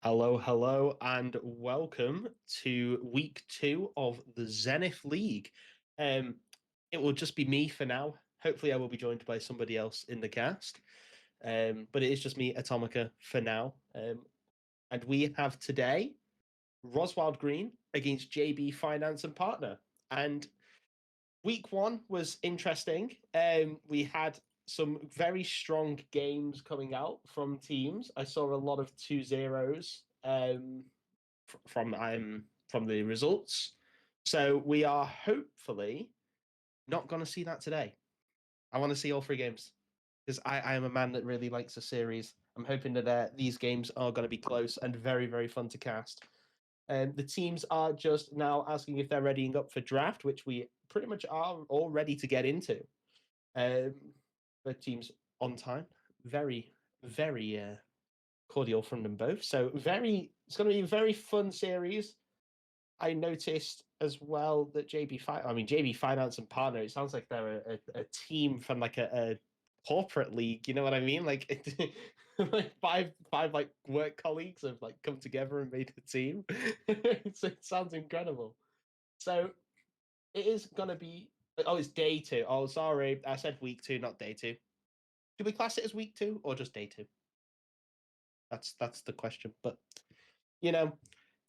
Hello, hello, and welcome to week 2 of the Zenith League. Um, it will just be me for now. Hopefully, I will be joined by somebody else in the cast. But it is just me, Atomica, for now. And we have today ROSWILD Green against JB Finance and Partner. And week 1 was interesting. We had some very strong games coming out from teams. I saw a lot of 2-0s from the results. So we are hopefully not going to see that today. I want to see all 3 games because I am a man that really likes a series. I'm hoping that these games are going to be close and very, very fun to cast. The teams are just now asking if they're readying up for draft, which we pretty much are all ready to get into. The teams on time, very, very cordial from them both. So it's going to be a very fun series. I noticed as well that JB Finance and Partner, it sounds like they're a team from like a corporate league, you know what I mean? Like like five like work colleagues have like come together and made a team. It sounds incredible. So it is gonna be it's day 2. Oh, sorry, I said week 2, not day 2. Do we class it as week 2 or just day 2? That's the question. But you know,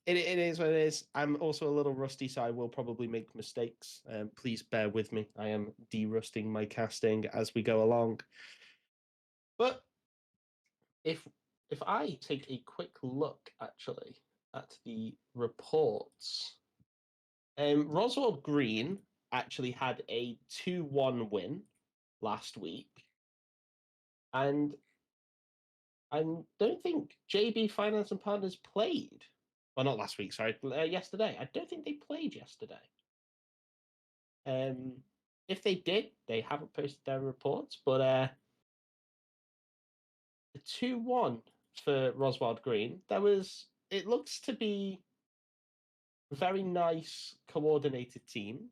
it is what it is. I'm also a little rusty, so I will probably make mistakes. Please bear with me. I am de-rusting my casting as we go along. But if I take a quick look, actually, at the reports, ROSWILD Green actually had a 2-1 win last week. And I don't think JB Finance and Partners played. Well, not last week, sorry. Yesterday. I don't think they played yesterday. If they did, they haven't posted their reports, but the 2-1 for ROSWILD Green, it looks to be a very nice coordinated team.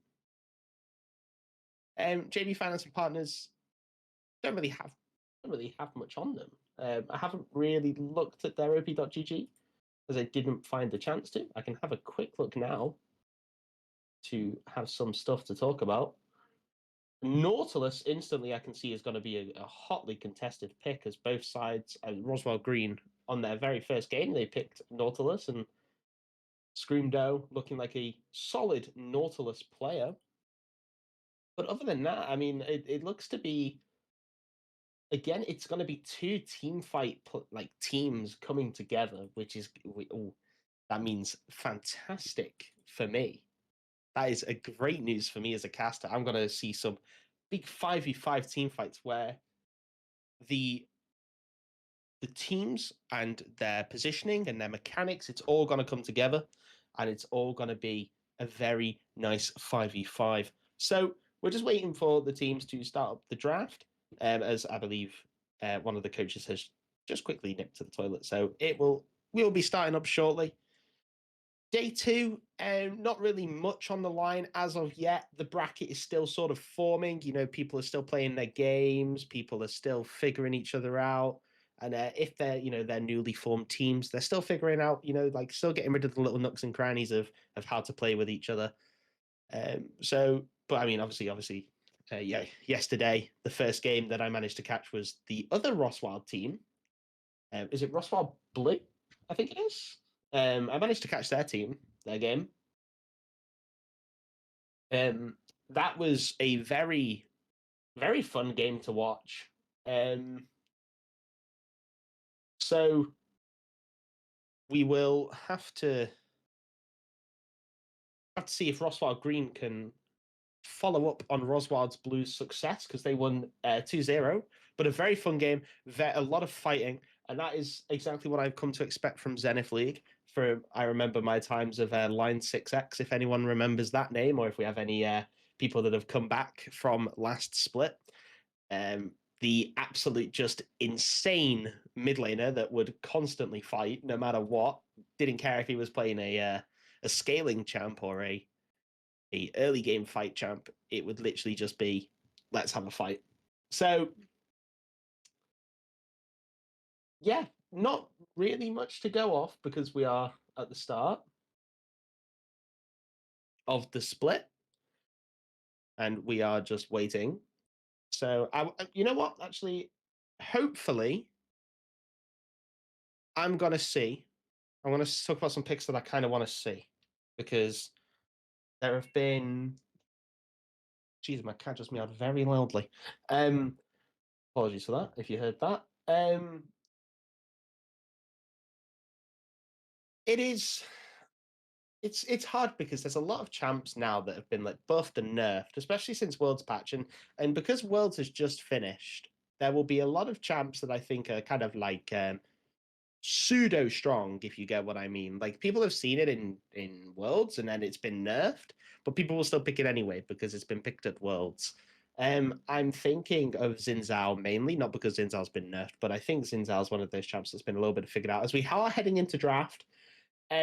JB Finance and Partners don't really have much on them. I haven't really looked at their RWDG as I didn't find the chance to. I can have a quick look now to have some stuff to talk about. Nautilus instantly I can see is going to be a hotly contested pick, as both sides, ROSWILD Green on their very first game, they picked Nautilus, and Screamdough looking like a solid Nautilus player. But other than that, I mean, it looks to be, again, it's going to be 2 team fight teams coming together, which is, that means fantastic for me. That is a great news for me as a caster. I'm going to see some big 5v5 team fights where the teams and their positioning and their mechanics, it's all going to come together, and it's all going to be a very nice 5v5. So we're just waiting for the teams to start up the draft, as I believe one of the coaches has just quickly nipped to the toilet. So we'll be starting up shortly. Day 2, not really much on the line as of yet. The bracket is still sort of forming. You know, people are still playing their games. People are still figuring each other out. And if they're, they're newly formed teams, they're still figuring out, like still getting rid of the little nooks and crannies of how to play with each other. But I mean, obviously, yesterday, the first game that I managed to catch was the other ROSWILD team. Is it ROSWILD Blue? I think it is. I managed to catch their game. That was a very, very fun game to watch. So we will have to see if ROSWILD Green can follow up on ROSWILD Blue's success, because they won 2-0, but a very fun game, a lot of fighting, and that is exactly what I've come to expect from Zenith League. I remember my times of Line 6X, if anyone remembers that name, or if we have any people that have come back from last split. The absolute just insane mid laner that would constantly fight no matter what, didn't care if he was playing a scaling champ or a early game fight champ. It would literally just be, let's have a fight. So yeah, not really much to go off because we are at the start of the split and we are just waiting. So, you know what? Actually, hopefully, I'm going to see. I want to talk about some picks that I kind of want to see because there have been. Jesus, my cat just meowed very loudly. Apologies for that if you heard that. It is. It's hard because there's a lot of champs now that have been like buffed and nerfed, especially since Worlds patch, and because Worlds has just finished, there will be a lot of champs that I think are kind of like pseudo strong, if you get what I mean. Like people have seen it in Worlds and then it's been nerfed, but people will still pick it anyway because it's been picked at Worlds. I'm thinking of Xin Zhao mainly, not because Xin Zhao's been nerfed, but I think Xin Zhao's one of those champs that's been a little bit figured out. As we are heading into draft,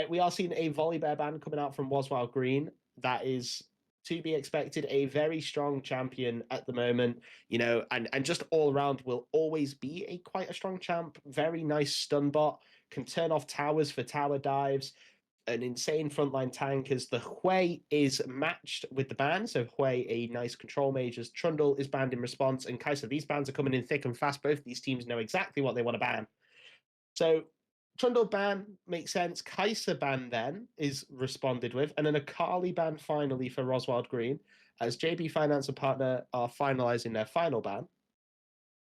we are seeing a Volibear ban coming out from ROSWILD Green. That is to be expected. A very strong champion at the moment, you know, and just all around will always be a quite a strong champ. Very nice stun bot, can turn off towers for tower dives. An insane frontline tank as the Hui is matched with the ban. So Hui, a nice control mage, as Trundle is banned in response, and Kaiser. These bans are coming in thick and fast. Both these teams know exactly what they want to ban. So Trundle ban makes sense. Kaiser ban then is responded with, and an Akali ban finally for ROSWILD Green, as JB Finance and Partner are finalizing their final ban.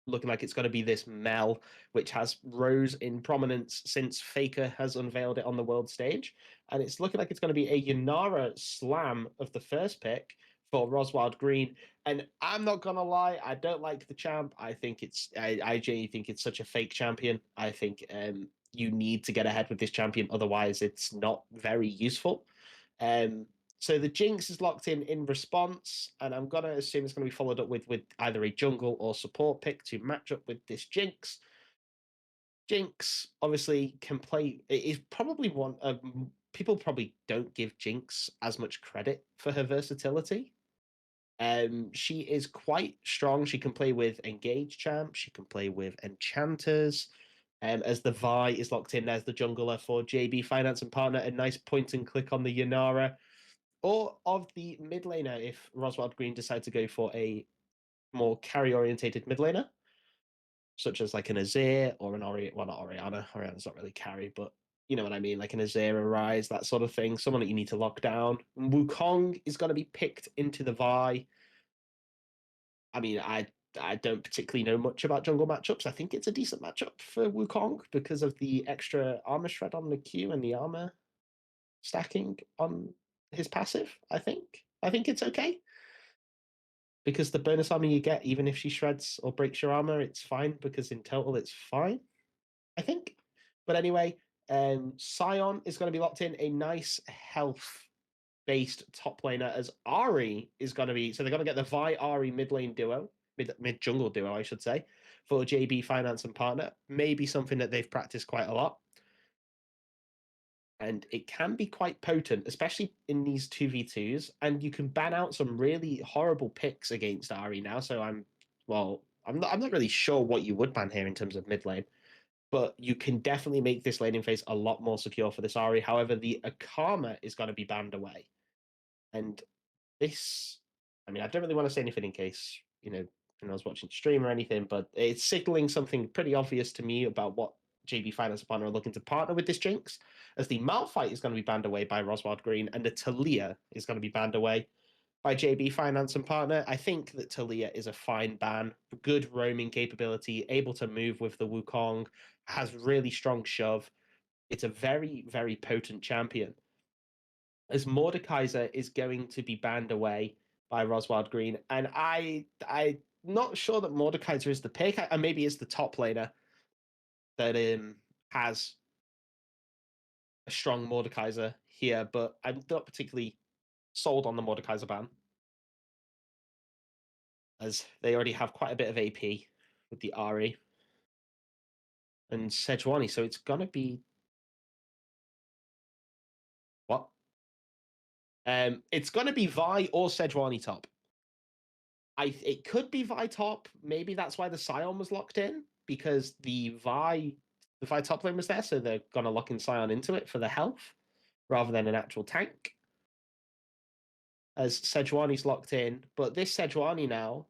Looking like it's going to be this Mel, which has rose in prominence since Faker has unveiled it on the world stage. And it's looking like it's going to be a Yanara slam of the first pick for ROSWILD Green. And I'm not going to lie, I don't like the champ. I think I genuinely think it's such a fake champion. I think you need to get ahead with this champion. Otherwise, it's not very useful. So the Jinx is locked in response, and I'm going to assume it's going to be followed up with either a jungle or support pick to match up with this Jinx. Jinx obviously can play. It is probably one of people probably don't give Jinx as much credit for her versatility. She is quite strong. She can play with Engage Champ. She can play with Enchanters. As the Vi is locked in as the jungler for JB Finance and Partner, a nice point and click on the Yanara. Or of the mid laner, if ROSWILD Green decide to go for a more carry orientated mid laner, such as like an Azir or an well, not Orianna. Orianna's not really carry, but you know what I mean, like an Azir, a Rise, that sort of thing. Someone that you need to lock down. Wukong is going to be picked into the Vi. I mean, I don't particularly know much about jungle matchups. I think it's a decent matchup for Wukong because of the extra armor shred on the Q and the armor stacking on his passive. I think it's okay because the bonus armor you get, even if she shreds or breaks your armor, it's fine because in total it's fine, I think. But anyway, Sion is going to be locked in, a nice health based top laner, as Ari is going to be. So they're going to get the Vi Ari mid lane duo, mid jungle duo, I should say, for JB Finance and Partner. Maybe something that they've practiced quite a lot. And it can be quite potent, especially in these 2v2s. And you can ban out some really horrible picks against Ari now. So I'm not really sure what you would ban here in terms of mid lane, but you can definitely make this laning phase a lot more secure for this Ari. However, the Akama is going to be banned away. And this, I mean, I don't really want to say anything in case, you know, I was watching stream or anything, but it's signaling something pretty obvious to me about what JB Finance Partner are looking to partner with this Jinx, as the Malphite is going to be banned away by ROSWILD Green, and the Talia is going to be banned away by JB Finance and Partner. I think that Talia is a fine ban, good roaming capability, able to move with the Wukong, has really strong shove. It's a very, very potent champion. As Mordekaiser is going to be banned away by ROSWILD Green, and I'm not sure that Mordekaiser is the pick. And maybe it's the top laner that has a strong Mordekaiser here, but I'm not particularly sold on the Mordekaiser ban, as they already have quite a bit of AP with the Ari and Sejuani, so it's gonna be what? It's gonna be Vi or Sejuani top. It could be Vi top. Maybe that's why the Scion was locked in, because the Vi the fight top lane was there, so they're going to lock in Sion into it for the health rather than an actual tank. As Sejuani's locked in, but this Sejuani now,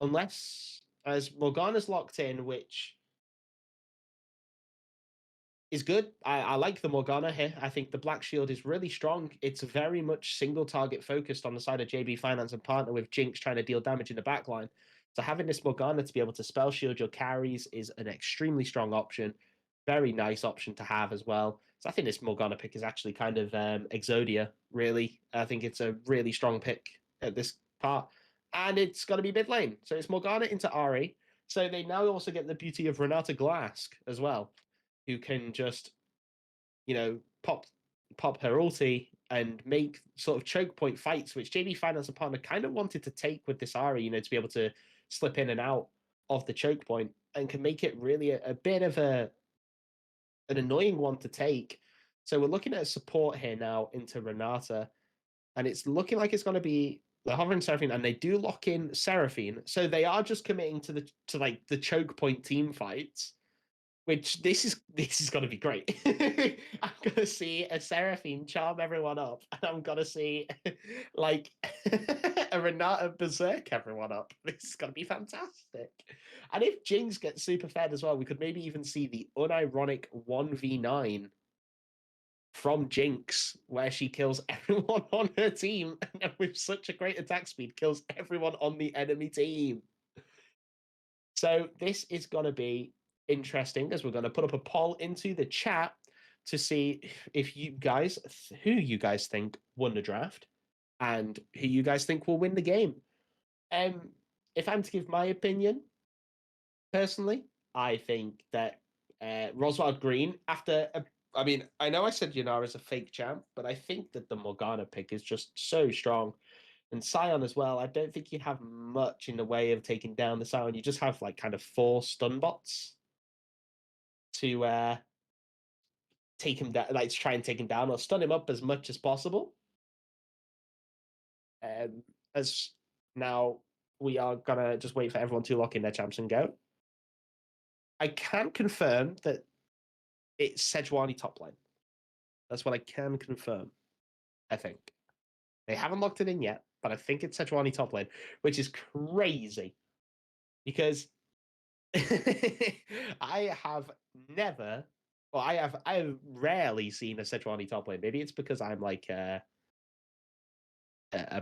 unless as Morgana's locked in, which is good. I like the Morgana here. I think the Black Shield is really strong. It's very much single target focused on the side of JB Finance and partner with Jinx trying to deal damage in the backline. So having this Morgana to be able to spell shield your carries is an extremely strong option. Very nice option to have as well. So I think this Morgana pick is actually kind of Exodia, really. I think it's a really strong pick at this part. And it's going to be mid lane. So it's Morgana into Ari. So they now also get the beauty of Renata Glask as well, who can just, pop her ulti and make sort of choke point fights, which JB Finance and partner kind of wanted to take with this Ari, to be able to slip in and out of the choke point and can make it really a bit of an annoying one to take. So we're looking at a support here now into Renata, and it's looking like it's going to be the Hovering Seraphine, and they do lock in Seraphine. So they are just committing to the choke point team fights, which this is going to be great. I'm going to see a Seraphine charm everyone up, and I'm going to see like a Renata berserk everyone up. This is going to be fantastic. And if Jinx gets super fed as well, we could maybe even see the unironic 1v9 from Jinx, where she kills everyone on her team, and with such a great attack speed, kills everyone on the enemy team. So this is going to be interesting, as we're going to put up a poll into the chat to see if who you guys think won the draft and who you guys think will win the game. If I'm to give my opinion, personally, I think that ROSWILD Green, I know I said Yanara is a fake champ, but I think that the Morgana pick is just so strong. And Sion as well, I don't think you have much in the way of taking down the Sion. You just have like kind of 4 stun bots to take him down, like to try and take him down or stun him up as much as possible. As now we are gonna just wait for everyone to lock in their champs and go. I can confirm that it's Sejuani top lane. That's what I can confirm. I think they haven't locked it in yet, but I think it's Sejuani top lane, which is crazy because I have rarely seen a Sejuani top lane. Maybe it's because I'm like a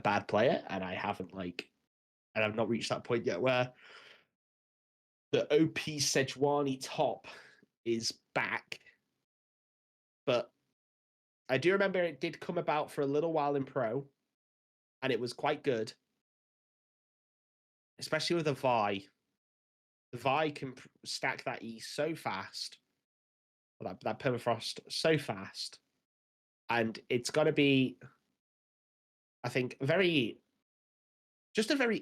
bad player and I've not reached that point yet where the OP Sejuani top is back. But I do remember it did come about for a little while in Pro, and it was quite good, especially with a Vi. The Vi can stack that E so fast, that permafrost so fast, and it's going to be, I think, a very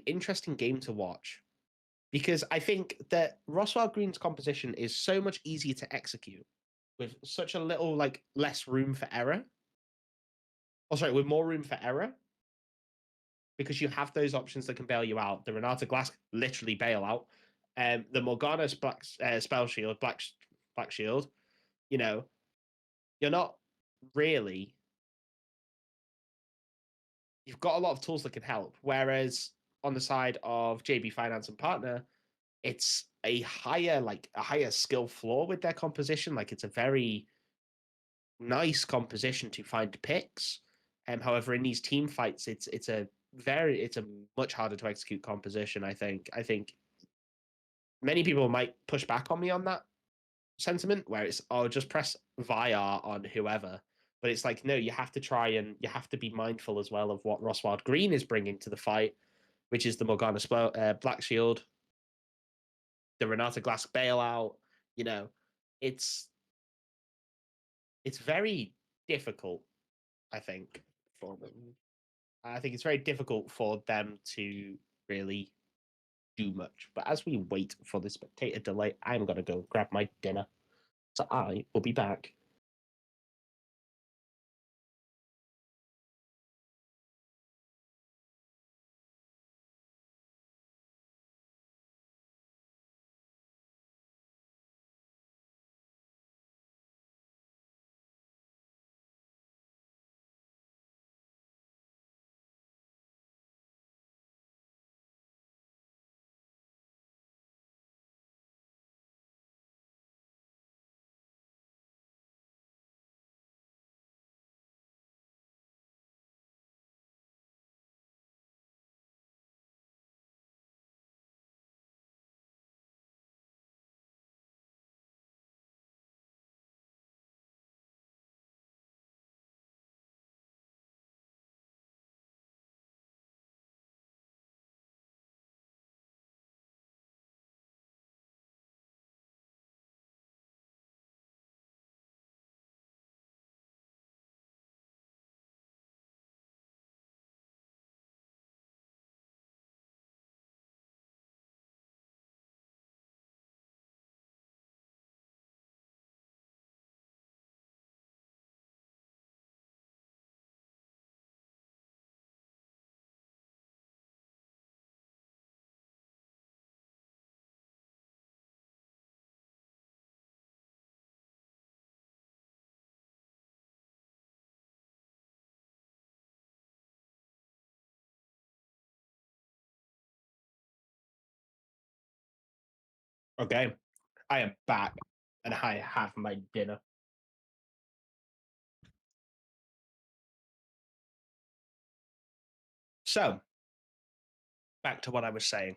interesting game to watch, because I think that ROSWILD Green's composition is so much easier to execute with such a little, less room for error. Oh, sorry, with more room for error, because you have those options that can bail you out. The Renata Glass literally bail out. The Morgana's spell shield, black shield. You're not really. You've got a lot of tools that can help. Whereas on the side of JB Finance and partner, it's a higher skill floor with their composition. Like, it's a very nice composition to find picks. However, in these team fights, it's a much harder to execute composition. I think many people might push back on me on that sentiment, where it's just press VIR on whoever. But it's like, no, you have to try and you have to be mindful as well of what ROSWILD Green is bringing to the fight, which is the Morgana Black Shield, the Renata Glass bailout. It's very difficult, I think, for them. I think it's very difficult for them to really do much. But as we wait for the spectator delay, I'm going to go grab my dinner. So I will be back. Okay, I am back, and I have my dinner. So, back to what I was saying.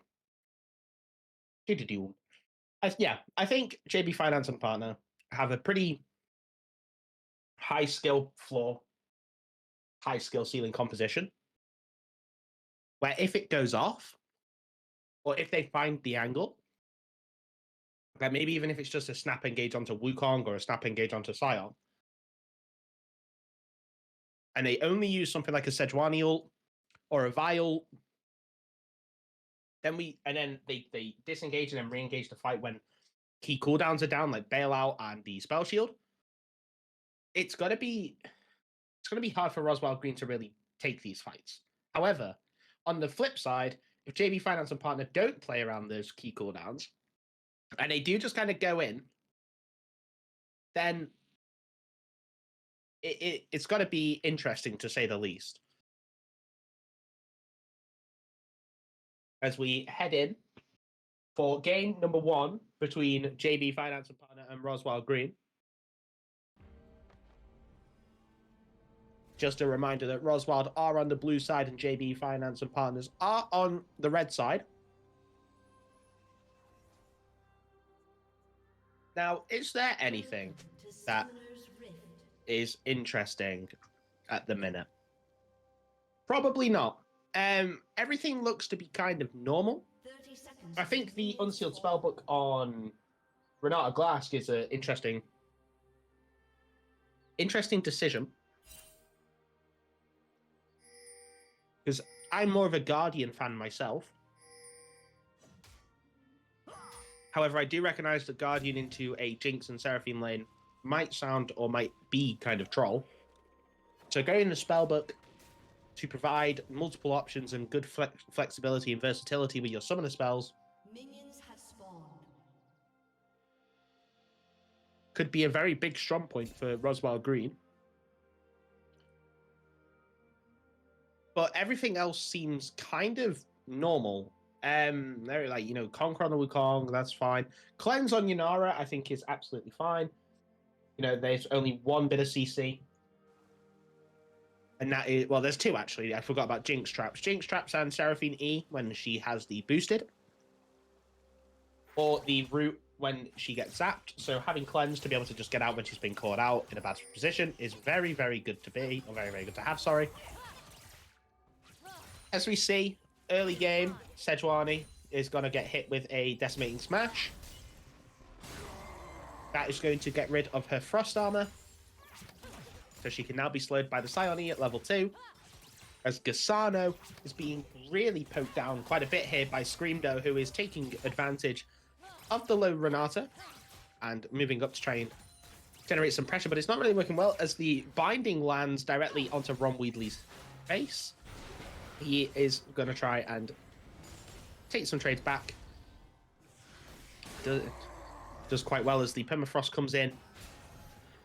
I think JB Finance and Partner have a pretty high skill floor, high skill ceiling composition, where if it goes off, or if they find the angle, like maybe even if it's just a snap engage onto Wukong or a snap engage onto Sion, and they only use something like a Sejuani ult or a Vi ult, then they disengage and then re-engage the fight when key cooldowns are down, like Bailout and the Spell Shield. It's gonna be hard for ROSWILD Green to really take these fights. However, on the flip side, if JB Finance and Partner don't play around those key cooldowns, and they do just kind of go in, then it's got to be interesting to say the least. As we head in for game number 1 between JB Finance and Partner and ROSWILD Green. Just a reminder that ROSWILD are on the blue side and JB Finance and Partners are on the red side. Now, is there anything that is interesting at the minute? Probably not. Everything looks to be kind of normal. I think the Unsealed Spellbook on Renata Glask is an interesting decision. Because I'm more of a Guardian fan myself. However, I do recognize that Guardian into a Jinx and Seraphine lane might sound or might be kind of troll. So going the Spellbook to provide multiple options and good flexibility and versatility with your summoner spells Minions have spawned. Could be a very big strong point for ROSWILD Green. But everything else seems kind of normal. They're like, Conquer on the Wukong, that's fine. Cleanse on Yanara, I think, is absolutely fine. There's only one bit of CC. And that is, well, there's two, actually. I forgot about Jinx Traps. Jinx Traps and Seraphine E when she has the boosted. Or the Root when she gets zapped. So having Cleanse to be able to just get out when she's been caught out in a bad position is very, very good to be. Or very, very good to have, sorry. As we see, early game, Sejuani is going to get hit with a Decimating Smash. That is going to get rid of her Frost Armor. So she can now be slowed by the Psione at level 2. As Gasano is being really poked down quite a bit here by Screamdo, who is taking advantage of the low Renata and moving up to try and generate some pressure. But it's not really working well as the binding lands directly onto Ron Weedley's face. He is going to try and take some trades back. Does quite well as the Permafrost comes in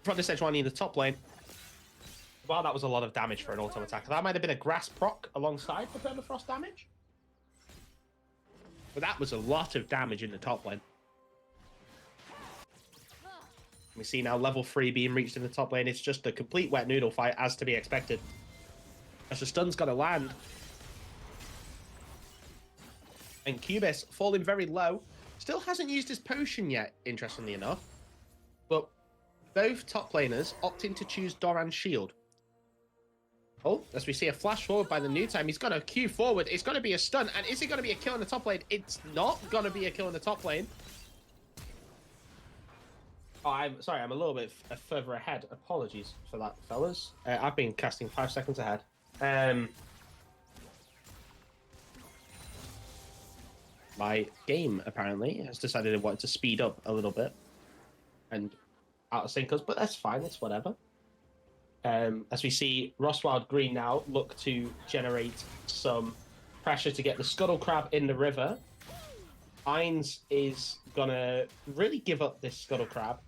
from the Sejuani in the top lane. Wow, that was a lot of damage for an auto attack. That might have been a grass proc alongside the Permafrost damage. But that was a lot of damage in the top lane. We see now level 3 being reached in the top lane. It's just a complete wet noodle fight, as to be expected. As the stun's got to land. And Cubis falling very low. Still hasn't used his potion yet, interestingly enough. But both top laners opting to choose Doran's shield. Oh, as we see a flash forward by the new time. He's got a Q forward. It's going to be a stun. And is it going to be a kill in the top lane? It's not going to be a kill in the top lane. Oh, I'm sorry. I'm a little bit further ahead. Apologies for that, fellas. I've been casting 5 seconds ahead. My game, apparently, has decided it wanted to speed up a little bit. And out of sync us, but that's fine. It's whatever. As we see ROSWILD Green now look to generate some pressure to get the Scuttle Crab in the river. Ainz is going to really give up this Scuttle Crab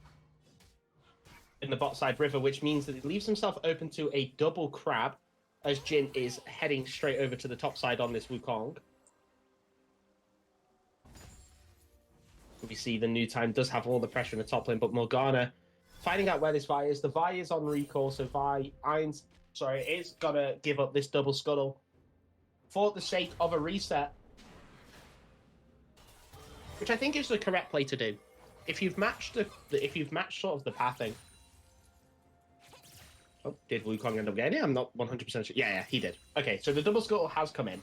in the bot side river, which means that he leaves himself open to a double crab as Jin is heading straight over to the top side on this Wukong. We see the new time does have all the pressure in the top lane, but Morgana finding out where this Vi is. The Vi is on recall, so is gonna give up this double scuttle for the sake of a reset, which I think is the correct play to do. If you've matched sort of the pathing. Oh, did Wukong end up getting it? I'm not 100% sure. Yeah, he did. Okay, so the double scuttle has come in.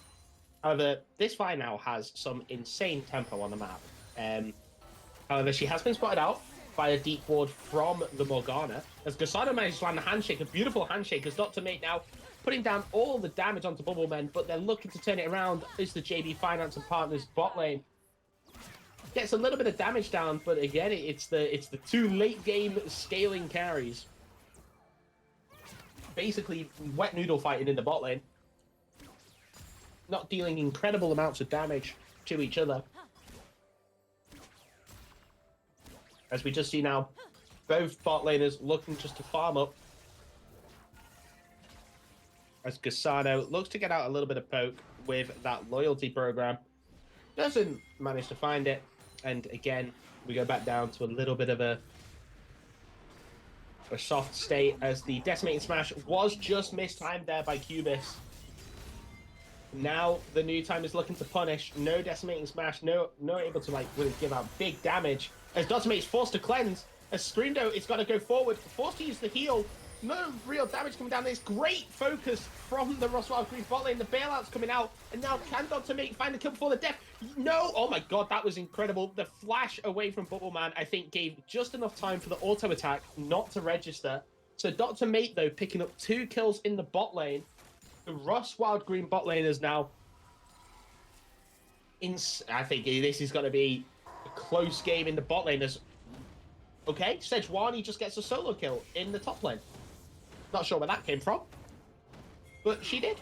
However, this Vi now has some insane tempo on the map. However, she has been spotted out by a deep ward from the Morgana, as Gasano manages to land a handshake, a beautiful handshake, as Dr. Mate now putting down all the damage onto Bubblemen, but they're looking to turn it around. Is the JB Finance and Partners bot lane. Gets a little bit of damage down, but again, it's the two late game scaling carries. Basically, wet noodle fighting in the bot lane. Not dealing incredible amounts of damage to each other. As we just see now, both bot laners looking just to farm up. As Gasano looks to get out a little bit of poke with that loyalty program. Doesn't manage to find it. And again, we go back down to a little bit of a soft state, as the Decimating Smash was just mistimed there by Cubis. Now the new time is looking to punish. No Decimating Smash, no able to like really give out big damage. As Dotomate's forced to cleanse, as Screamdo is got to go forward, forced to use the heal. No real damage coming down. There's great focus from the ROSWILD Green bot lane. The bailout's coming out, and now can Dotomate find the kill before the death? No! Oh my god, that was incredible. The flash away from Bubbleman, I think, gave just enough time for the auto attack not to register. So Dr. Mate, though, picking up 2 kills in the bot lane. The ROSWILD Green bot lane is now I think this is going to be a close game in the bot lane. As okay, Sejuani just gets a solo kill in the top lane. Not sure where that came from, but she did.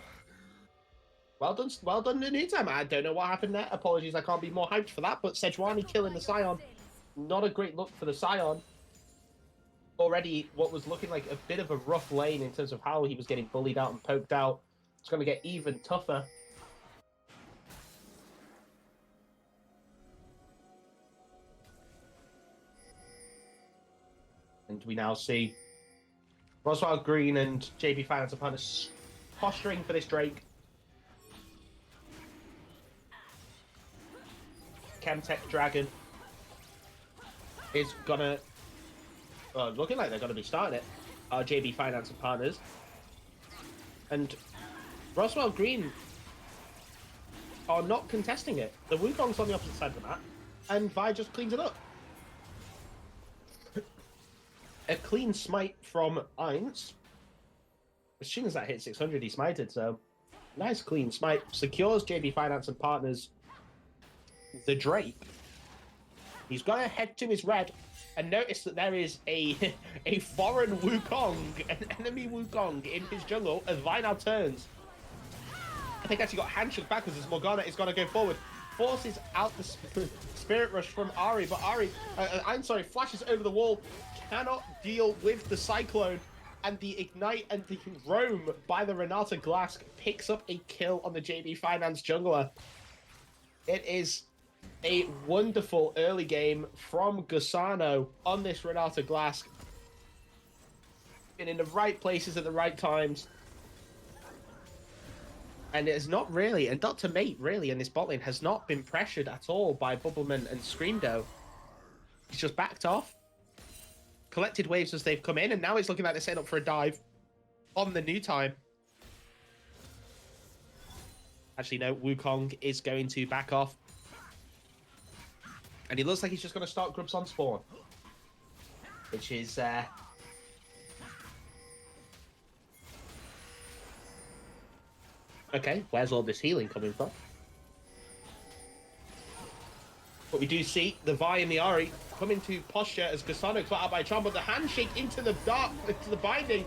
Well done the new time. I don't know what happened there. Apologies, I can't be more hyped for that, but Sejuani killing the Scion. Not a great look for the Scion. Already what was looking like a bit of a rough lane in terms of how he was getting bullied out and poked out. It's going to get even tougher. And we now see ROSWILD Green and JB Finance and Partners posturing for this Drake. Chemtech Dragon is gonna looking like they're gonna be starting it. JB Finance and Partners. And ROSWILD Green are not contesting it. The Wukong's on the opposite side of the map, and Vi just cleans it up. A clean smite from Ainz. As soon as that hit 600, he smited, so nice clean smite. Secures JB Finance and Partners the Drake. He's going to head to his red and notice that there is a foreign Wukong, an enemy Wukong in his jungle, as Vi now turns. I think actually got handshook backwards as Morgana is going to go forward. Forces out the Spirit Rush from Ahri, but I'm sorry, flashes over the wall, cannot deal with the Cyclone, and the Ignite and the Roam by the Renata Glask picks up a kill on the JB Finance jungler. It is a wonderful early game from Gasano on this Renata Glask. Been in the right places at the right times. And it's not really, and Dr. Mate really in this bot lane has not been pressured at all by Bubbleman and Screamdo. He's just backed off, collected waves as they've come in, and now it's looking like they're setting up for a dive on the new time. Actually, no, Wukong is going to back off. And he looks like he's just going to start grubs on spawn. Which is... okay, where's all this healing coming from? But we do see the Vi and the Ahri come into posture as Gasano caught out by Charm, but the handshake into the dark, into the binding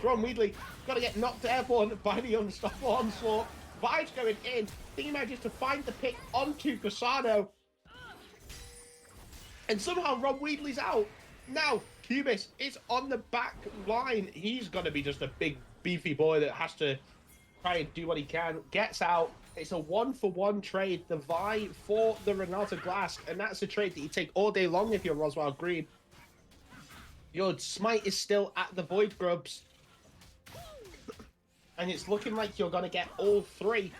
from Wheatley. Got to get knocked airborne by the unstoppable onslaught. Vi's going in. He manages to find the pick onto Gasano. And somehow Ron Wheatley's out. Now, Cubis is on the back line. He's going to be just a big, beefy boy that has to try and do what he can. Gets out. It's a 1-for-1 trade. The Vi for the Renata Glass. And that's a trade that you take all day long if you're ROSWILD Green. Your smite is still at the Void Grubs. And it's looking like you're going to get all three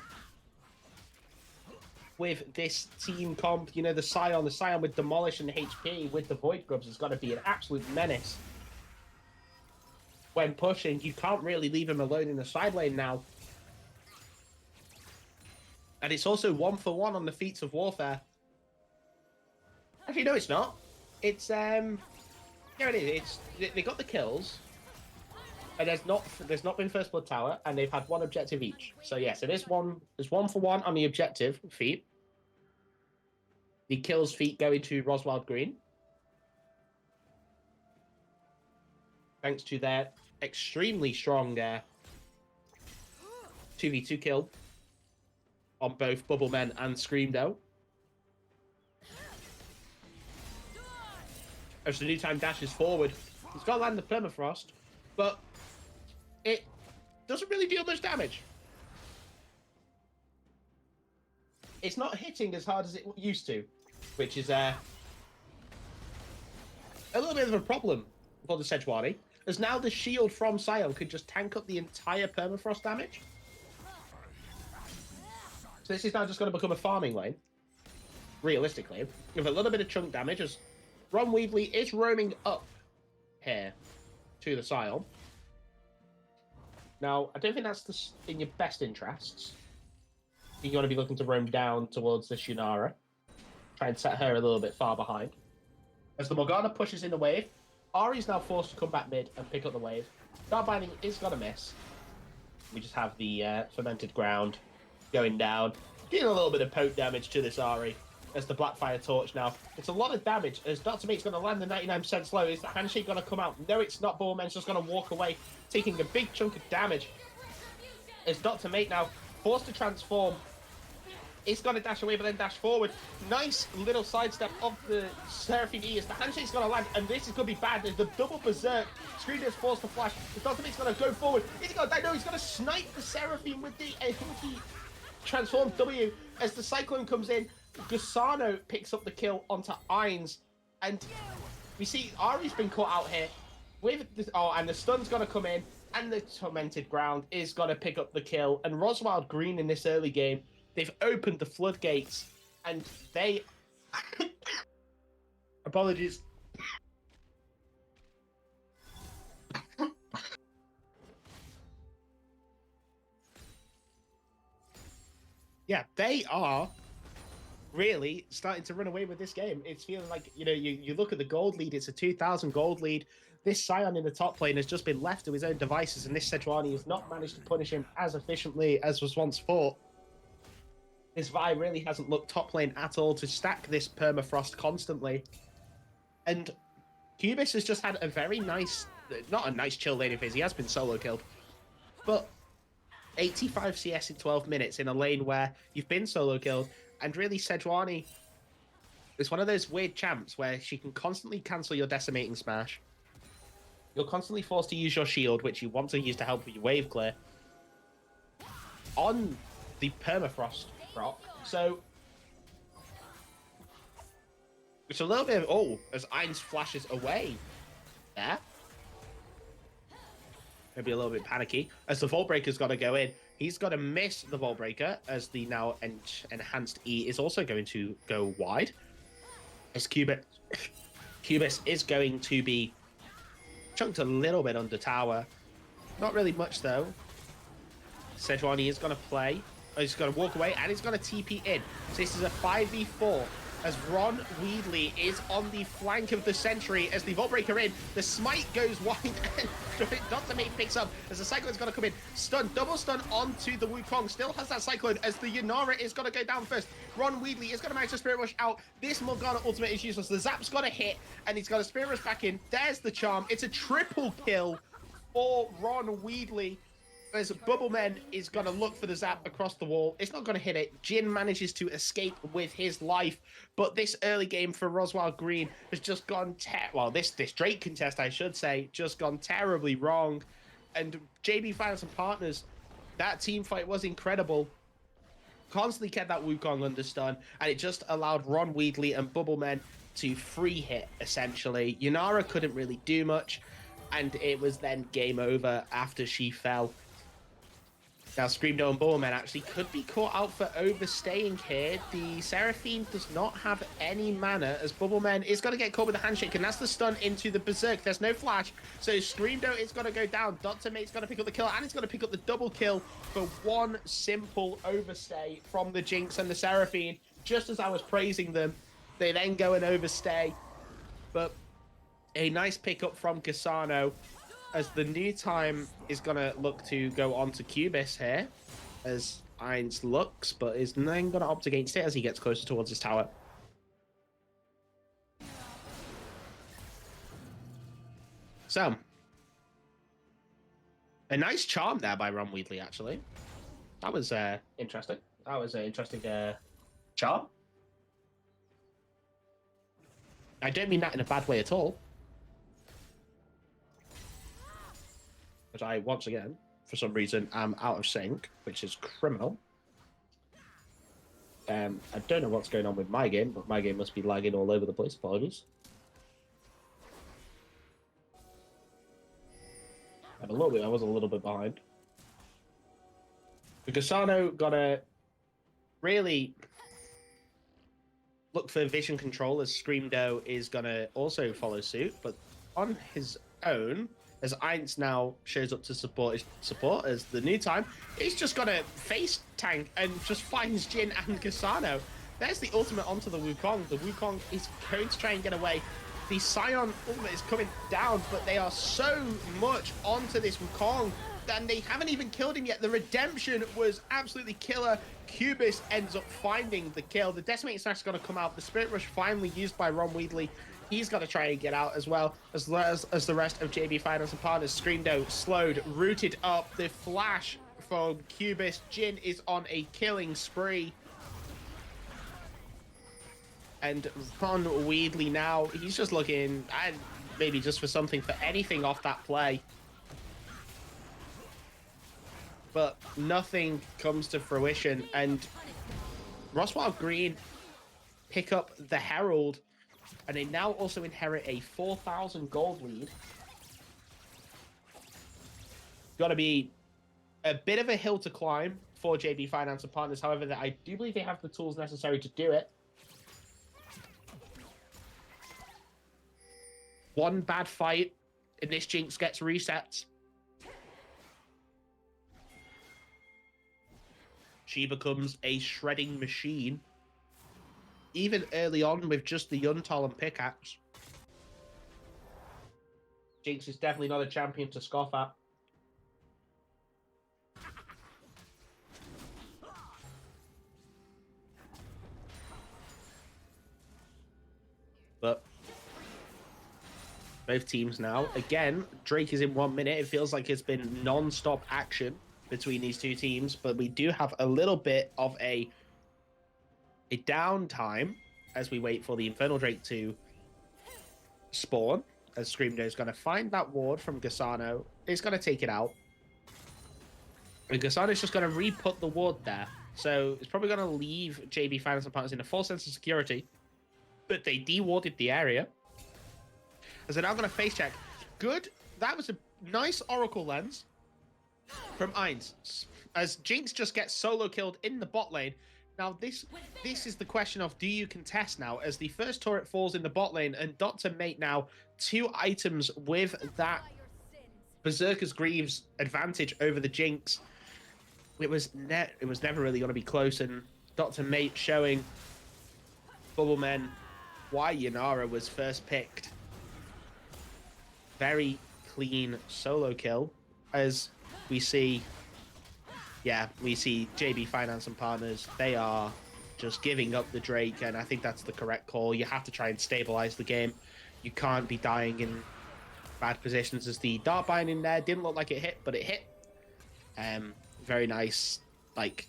with this team comp. You know, the Scion with Demolish and HP with the Void Grubs is going to be an absolute menace. When pushing, you can't really leave him alone in the side lane now. And it's also 1-for-1 on the Feats of Warfare. Actually, no, it's not. It's, here it is. They got the kills. And there's not been First Blood Tower, and they've had one objective each. So yes, it is there's 1-for-1 on the objective feat. The kills feat going to ROSWILD Green. Thanks to their extremely strong 2v2 kill on both Bubblemen and Screamdo. As the new time dashes forward, he's got to land the permafrost, but it doesn't really deal much damage. It's not hitting as hard as it used to, which is a little bit of a problem for the Sejuani, as now the shield from Scion could just tank up the entire permafrost damage. So this is now just going to become a farming lane, realistically, with a little bit of chunk damage, as Ron Weebly is roaming up here to the Scion. Now, I don't think that's in your best interests. You want to be looking to roam down towards the Shunara. Try and set her a little bit far behind. As the Morgana pushes in the wave, Ahri's now forced to come back mid and pick up the wave. Guard Binding is going to miss. We just have the Fermented Ground going down. Getting a little bit of poke damage to this Ahri. As the Blackfire Torch now. It's a lot of damage. As Dr. Mate's going to land the 99% slow. Is the handshake going to come out? No, it's not. Bullman's just going to walk away, taking a big chunk of damage. As Dr. Mate now forced to transform. It's going to dash away, but then dash forward. Nice little sidestep of the Seraphine E as the handshake's going to land, and this is going to be bad. There's the double berserk. Screener's forced to flash. The Dr. Mate's going to go forward. He's going to, no, he's going to snipe the Seraphine with the hinky transformed W as the Cyclone comes in. Gusano picks up the kill onto Ainz, and we see Ahri's been caught out here with this, and the stun's gonna come in, and the Tormented Ground is gonna pick up the kill. And ROSWILD Green in this early game, they've opened the floodgates, and they apologies. Yeah, they are really starting to run away with this game. It's feeling like, you know, you look at the gold lead, it's a 2,000 gold lead. This Scion in the top lane has just been left to his own devices, and this Sejuani has not managed to punish him as efficiently as was once thought. This Vi really hasn't looked top lane at all to stack this permafrost constantly. And Cubis has just had a very nice, not a nice chill lane of his, he has been solo killed, but 85 CS in 12 minutes in a lane where you've been solo killed. And really, Sejuani is one of those weird champs where she can constantly cancel your Decimating Smash. You're constantly forced to use your shield, which you want to use to help with your wave clear, on the permafrost proc. So it's a little bit of, as Ainz flashes away there. Maybe a little bit panicky, as the Vault Breaker's got to go in. He's got to miss the Vault Breaker, as the now enhanced E is also going to go wide. As Cubis is going to be chunked a little bit under tower. Not really much, though. Sejuani is going to play. He's going to walk away, and he's going to TP in. So this is a 5v4. As Ron Weedley is on the flank of the Sentry as the Vault Breaker in. The smite goes wide, and Dr. Mate picks up as the Cyclone's going to come in. Stun, double stun onto the Wukong. Still has that Cyclone as the Yanara is going to go down first. Ron Weedley is going to manage to Spirit Rush out. This Morgana ultimate is useless. The Zap's got to hit, and he's got to Spirit Rush back in. There's the charm. It's a triple kill for Ron Weedley. As Bubbleman is going to look for the Zap across the wall. It's not going to hit it. Jin manages to escape with his life. But this early game for ROSWILD Green has just gone... Well, this Drake contest, I should say, just gone terribly wrong. And JB Finance and Partners That team fight was incredible. Constantly kept that Wukong under stun, and it just allowed Ron Weedley and Bubblemen to free hit, essentially. Yunara couldn't really do much, and it was then game over after she fell. Now, Screamdo and Bubblemen actually could be caught out for overstaying here. The Seraphine does not have any mana, as Bubblemen is going to get caught with a handshake, and that's the stun into the Berserk. There's no flash, so Screamdo is going to go down. Dr. Mate's going to pick up the kill, and it's going to pick up the double kill for one simple overstay from the Jinx and the Seraphine. Just as I was praising them, they then go and overstay. But a nice pickup from Cassano, as the new time is going to look to go on to Cubis here, as Ainz looks, but is then going to opt against it as he gets closer towards his tower. So, a nice charm there by Ron Weedley, actually. That was interesting. That was an interesting charm. I don't mean that in a bad way at all. But I, once again, for some reason, am out of sync, which is criminal. I don't know what's going on with my game, but my game must be lagging all over the place. Apologies. I was a little bit behind. But Cassano gotta really look for vision control, as Screamdo is gonna also follow suit, but on his own, as Ainz now shows up to support as the new time, he's just got a face tank and just finds Jin and Cassano. There's the ultimate onto the Wukong. The Wukong is going to try and get away. The Scion ultimate is coming down, but they are so much onto this Wukong, and they haven't even killed him yet. The redemption was absolutely killer. Cubis ends up finding the kill. The Decimating Slash is going to come out. The Spirit Rush finally used by Ron Weedley. He's got to try and get out as well as the rest of JB Finance and Partners. Screamdo slowed, rooted up. The flash for Cubis. Jin is on a killing spree. And Ron Weedley now, he's just looking, maybe just for something, for anything off that play. But nothing comes to fruition. And ROSWILD Green pick up the Herald, and they now also inherit a 4,000 gold lead. Got to be a bit of a hill to climb for JB Finance and Partners. However, I do believe they have the tools necessary to do it. One bad fight, and this Jinx gets reset. She becomes a shredding machine. Even early on with just the Yuntal and pickaxe. Jinx is definitely not a champion to scoff at. But both teams now, again, Drake is in 1 minute. It feels like it's been non-stop action between these two teams, but we do have a little bit of a downtime as we wait for the Infernal Drake to spawn, as Screamdo is going to find that ward from Cassano. He's going to take it out. And Cassano's just going to re-put the ward there. So it's probably going to leave JB Finance and Partners in a false sense of security. But they de-warded the area. As they're now going to face check. Good. That was a nice Oracle lens from Ainz. As Jinx just gets solo killed in the bot lane. Now, this is the question of, do you contest now? As the first turret falls in the bot lane, and Dr. Mate now 2 items with that Berserker's Greaves advantage over the Jinx. It was never really going to be close, and Dr. Mate showing Bubblemen why Yunara was first picked. Very clean solo kill, as we see. Yeah, we see JB Finance and Partners. They are just giving up the Drake, and I think that's the correct call. You have to try and stabilize the game. You can't be dying in bad positions, as the dart bind in there didn't look like it hit, but it hit. Very nice, like,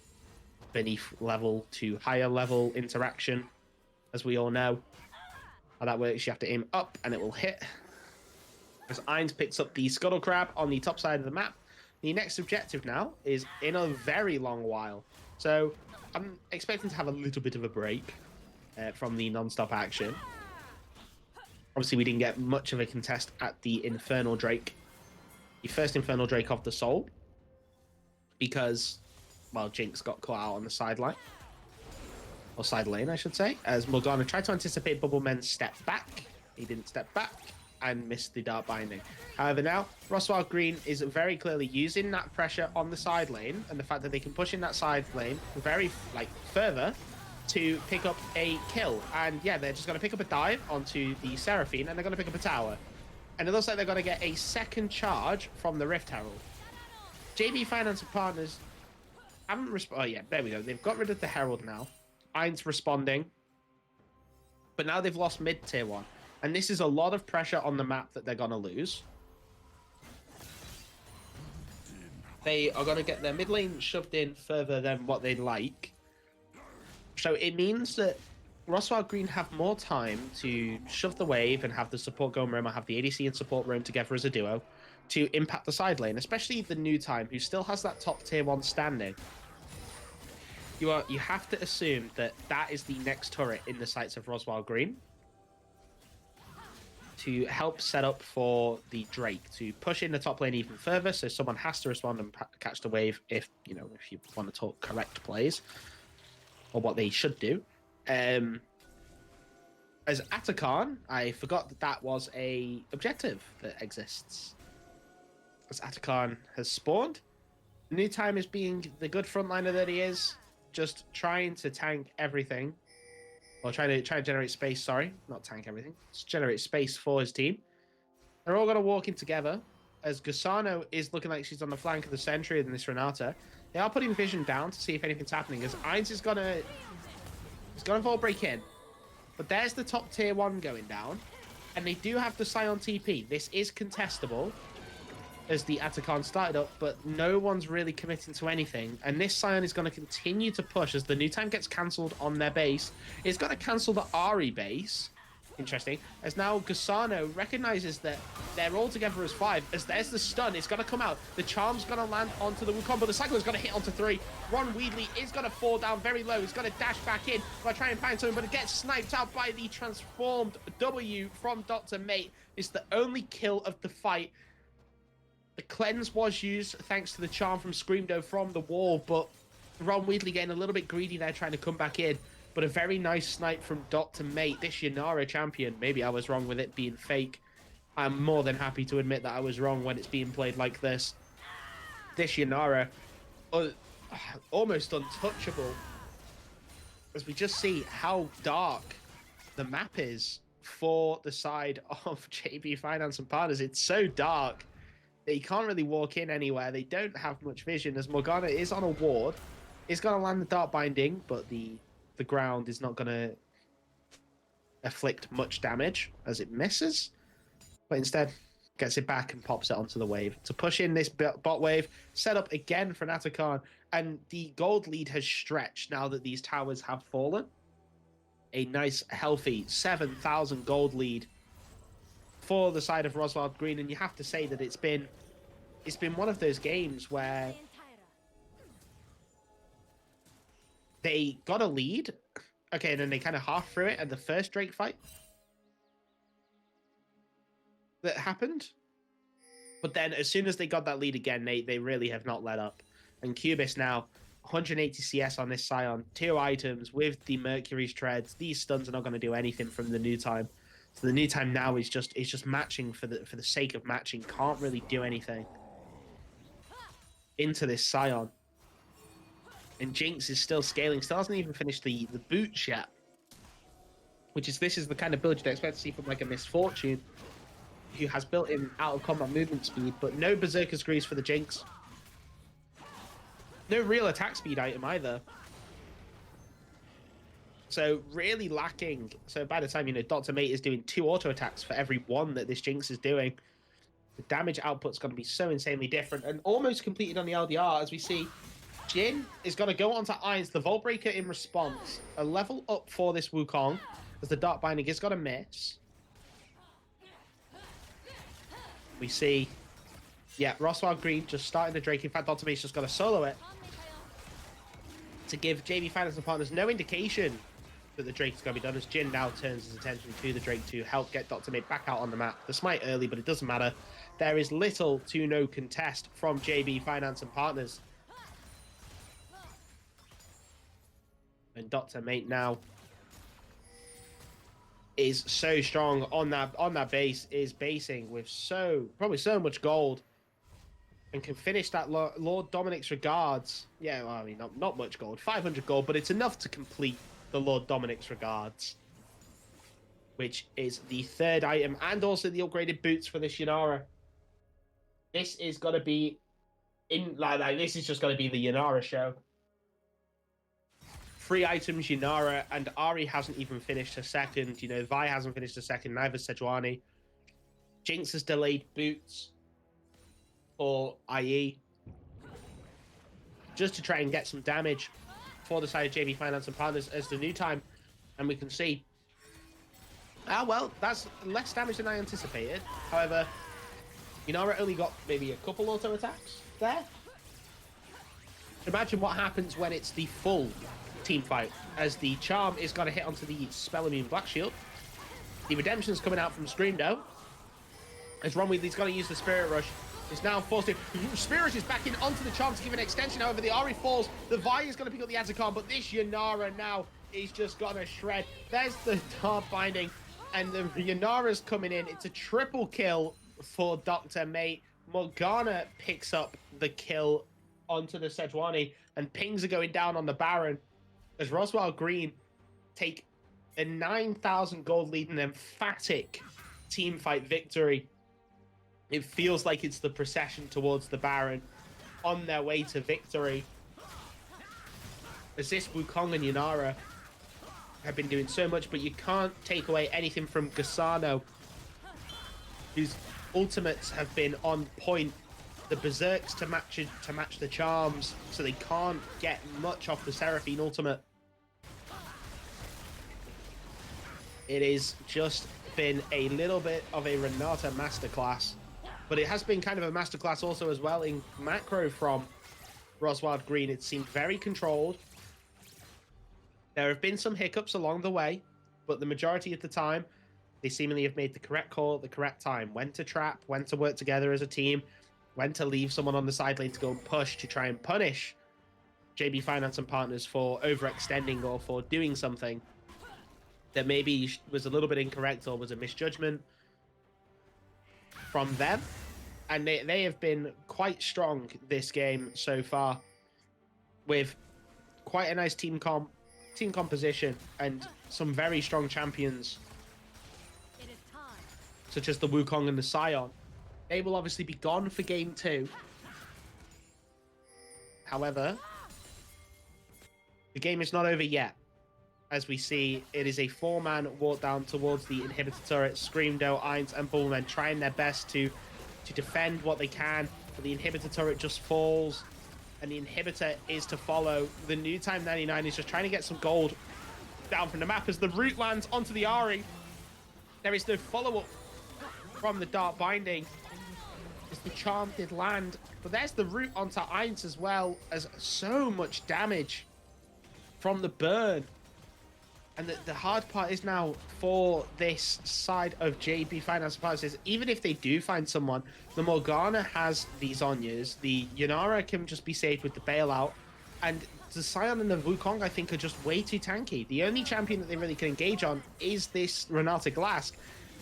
beneath level to higher level interaction, as we all know. How that works, you have to aim up and it will hit. As Ainz picks up the Scuttle Crab on the top side of the map, The next objective now is in a very long while. So I'm expecting to have a little bit of a break from the non-stop action. Obviously, we didn't get much of a contest at the Infernal Drake. The first Infernal Drake of the Soul. Because, well, Jinx got caught out on the sideline. Or side lane, I should say. As Morgana tried to anticipate Bubbleman's step back. He didn't step back and missed the Dart Binding. However, now, ROSWILD Green is very clearly using that pressure on the side lane and the fact that they can push in that side lane very, further to pick up a kill. And yeah, they're just going to pick up a dive onto the Seraphine and they're going to pick up a tower. And it looks like they're going to get a second charge from the Rift Herald. JB Finance and Partners haven't responded. Oh yeah, there we go. They've got rid of the Herald now. Ain's responding. But now they've lost mid tier 1. And this is a lot of pressure on the map that they're going to lose. They are going to get their mid lane shoved in further than what they'd like. So it means that ROSWILD Green have more time to shove the wave and have the support go roam, or have the ADC and support roam together as a duo to impact the side lane, especially the new time, who still has that top tier 1 standing. You have to assume that that is the next turret in the sights of ROSWILD Green to help set up for the Drake to push in the top lane even further. So someone has to respond and catch the wave if you want to talk correct plays or what they should do. As Atakan, I forgot that was a objective that exists. As Atakan has spawned, New Time is being the good frontliner that he is, just trying to tank everything, or trying to generate space. Sorry, not tank everything. Just generate space for his team. They're all going to walk in together. As Gusano is looking like she's on the flank of the Sentry in this Renata, they are putting vision down to see if anything's happening. As Ainz is gonna fall break in, but there's the top tier 1 going down, and they do have the Scion TP. This is contestable, as the Atakan started up, but no one's really committing to anything. And this Scion is going to continue to push as the new time gets cancelled on their base. It's going to cancel the Ahri base. Interesting. As now Gusano recognizes that they're all together as 5. As there's the stun, it's going to come out. The charm's going to land onto the Wukong, but the cycle is going to hit onto 3. Ron Weedley is going to fall down very low. He's going to dash back in. Going to try and find something, but it gets sniped out by the transformed W from Dr. Mate. It's the only kill of the fight. The cleanse was used thanks to the charm from Screamdo from the wall, but Ron Weedley getting a little bit greedy there, trying to come back in. But a very nice snipe from Dr. Mate, this Yanara champion. Maybe I was wrong with it being fake. I'm more than happy to admit that I was wrong when it's being played like this. This Yanara, almost untouchable. As we just see how dark the map is for the side of JB Finance and Partners. It's so dark. They can't really walk in anywhere. They don't have much vision, as Morgana is on a ward. Is going to land the Dart Binding, but the ground is not going to afflict much damage as it misses. But instead, gets it back and pops it onto the wave. To push in this bot wave, set up again for Atakan. And the gold lead has stretched now that these towers have fallen. A nice, healthy 7,000 gold lead for the side of ROSWILD Green, and you have to say that it's been one of those games where they got a lead, okay, and then they kind of half threw it at the first Drake fight that happened, but then as soon as they got that lead again, they really have not let up. And Cubis now 180 CS on this Scion, 2 items with the Mercury's treads. These stuns are not going to do anything from the new time. So the new time now is just matching for the sake of matching. Can't really do anything into this Scion. And Jinx is still scaling. Still hasn't even finished the boots yet. This is the kind of build you'd expect to see from like a Misfortune, who has built-in out of combat movement speed, but no Berserker's Grease for the Jinx. No real attack speed item either. So really lacking. So by the time, Dr. Mate is doing 2 auto attacks for every 1 that this Jinx is doing, the damage output's going to be so insanely different. And almost completed on the LDR, as we see, Jin is going to go onto Ainz, the Vault Breaker in response. A level up for this Wukong, as the Dark Binding is going to miss. We see Yeah, ROSWILD Green just starting the Drake. In fact, Ultimate's just got to solo it to give JB Finance and Partners no indication that the Drake is going to be done, as Jin now turns his attention to the Drake to help get Dr. Mate back out on the map. The smite early, but it doesn't matter. There is little to no contest from JB Finance and Partners. And Dr. Mate now is so strong on that base, is basing with probably so much gold, and can finish that Lord Dominic's regards. Yeah, well, I mean, not much gold, 500 gold, but it's enough to complete the Lord Dominic's regards, which is the third item, and also the upgraded boots for this Yanara. This is gonna be this is just gonna be the Yanara show. 3 items, Yanara, and Ari hasn't even finished her second. You know, Vi hasn't finished her second, neither Sejuani. Jinx has delayed boots for IE just to try and get some damage for the side of JB Finance and Partners as the new time. And we can see, well, that's less damage than I anticipated. However, Yanara only got maybe a couple auto attacks there. Imagine what happens when it's the full team fight, as the charm is going to hit onto the spell immune Black Shield. The redemption's coming out from Screamdo, as RWDG's going to use the Spirit Rush. It's now forced to. Spirit Rush is backing onto the charm to give an extension. However, the Ari falls. The Vi is going to pick up the Azakon, but this Yanara now is just going to shred. There's the Dark Binding, and the Yanara's coming in. It's a triple kill for Dr. Mate. Morgana picks up the kill onto the Sejuani, and pings are going down on the Baron, as ROSWILD Green take a 9,000 gold lead, an emphatic team fight victory. It feels like it's the procession towards the Baron on their way to victory, as this Wukong and Yanara have been doing so much, but you can't take away anything from Gasano, whose ultimates have been on point. The Berserks to match the charms, so they can't get much off the Seraphine ultimate. It has just been a little bit of a Renata masterclass, but it has been kind of a masterclass also as well in macro from ROSWILD Green. It seemed very controlled. There have been some hiccups along the way, but the majority of the time, they seemingly have made the correct call at the correct time. When to trap, when to work together as a team, when to leave someone on the side lane to go and push to try and punish JB Finance and Partners for overextending or for doing something that maybe was a little bit incorrect or was a misjudgment from them. And they have been quite strong this game so far, with quite a nice team composition and some very strong champions, such as the Wukong and the Sion. They will obviously be gone for game 2. However, the game is not over yet. As we see, it is a 4-man walk down towards the inhibitor turret. Screamdo, Ainz, and Bullman trying their best to defend what they can, but the inhibitor turret just falls, and the inhibitor is to follow. The new time 99 is just trying to get some gold down from the map as the root lands onto the Ari. There is no follow-up from the Dark Binding, as the charm did land, but there's the root onto Ainz as well, as so much damage from the burn. And the hard part is now for this side of JB Finance Partners, even if they do find someone, the Morgana has these Zonyas, the Yanara can just be saved with the bailout, and the Sion and the Wukong, I think, are just way too tanky. The only champion that they really can engage on is this Renata Glask,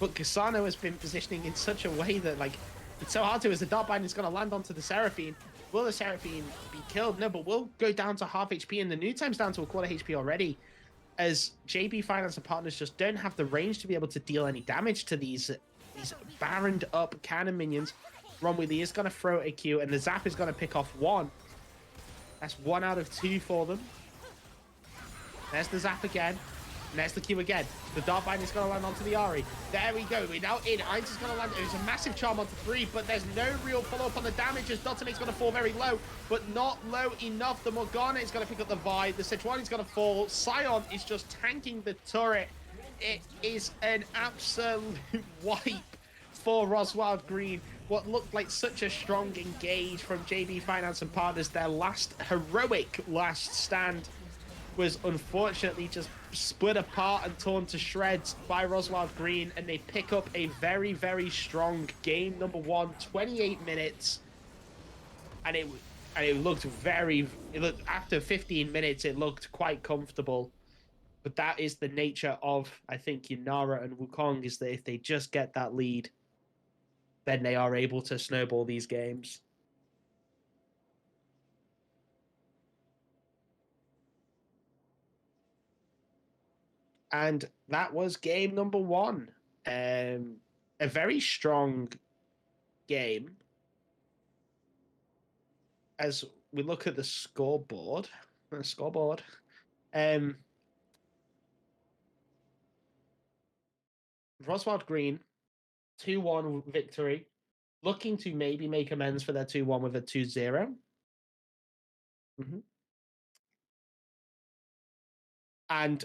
but Gasano has been positioning in such a way that, like, it's so hard to, as the Dark Binding is going to land onto the Seraphine. Will the Seraphine be killed? No, but we'll go down to half HP, and the new time's down to a quarter HP already, as JB Finance and Partners just don't have the range to be able to deal any damage to these baroned up cannon minions. RWDG is going to throw a Q, and the Zap is going to pick off 1. That's 1 out of 2 for them. There's the Zap again. And there's the Q again. The Dark Binding is going to land onto the Ari. There we go. We're now in. Ainz is going to land. It's a massive charm onto 3, but there's no real follow-up on the damage, as Dr. Mate's going to fall very low, but not low enough. The Morgana is going to pick up the Vi. The Sejuani is going to fall. Sion is just tanking the turret. It is an absolute wipe for ROSWILD Green. what looked like such a strong engage from JB Finance and Partners. Their last heroic last stand was unfortunately just split apart and torn to shreds by ROSWILD Green, and they pick up a very, very strong game number one, 28 minutes, and it looked after 15 minutes, it looked quite comfortable. But that is the nature of, I think, Yunara and Wukong, is that if they just get that lead, then they are able to snowball these games. And that was game number one. A very strong game. As we look at the scoreboard, ROSWILD Green, 2-1 victory, looking to maybe make amends for their 2-1 with a 2-0. Mm-hmm. And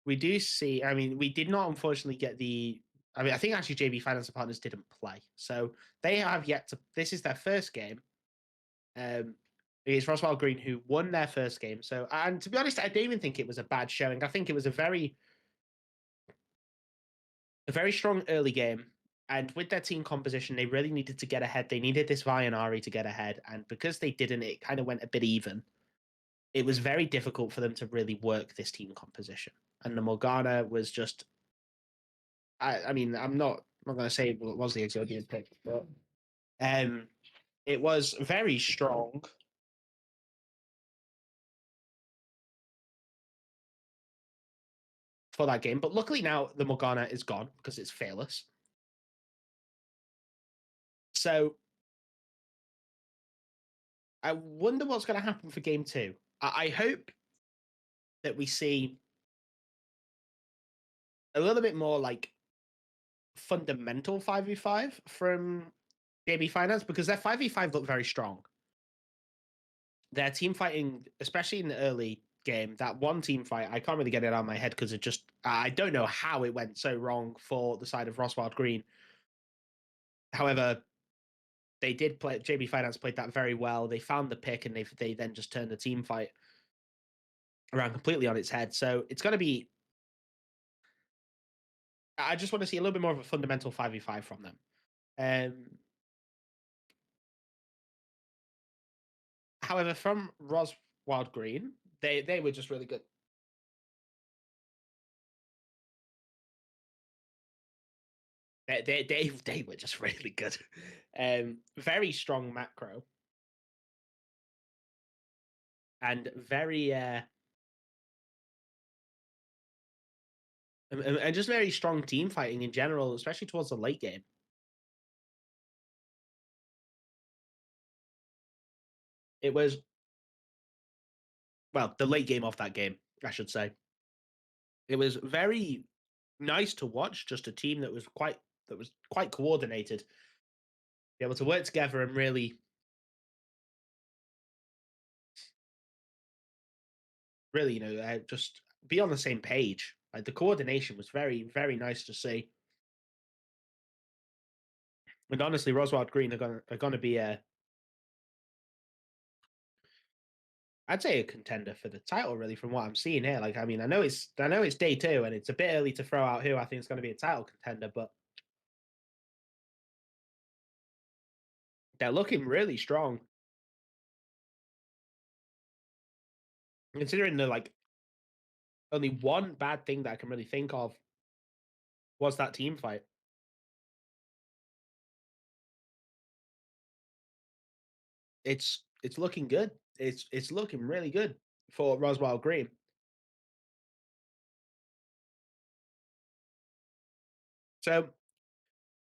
we do see, I mean, we did not unfortunately get I think actually JB Finance and Partners didn't play. So they have yet to, this is their first game. It's ROSWILD Green who won their first game. So, and to be honest, I don't even think it was a bad showing. I think it was a very strong early game. And with their team composition, they really needed to get ahead. They needed this Vi and Ari to get ahead. And because they didn't, it kind of went a bit even. It was very difficult for them to really work this team composition. And the Morgana was just, I mean, I'm not going to say it was the Exodian pick, but it was very strong. For that game, but luckily now the Morgana is gone because it's fearless. So I wonder what's going to happen for game two. I hope that we see a little bit more like fundamental 5v5 from JB Finance, because their 5v5 looked very strong. Their team fighting, especially in the early game, that one team fight, I can't really get it out of my head because it just, I don't know how it went so wrong for the side of ROSWILD Green. However, they did play, JB Finance played that very well. They found the pick, and they then just turned the team fight around completely on its head. So it's going to be, I just want to see a little bit more of a fundamental 5v5 from them. However, from ROSWILD Green, they were just really good. They were just really good. Very strong macro. And very and just very strong team fighting in general, especially towards the late game. It was, well, the late game of that game, I should say. It was very nice to watch, just a team that was quite coordinated, be able to work together and really just be on the same page. Like, the coordination was very, very nice to see. And honestly, ROSWILD Green are gonna be I'd say a contender for the title, really, from what I'm seeing here. Like, I mean, I know it's day two, and it's a bit early to throw out who I think is going to be a title contender, but they're looking really strong. Considering the only one bad thing that I can really think of was that team fight. It's looking good. It's looking really good for ROSWILD Green. So,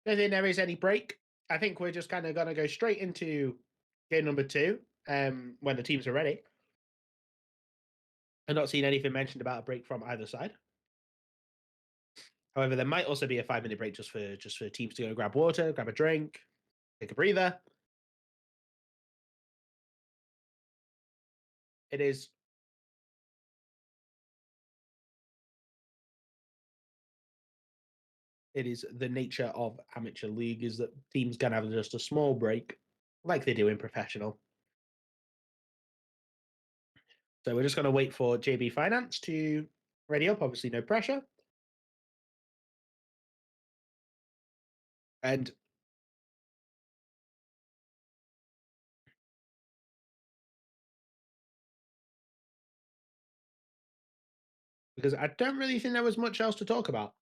I don't think there is any break. I think we're just kind of going to go straight into game number two when the teams are ready. I'm not seeing anything mentioned about a break from either side. However, there might also be a 5-minute break just for teams to go grab water, grab a drink, take a breather. It is it is the nature of amateur league is that teams can have just a small break, like they do in professional. So we're just going to wait for JB Finance to ready up. Obviously, no pressure. And because I don't really think there was much else to talk about.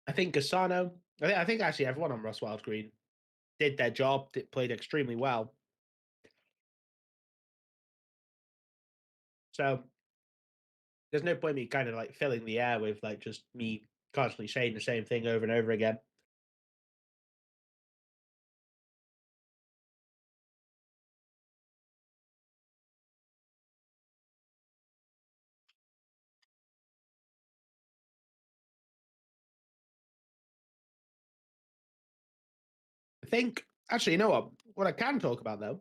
I think Gasano, I think actually everyone on ROSWILD Green did their job, played extremely well. So there's no point me kind of like filling the air with like just me constantly saying the same thing over and over again. I think actually, you know what? What I can talk about though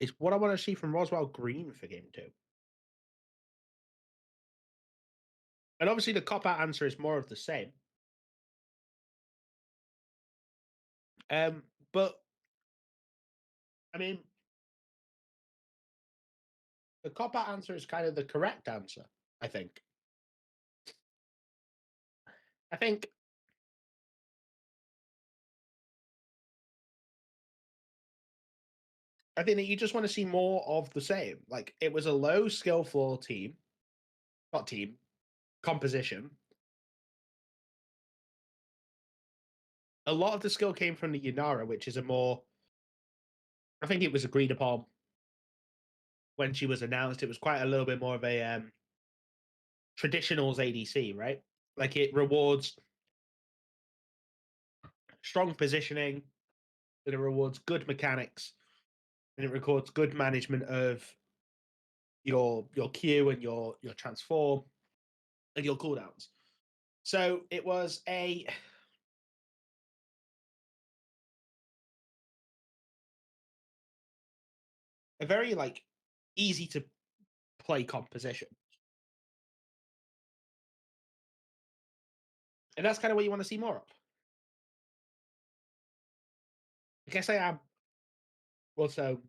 is what I want to see from ROSWILD Green for game 2. And obviously, the cop out answer is more of the same. But I mean, the cop out answer is kind of the correct answer, I think. I think that you just want to see more of the same. Like it was a low skill floor team, not team, composition. A lot of the skill came from the Yanara, which is a more, I think it was agreed upon when she was announced. It was quite a little bit more of a traditionals ADC, right? Like it rewards strong positioning, and it rewards good mechanics, and it rewards good management of your Q and your transform and your cooldowns. So it was a very like easy to play composition. And that's kind of what you want to see more of. I guess I am also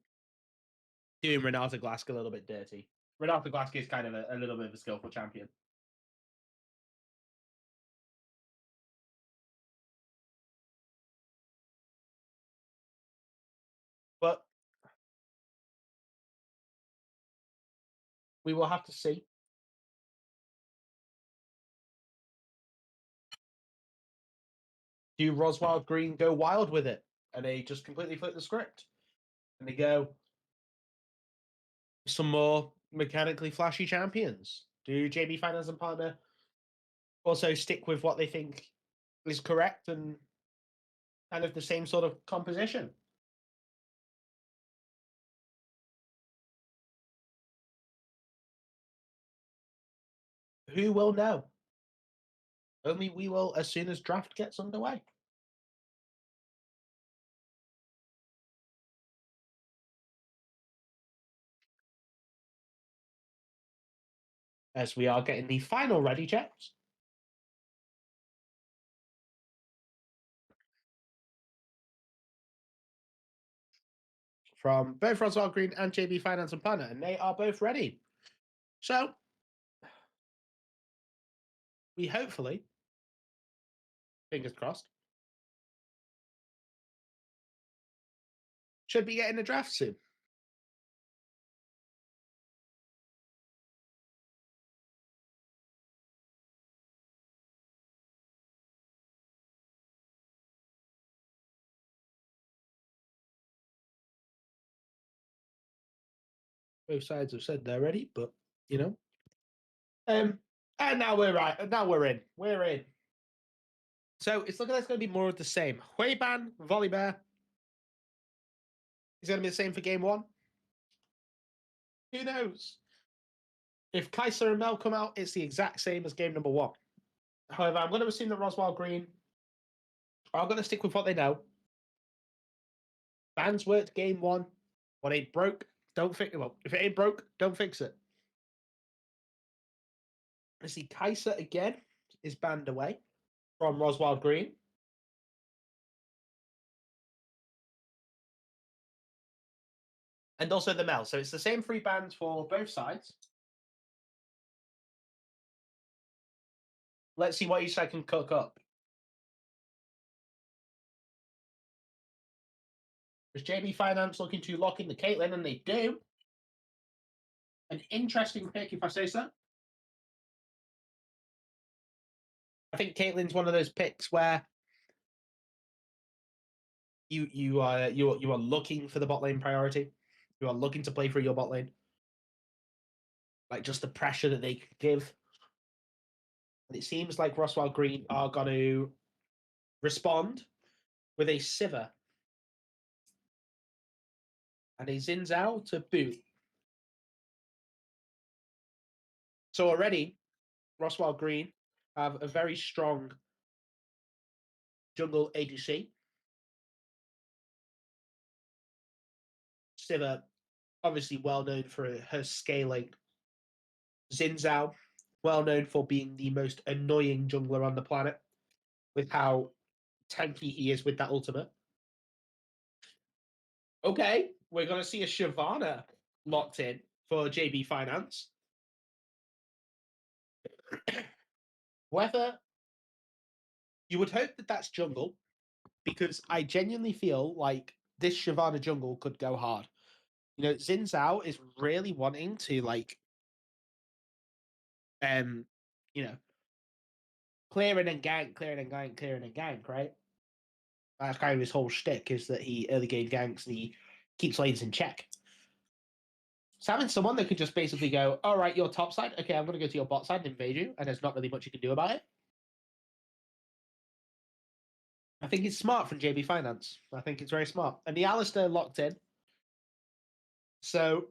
doing Renata Glask a little bit dirty. Renata Glask is kind of a little bit of a skillful champion. But we will have to see. Do ROSWILD Green go wild with it? And they just completely flip the script? And they go some more mechanically flashy champions? Do JB Finance and Partner also stick with what they think is correct and kind of the same sort of composition? Who will know? Only we will as soon as draft gets underway. As we are getting the final ready checks. From both ROSWILD Green and JB Finance and Partner, and they are both ready. So we hopefully, fingers crossed, should be getting a draft soon. Both sides have said they're ready, but you know. And now we're right. Now we're in. We're in. So it's looking like it's going to be more of the same. Huiban, Volibear. Is going to be the same for game 1. Who knows? If Kaiser and Mel come out, it's the exact same as game number 1. However, I'm going to assume that ROSWILD Green are going to stick with what they know. Fans worked game 1. What ain't broke, don't fix it. Well, if it ain't broke, don't fix it. I see Kaiser again is banned away from ROSWILD Green. And also the Mel. So it's the same 3 bans for both sides. Let's see what each side can cook up. Is JB Finance looking to lock in the Caitlyn? And they do. An interesting pick, if I say so. I think Caitlyn's one of those picks where you are looking for the bot lane priority. You are looking to play through your bot lane. Like just the pressure that they could give. And it seems like ROSWILD Green are going to respond with a Sivir and a Xin Zhao to boot. So already, ROSWILD Green have a very strong jungle ADC. Sivir, obviously well known for her scaling. Xin Zhao, well known for being the most annoying jungler on the planet with how tanky he is with that ultimate. Okay, we're going to see a Shyvana locked in for JB Finance. Whether you would hope that that's jungle, because I genuinely feel like this Shyvana jungle could go hard. You know, Xin Zhao is really wanting to you know, clearing and gank, clearing and gank, clearing and gank, right? That's kind of his whole shtick, is that he early game ganks and he keeps lanes in check. So having someone that could just basically go, all right, you're top side. Okay, I'm going to go to your bot side and invade you, and there's not really much you can do about it. I think it's smart from JB Finance. I think it's very smart. And the Alistair locked in. So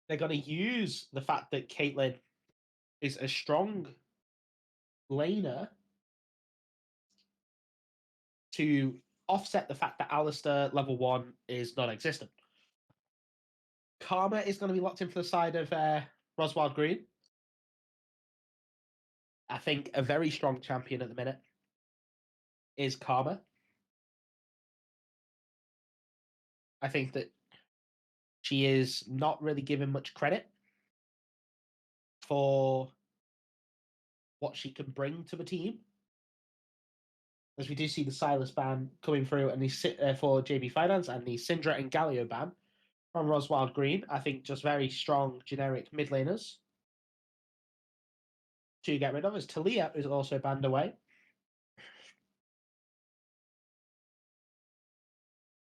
they're going to use the fact that Caitlyn is a strong laner to offset the fact that Alistair level 1 is non-existent. Karma is going to be locked in for the side of ROSWILD Green. I think a very strong champion at the minute is Karma. I think that she is not really given much credit for what she can bring to the team. As we do see the Silas ban coming through and the for JB Finance and the Syndra and Galio ban from ROSWILD Green. I think just very strong generic mid laners to get rid of, as Talia is also banned away.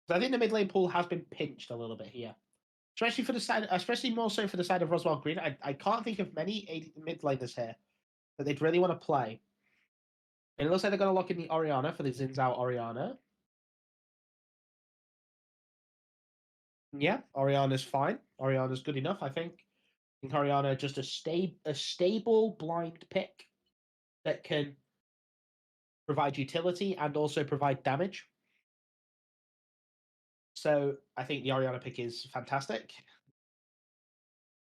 So I think the mid lane pool has been pinched a little bit here. Especially for the side, especially more so for the side of ROSWILD Green. I can't think of many mid laners here that they'd really want to play. And it looks like they're going to lock in the Orianna for the Xin Zhao Orianna. Yeah, Orianna's fine. Orianna's good enough, I think. I think Orianna just a stable blind pick that can provide utility and also provide damage. So I think the Orianna pick is fantastic.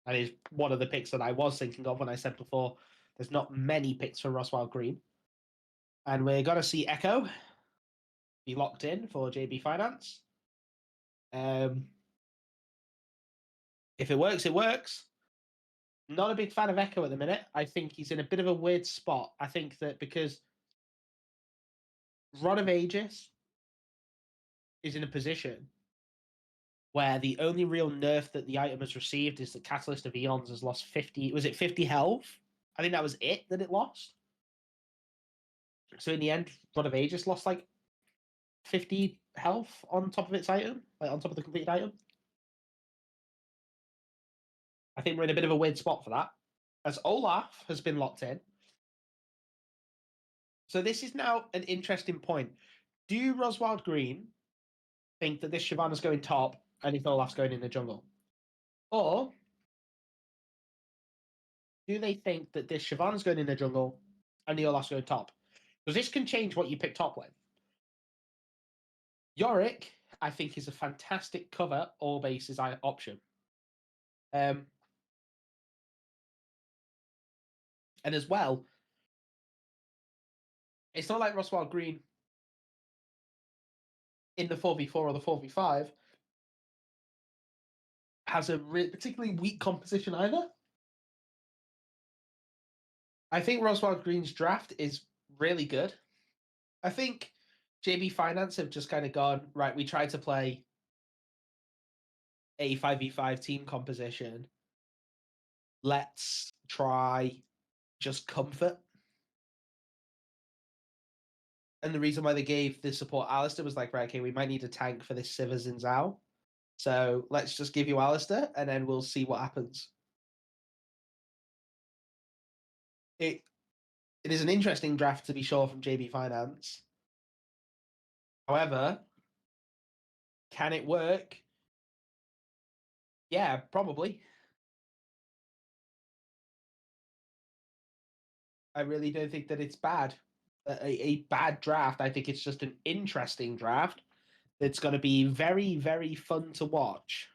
That is one of the picks that I was thinking of when I said before there's not many picks for ROSWILD Green. And we're going to see Echo be locked in for JB Finance. If it works, it works. Not a big fan of Echo at the minute. I think he's in a bit of a weird spot. I think that because Rod of Aegis is in a position where the only real nerf that the item has received is that Catalyst of Eons has lost 50. Was it 50 health? I think that was it that it lost. So in the end, Rod of Aegis lost like 50 health on top of its item, like on top of the completed item. I think we're in a bit of a weird spot for that, as Olaf has been locked in. So this is now an interesting point. Do ROSWILD Green think that this Shyvana's going top and if Olaf's going in the jungle? Or do they think that this Shyvana's going in the jungle and the Olaf's going top? Because this can change what you pick top lane. Yorick, I think, is a fantastic cover all bases option. And as well, it's not like ROSWILD Green in the 4v4 or the 4v5 has a particularly weak composition either. I think ROSWILD Green's draft is really good. I think JB Finance have just kind of gone, right, we tried to play a 5v5 team composition. Let's try just comfort. And the reason why they gave the support Alistair was like, right, okay, we might need a tank for this Sivers and Zhao. So let's just give you Alistair and then we'll see what happens. It is an interesting draft to be sure from JB Finance. However, can it work? Yeah, probably. I really don't think that it's bad. A bad draft. I think it's just an interesting draft that's going to be very, very fun to watch.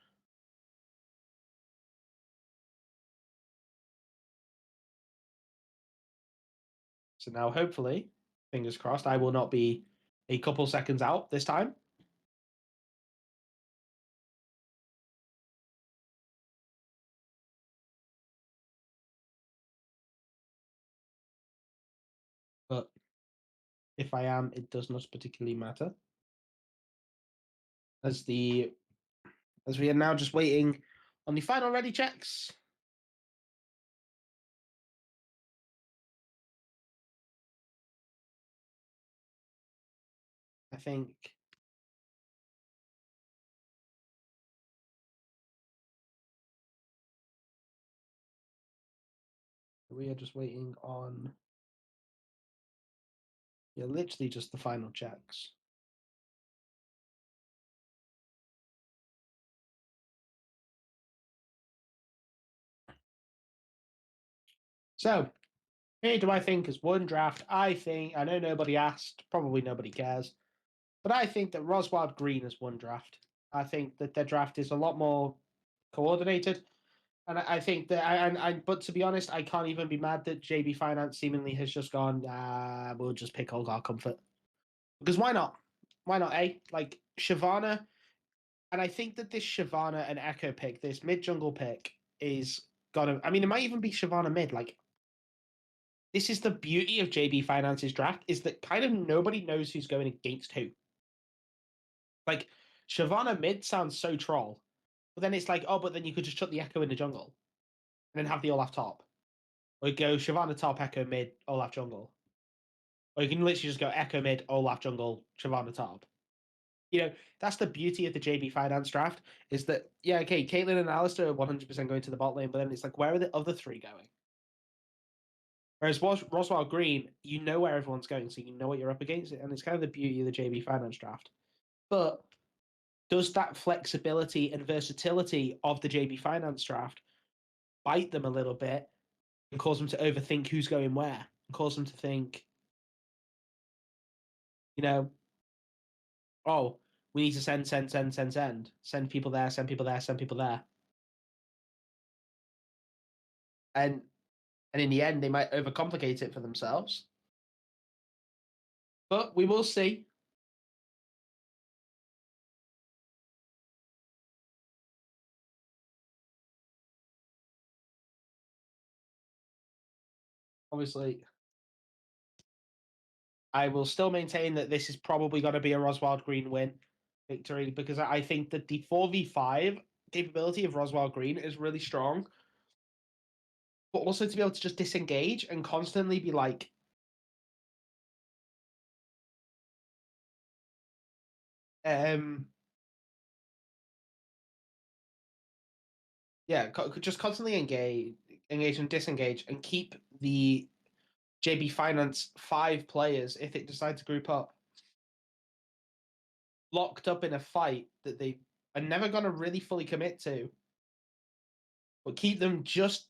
So now, hopefully, fingers crossed, I will not be a couple seconds out this time. But if I am, it does not particularly matter. As we are now just waiting on the final ready checks. I think we are just waiting on, yeah, literally just the final checks. So, who do I think has won draft? I know nobody asked, probably nobody cares, but I think that ROSWILD Green has won draft. I think that their draft is a lot more coordinated. And I think that, but to be honest, I can't even be mad that JB Finance seemingly has just gone, we'll just pick Olgar Comfort. Because why not? Why not, eh? Like, Shyvana, and I think that this Shyvana and Echo pick, this mid-jungle pick, is gonna, I mean, it might even be Shyvana mid. Like, this is the beauty of JB Finance's draft, is that kind of nobody knows who's going against who. Like, Shyvana mid sounds so troll. But then it's like, oh, but then you could just chuck the Echo in the jungle and then have the Olaf top. Or go Shyvana top, Echo mid, Olaf jungle. Or you can literally just go Echo mid, Olaf jungle, Shyvana top. You know, that's the beauty of the JB Finance draft, is that, yeah, okay, Caitlyn and Alistair are 100% going to the bot lane, but then it's like, where are the other three going? Whereas ROSWILD Green, you know where everyone's going, so you know what you're up against, and it's kind of the beauty of the JB Finance draft. But does that flexibility and versatility of the JB Finance draft bite them a little bit and cause them to overthink who's going where, and cause them to think, you know, oh, we need to send people there, send people there, send people there. And in the end, they might overcomplicate it for themselves. But we will see. Obviously, I will still maintain that this is probably going to be a ROSWILD Green win victory, because I think that the 4v5 capability of ROSWILD Green is really strong. But also to be able to just disengage and constantly be like, yeah, just constantly engage and disengage and keep the JB Finance 5 players, if it decides to group up, locked up in a fight that they are never going to really fully commit to, but keep them just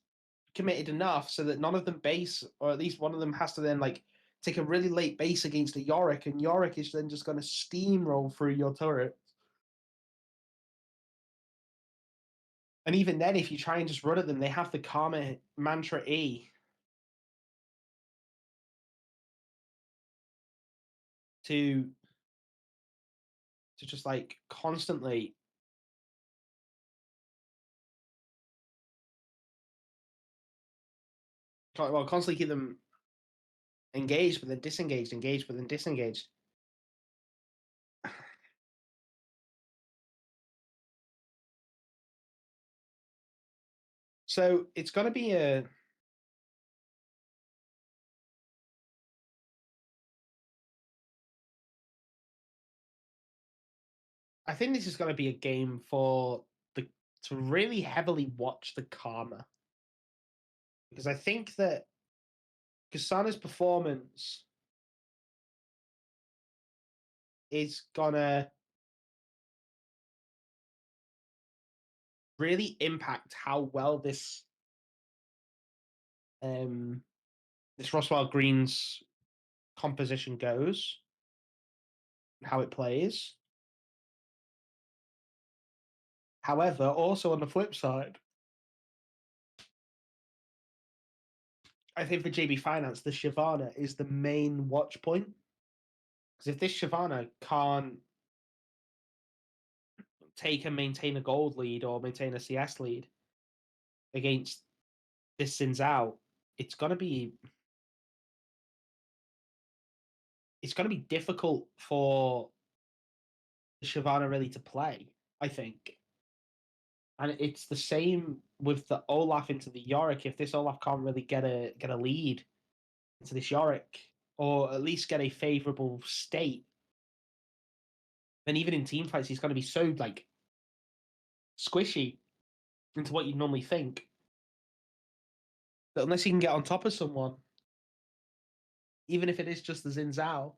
committed enough so that none of them base, or at least one of them has to then like take a really late base against a Yorick, and Yorick is then just going to steamroll through your turret. And even then, if you try and just run at them, they have the Karma Mantra E. to just like constantly constantly keep them engaged, but then disengaged, engaged, but then disengaged. So it's going to be a. I think this is going to be a game for to really heavily watch the karma, because I think that Kasana's performance is gonna really impact how well this ROSWILD Green's composition goes, and how it plays. However, also on the flip side, I think for JB Finance, the Shyvana is the main watch point. Because if this Shyvana can't take and maintain a gold lead or maintain a CS lead against this Xin Zhao, it's gonna be difficult for the Shyvana really to play, I think. And it's the same with the Olaf into the Yorick. If this Olaf can't really get a lead into this Yorick, or at least get a favorable state, then even in team fights, he's going to be so like squishy into what you'd normally think that unless he can get on top of someone, even if it is just the Xin Zhao,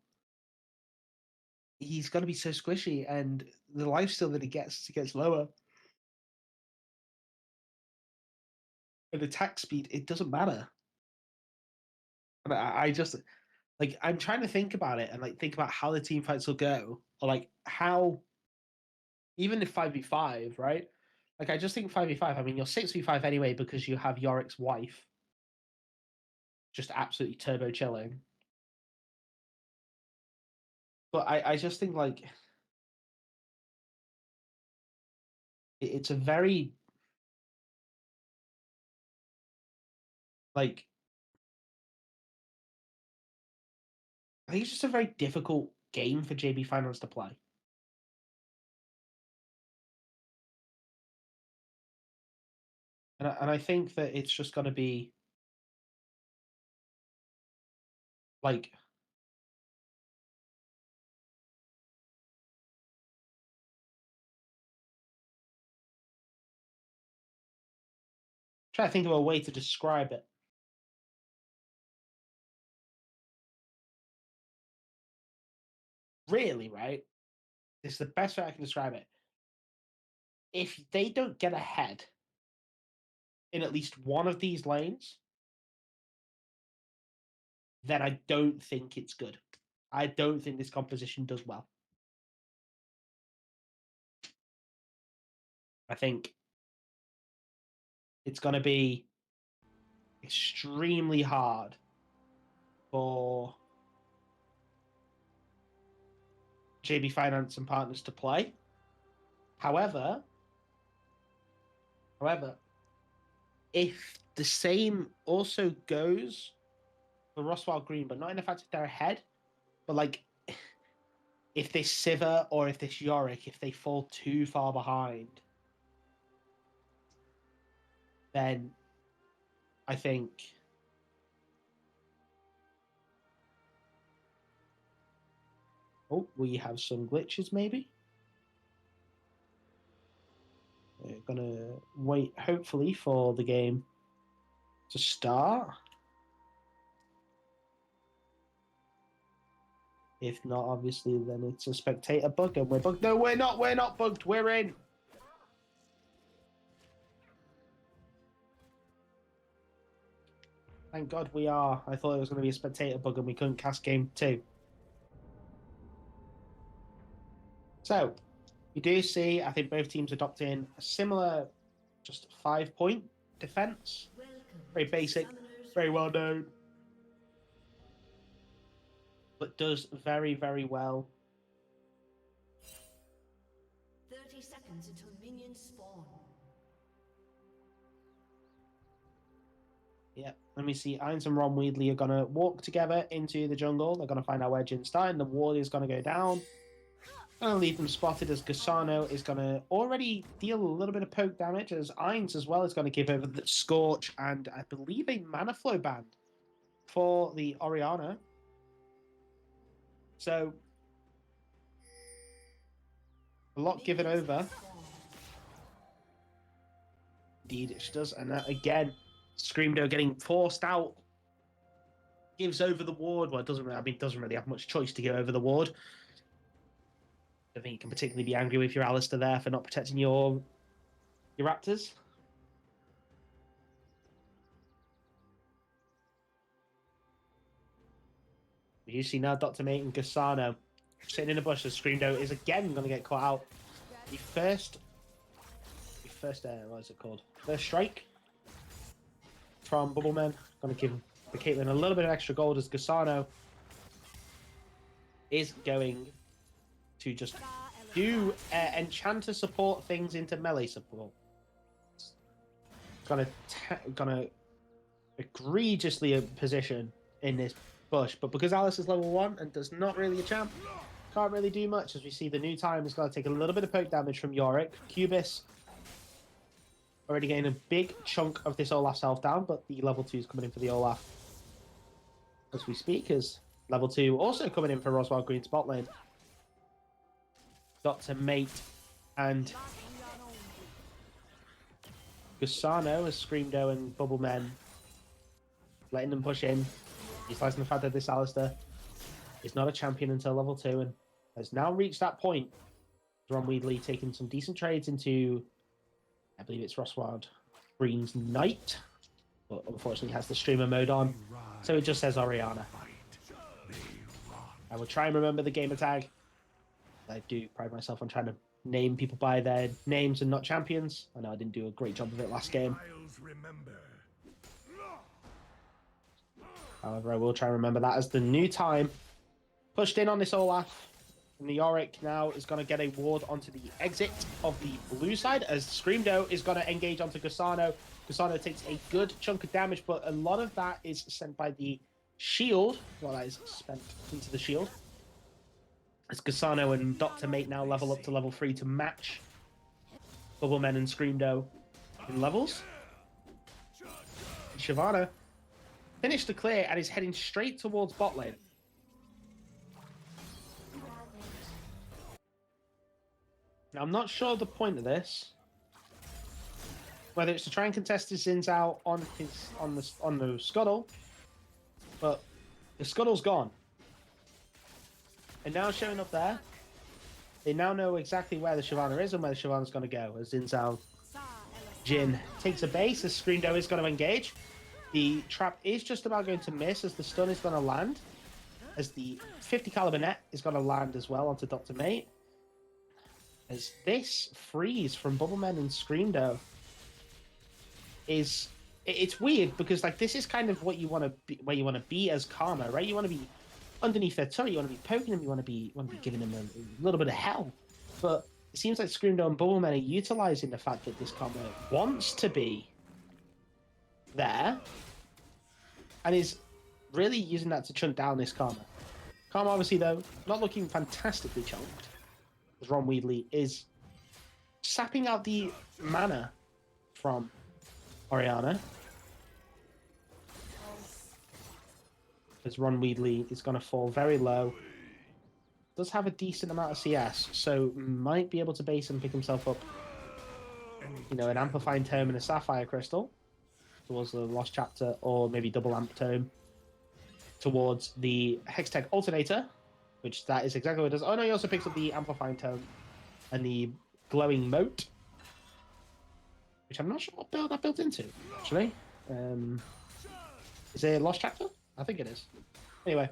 he's going to be so squishy, and the lifesteal that he gets lower. And attack speed, it doesn't matter. And I just like, I'm trying to think about it and like think about how the team fights will go, or like how, even if 5v5, right? Like, I just think 5v5, I mean, you're 6v5 anyway because you have Yorick's wife just absolutely turbo chilling. But I just think like it's a very like, I think it's just a very difficult game for JB Finance to play. And I think that it's just going to be like, try to think of a way to describe it. Really, right? This is the best way I can describe it. If they don't get ahead in at least one of these lanes, then I don't think it's good. I don't think this composition does well. I think it's going to be extremely hard for JB Finance and partners to play. However, if the same also goes for ROSWILD Green, but not in the fact that they're ahead, but like if this Sivir or if this Yorick, if they fall too far behind, then I think we have some glitches maybe. We're gonna wait hopefully for the game to start. If not, obviously, then it's a spectator bug and we're bugged. No, we're not bugged, we're in. Thank God we are. I thought it was going to be a spectator bug and we couldn't cast game 2. So, you do see, I think both teams adopting a similar, just 5-point defense. Very basic, very well known. but does very, very well. 30 seconds until minions spawn. Yeah, let me see. Ainz and Ron Weedley are going to walk together into the jungle. They're going to find out where Jin's starting. The ward is going to go down. Going to leave them spotted as Gasano is going to already deal a little bit of poke damage, as Ainz as well is going to give over the Scorch and I believe a Mana Flow ban for the Orianna. So, a lot given over. Indeed, she does. And again, Screamdo getting forced out. Gives over the ward. Well, it doesn't really, doesn't really have much choice to give over the ward. I think you can particularly be angry with your Alistair there for not protecting your Raptors. You see now Dr. Mate and Gasano sitting in a bush as Screamdo is again going to get caught out. The first what is it called? First strike from Bubbleman. Going to give the Caitlyn a little bit of extra gold as Gasano is going to just do enchanter support things into melee support. Gonna egregiously position in this bush, but because Alice is level 1 and does not really a champ, can't really do much. As we see, the new time is going to take a little bit of poke damage from Yorick. Cubis already getting a big chunk of this Olaf self down, but the level 2 is coming in for the Olaf as we speak, as level 2 also coming in for ROSWILD Green spot lane. Dr. Mate and Gasano as Screamdo and Bubblemen letting them push in, utilizing the fact that this Alistair is not a champion until level 2 and has now reached that point. Ron Weedley taking some decent trades into, I believe it's ROSWILD Green's Knight, but unfortunately has the streamer mode on, so it just says Orianna. I will try and remember the gamer tag. I do pride myself on trying to name people by their names and not champions. I know I didn't do a great job of it last game. However, I will try and remember that as the new time pushed in on this Olaf. And the Yorick now is going to get a ward onto the exit of the blue side as Screamdo is going to engage onto Gasano. Gasano takes a good chunk of damage, but a lot of that is sent by the shield. Well, that is spent into the shield. As Gasano and Dr. Mate now level up to level 3 to match Bubblemen and Screamdo in levels. Shyvana finished the clear and is heading straight towards bot lane. Now, I'm not sure the point of this. Whether it's to try and contest his Zins out on the Scuttle, but the Scuttle's gone. And now showing up there, they now know exactly where the Shyvana is and where the Shyvana's going to go. As Zinzao Jin takes a base, as Screamdo is going to engage. The trap is just about going to miss as the stun is going to land. As the 50 caliber net is going to land as well onto Dr. Mate. As this freeze from Bubblemen and Screamdo is... It's weird because like this is kind of what you want to be, where you want to be as Karma, right? You want to be underneath their turret, you want to be poking them, you want to be giving them a little bit of hell. But it seems like Screamdo and Bubblemen are utilizing the fact that this Karma wants to be there and is really using that to chunk down this Karma. Karma obviously though, not looking fantastically chunked, as Ron Weedley is sapping out the mana from Orianna. As Ron Weedley is going to fall very low. Does have a decent amount of CS, so might be able to base and pick himself up, you know, an Amplifying Tome and a Sapphire Crystal towards the Lost Chapter, or maybe double Amp Tome towards the Hextech Alternator, which that is exactly what it does. Oh no, he also picks up the Amplifying Tome and the Glowing Moat, which I'm not sure what build that built into, actually. Is it Lost Chapter? I think it is. Anyway,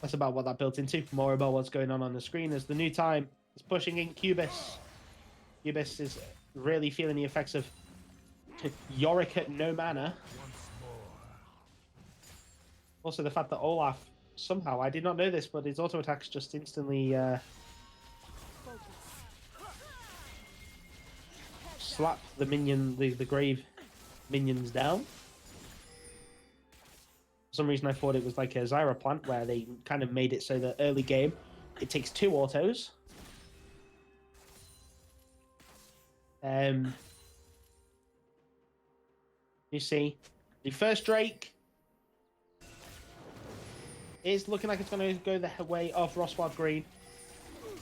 that's about what that built into. More about what's going on the screen as the new time is pushing in Cubis. Cubis is really feeling the effects of Yorick at no mana. Also, the fact that Olaf somehow. I did not know this, but his auto attacks just instantly slap the minion, the grave minions down. For some reason, I thought it was like a Zyra plant where they kind of made it so that early game it takes 2 autos. You see, the first Drake is looking like it's going to go the way of ROSWILD Green,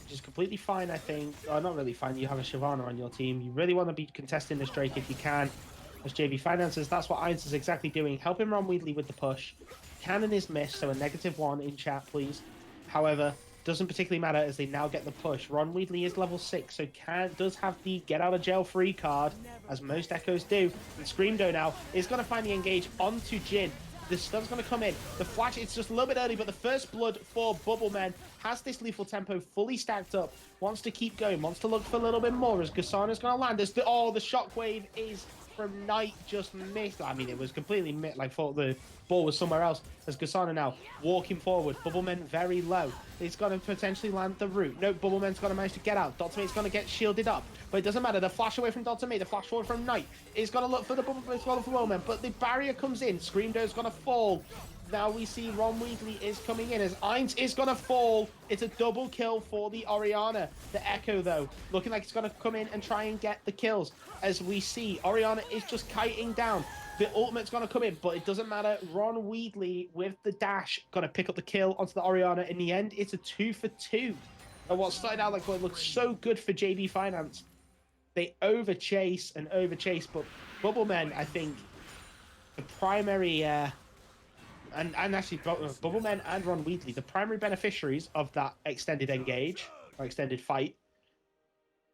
which is completely fine, I think. Oh, not really fine. You have a Shyvana on your team. You really want to be contesting this Drake if you can. As JB Finances, that's what Irons is exactly doing, helping Ron Wheatley with the push. Cannon is missed, so a -1 in chat, please. However, doesn't particularly matter as they now get the push. Ron Wheatley is level 6, so does have the get out of jail free card, as most Echoes do. And Screamdo now is going to find the engage onto Jin. The stun's going to come in. The flash, it's just a little bit early, but the first blood for Bubbleman has this lethal tempo fully stacked up. Wants to keep going, wants to look for a little bit more as Gasana's going to land. The shockwave is from Knight just missed. I mean, it was completely missed. I thought the ball was somewhere else. As Gasana now walking forward. Bubbleman very low. He's going to potentially land the root. No, Bubbleman's going to manage to get out. Dr. Mate's going to get shielded up. But it doesn't matter. The flash away from Dr. Mate, the flash forward from Knight is going to look for the Bubbleman as well for Roman. But the barrier comes in. Screamdo's going to fall. Now we see Ron Wheatley is coming in as Ainz is going to fall. It's a double kill for the Orianna. The Echo, though, looking like it's going to come in and try and get the kills. As we see, Orianna is just kiting down. The ultimate's going to come in, but it doesn't matter. Ron Wheatley with the dash going to pick up the kill onto the Orianna. In the end, it's a 2 for 2. And what started out like what looked so good for JB Finance, they overchase and overchase. But Bubblemen, I think, the primary... And actually, Bubbleman and Ron Wheatley, the primary beneficiaries of that extended engage, or extended fight.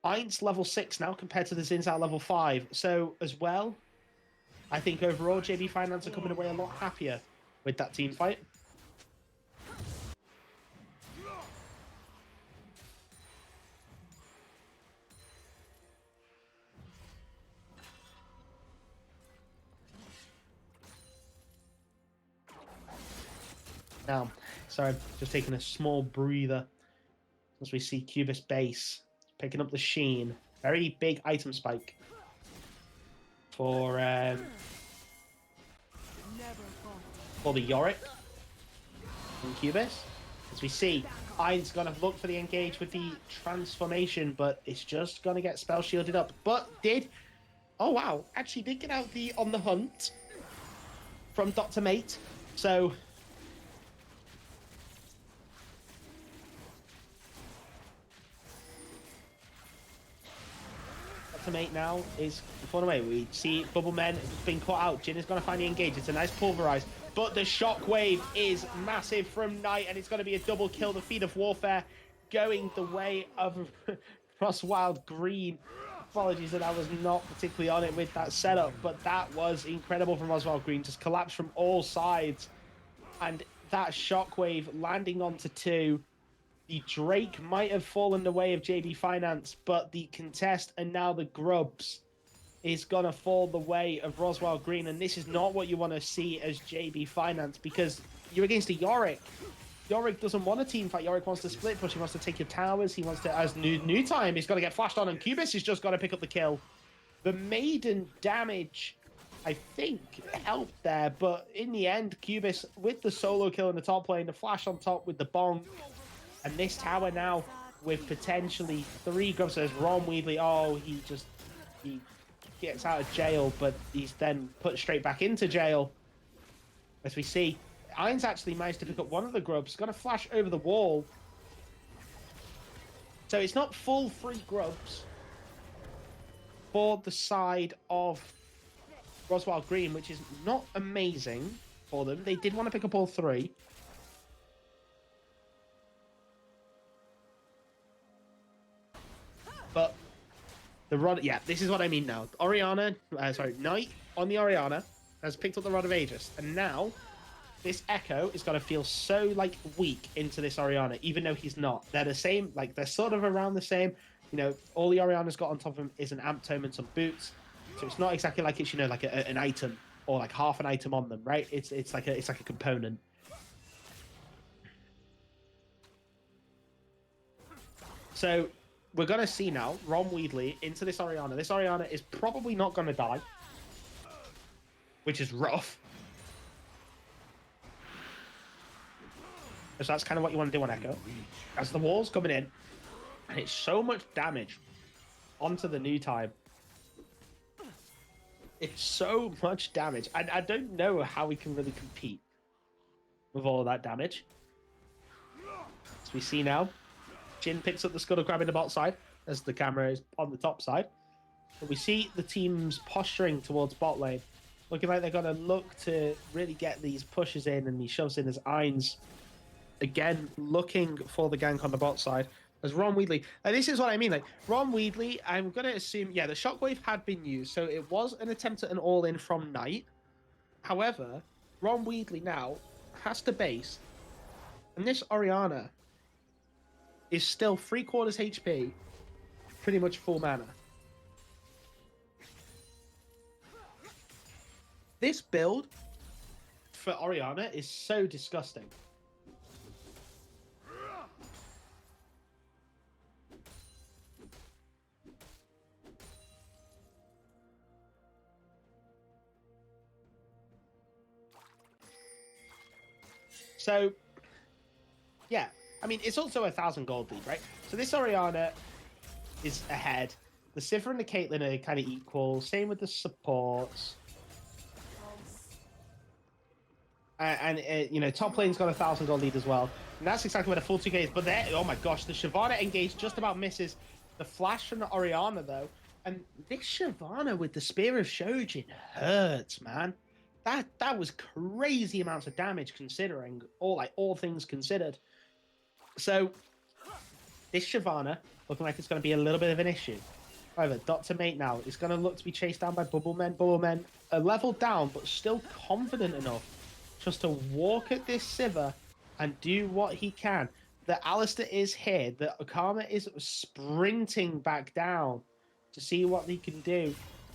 Ainz level 6 now compared to the Zinzao level 5. So, as well, I think overall, JB Finance are coming away a lot happier with that team fight. Now, sorry, just taking a small breather as we see Cubis base picking up the Sheen. Very big item spike for the Yorick from Cubis. As we see, Ainz gonna look for the engage with the transformation, but it's just gonna get spell shielded up. But oh wow, actually did get out the on the hunt from Dr. Mate. So Mate now is far away. We see Bubblemen being caught out. Jin is going to find the engage. It's a nice pulverize, but the shockwave is massive from Knight, and it's going to be a double kill. The feed of warfare going the way of ROSWILD Green. Apologies that I was not particularly on it with that setup, but that was incredible from ROSWILD Green. Just collapsed from all sides, and that shockwave landing onto 2. The Drake might have fallen the way of JB Finance, but the contest and now the Grubs is going to fall the way of ROSWILD Green. And this is not what you want to see as JB Finance, because you're against a Yorick. Yorick doesn't want a team fight. Yorick wants to split push. He wants to take your towers. He wants to, as new time, he's got to get flashed on. And Cubis is just got to pick up the kill. The Maiden damage, I think, helped there. But in the end, Cubis with the solo kill in the top lane, the flash on top with the bonk. And this tower now with potentially 3 Grubs. Says Ron Wheatley, oh, he gets out of jail, but he's then put straight back into jail. As we see, Ainz actually managed to pick up one of the Grubs. Going to flash over the wall. So it's not full 3 Grubs for the side of ROSWILD Green, which is not amazing for them. They did want to pick up all 3. But yeah, this is what I mean now. Knight on the Orianna has picked up the Rod of Aegis, and now this Echo is going to feel so weak into this Orianna, even though he's not. They're the same, they're sort of around the same. You know, all the Orianna's got on top of him is an amp tome and some boots, so it's not exactly like it's an item or half an item on them, right? It's like a component. So we're going to see now Ron Weedley into this Orianna. This Orianna is probably not going to die, which is rough. So that's kind of what you want to do on Echo. As the wall's coming in, and it's so much damage onto the new time. It's so much damage. I don't know how we can really compete with all of that damage. As we see now, Jhin picks up the scuttle crab in the bot side as the camera is on the top side. But we see the teams posturing towards bot lane, looking like they're going to look to really get these pushes in, and he shoves in his Ainz. Again, looking for the gank on the bot side. As Ron Weedley, and this is what I mean, like, Ron Weedley, I'm going to assume, yeah, the shockwave had been used, so it was an attempt at an all-in from Knight. However, Ron Weedley now has to base, and this Orianna is still 3/4 HP, pretty much full mana. This build for Orianna is so disgusting. So, yeah, I mean, it's also 1,000 gold lead, right? So this Orianna is ahead. The Sivir and the Caitlyn are kind of equal. Same with the supports. And you know, top lane's got 1,000 gold lead as well. And that's exactly where the full 2K is. But there, oh my gosh, the Shyvana engage just about misses the flash from the Orianna, though. And this Shyvana with the Spear of Shojin hurts, man. That was crazy amounts of damage considering all things considered. So this Shyvana looking like it's going to be a little bit of an issue. However, Dr. Mate now is going to look to be chased down by Bubblemen. Bubblemen are leveled down, but still confident enough just to walk at this Sivir and do what he can. The Alistair is here. The Karma is sprinting back down to see what he can do.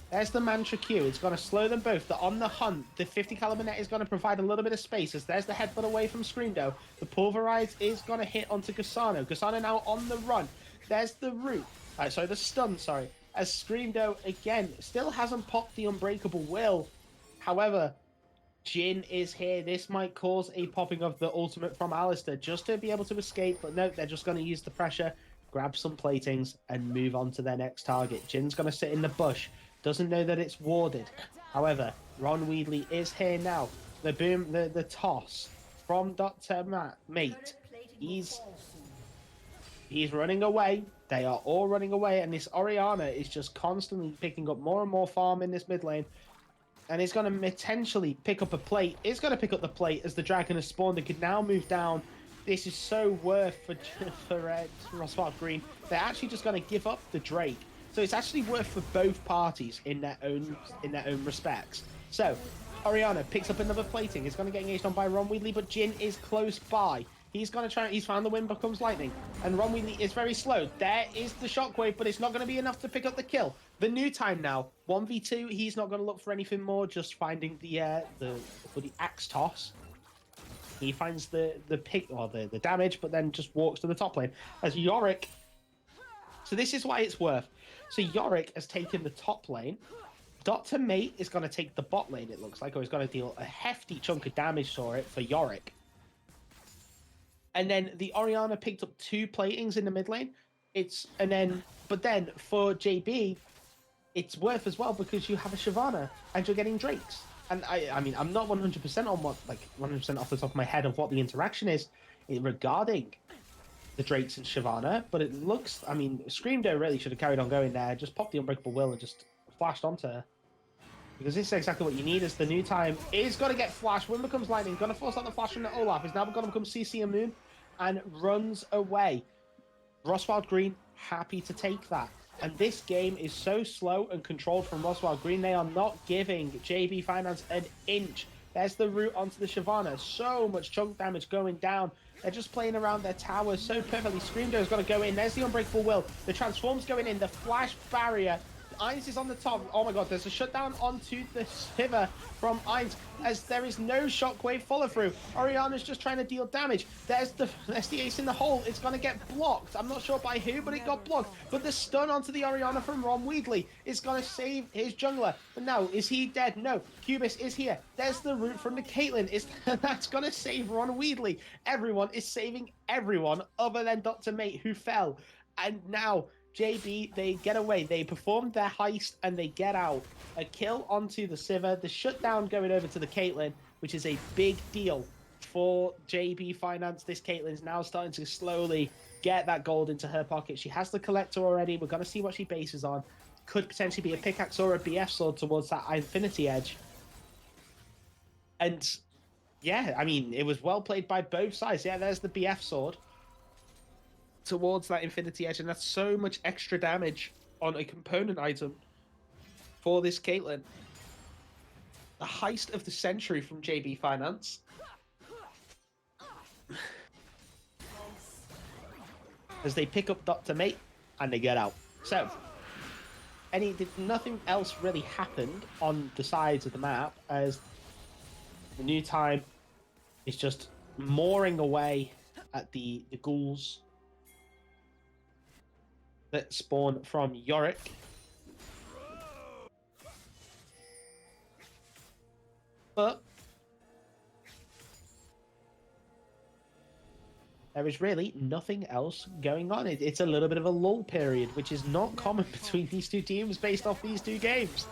There's the Mantra Q. It's going to slow them both. They're on the hunt. The 50 caliber net is going to provide a little bit of space. As there's the headbutt away from Screamdo. The Pulverize is going to hit onto Gusano. Gusano now on the run. There's the root. Sorry, the stun, sorry. As Screamdo, again, still hasn't popped the Unbreakable Will. However, Jhin is here. This might cause a popping of the ultimate from Alistair just to be able to escape. But no, they're just going to use the pressure, grab some platings, and move on to their next target. Jin's going to sit in the bush. Doesn't know that it's warded. However, Ron Weedley is here now. The boom, the toss from Dr. Mate. He's running away. They are all running away, and this Orianna is just constantly picking up more and more farm in this mid lane. And he's going to potentially pick up a plate. He's going to pick up the plate as the dragon has spawned and can now move down. This is so worth for ROSWILD Green. They're actually just going to give up the Drake. So it's actually worth for both parties in their own respects. So Orianna picks up another plating. It's going to get engaged on by Ron Weedley, but Jhin is close by. He's going to try. He's found the wind becomes lightning, and Ron Weedley is very slow. There is the shockwave, but it's not going to be enough to pick up the kill. The new time now, 1v2. He's not going to look for anything more. Just finding the axe toss. He finds the pick or the damage, but then just walks to the top lane as Yorick. So this is why it's worth. So Yorick has taken the top lane. Dr. Mate is going to take the bot lane, it looks like, or he's going to deal a hefty chunk of damage for it for Yorick. And then the Orianna picked up 2 platings in the mid lane. But then for JB, it's worth as well because you have a Shyvana and you're getting Drakes. And I mean, I'm not 100% on what, like 100% off the top of my head of what the interaction is regarding the Drakes and Shyvana, but it looks, I mean, Screamdo really should have carried on going there, just popped the Unbreakable Will and just flashed onto her. Because this is exactly what you need as the new time is going to get flashed. Wind becomes lightning, going to force out the flash from the Olaf. Is now going to become CC and Moon and runs away. ROSWILD Green happy to take that. And this game is so slow and controlled from ROSWILD Green, they are not giving JB Finance an inch. There's the root onto the Shyvana. So much chunk damage going down. They're just playing around their towers so perfectly. Screamdo's got to go in. There's the Unbreakable Will. The Transform's going in. The Flash Barrier Ainz is on the top. Oh my god, there's a shutdown onto the Shiver from Ainz as there is no shockwave follow through. Orianna's just trying to deal damage. There's the ace in the hole. It's going to get blocked. I'm not sure by who, but it got blocked. But the stun onto the Orianna from RWDG is going to save his jungler. But now, is he dead? No. Cubis is here. There's the root from the Caitlyn. That's going to save RWDG. Everyone is saving everyone other than Dr. Mate, who fell. And now JB, they get away. They performed their heist and they get out. A kill onto the Sivir. The shutdown going over to the Caitlyn, which is a big deal for JB Finance. This Caitlyn's now starting to slowly get that gold into her pocket. She has the collector already. We're going to see what she bases on. Could potentially be a pickaxe or a BF sword towards that Infinity Edge. And yeah, I mean, it was well played by both sides. Yeah, there's the BF sword towards that Infinity Edge, and that's so much extra damage on a component item for this Caitlyn. The heist of the century from JB Finance. As they pick up Dr. Mate and they get out. So, nothing else really happened on the sides of the map as the new time is just mooring away at the ghouls that spawn from Yorick. But there is really nothing else going on. It's a little bit of a lull period, which is not common between these two teams based off these two games.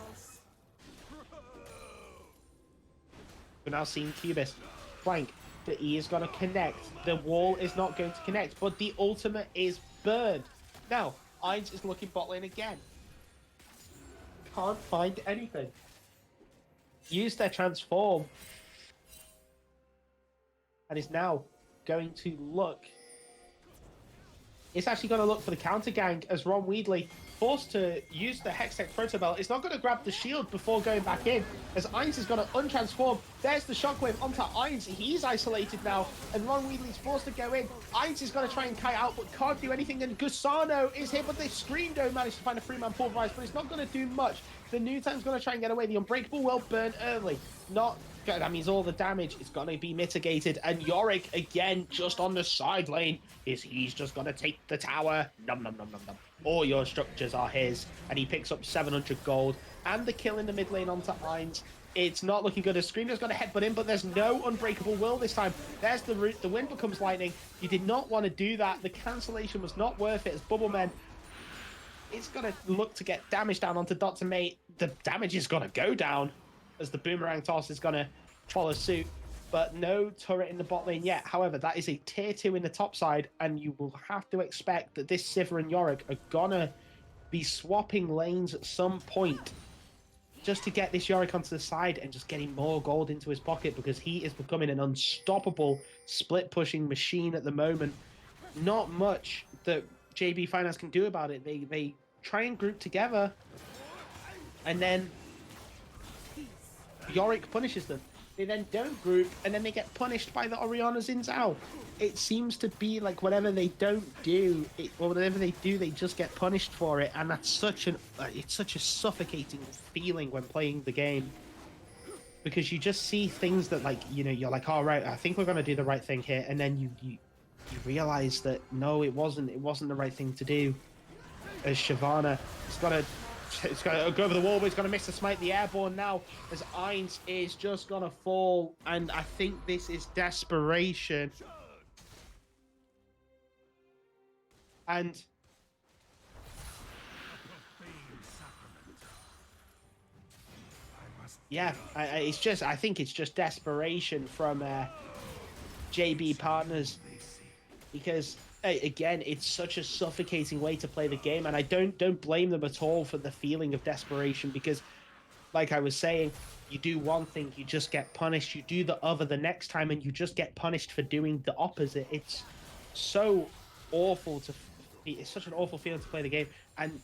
We're now seeing Cubis flank. The E is going to connect. The wall is not going to connect, but the ultimate is burned. Now, Ainz is looking bot lane again. Can't find anything. Use their transform. And is now going to look. It's actually going to look for the counter gank as RWDG forced to use the Hextech Protobell. It's not going to grab the shield before going back in as Ainz is going to untransform. There's the shockwave onto Ainz. He's isolated now and RWDG is forced to go in. Ainz is going to try and kite out but can't do anything, and Gusano is here, but the Scream Dome managed to find a 3-man pulverize, but it's not going to do much. The new time's going to try and get away. The Unbreakable will burn early. That means all the damage is going to be mitigated. And Yorick, again, just on the side lane, he's just going to take the tower. Num, num, num, num, num. All your structures are his. And he picks up 700 gold. And the kill in the mid lane onto Ainz. It's not looking good. A Screamer's going to headbutt in, but there's no Unbreakable will this time. There's the root. The wind becomes lightning. You did not want to do that. The cancellation was not worth it as Bubblemen. It's going to look to get damage down onto Dr. Mate. The damage is going to go down as the boomerang toss is going to follow suit, but no turret in the bot lane yet. However, that is a tier 2 in the top side, and you will have to expect that this Sivir and Yorick are going to be swapping lanes at some point just to get this Yorick onto the side and just getting more gold into his pocket, because he is becoming an unstoppable split-pushing machine at the moment. Not much that JB Finance can do about it. They try and group together, and then Yorick punishes them. They then don't group, and then they get punished by the Orianna Xin Zhao. It seems to be like whatever they don't do, whatever they do, they just get punished for it, and that's it's such a suffocating feeling when playing the game, because you just see things that, like, you know, you're like, all right, I think we're gonna do the right thing here, and then you realize that no, it wasn't the right thing to do. As Shyvana, it's going to go over the wall, but it's going to miss the smite. The airborne now, as Ainz is just going to fall. And I think this is desperation. And yeah, I think it's just desperation from JB Partners, because again, it's such a suffocating way to play the game, and I don't blame them at all for the feeling of desperation, because like I was saying, you do one thing, you just get punished. You do the other the next time, and you just get punished for doing the opposite. It's so awful it's such an awful feeling to play the game, and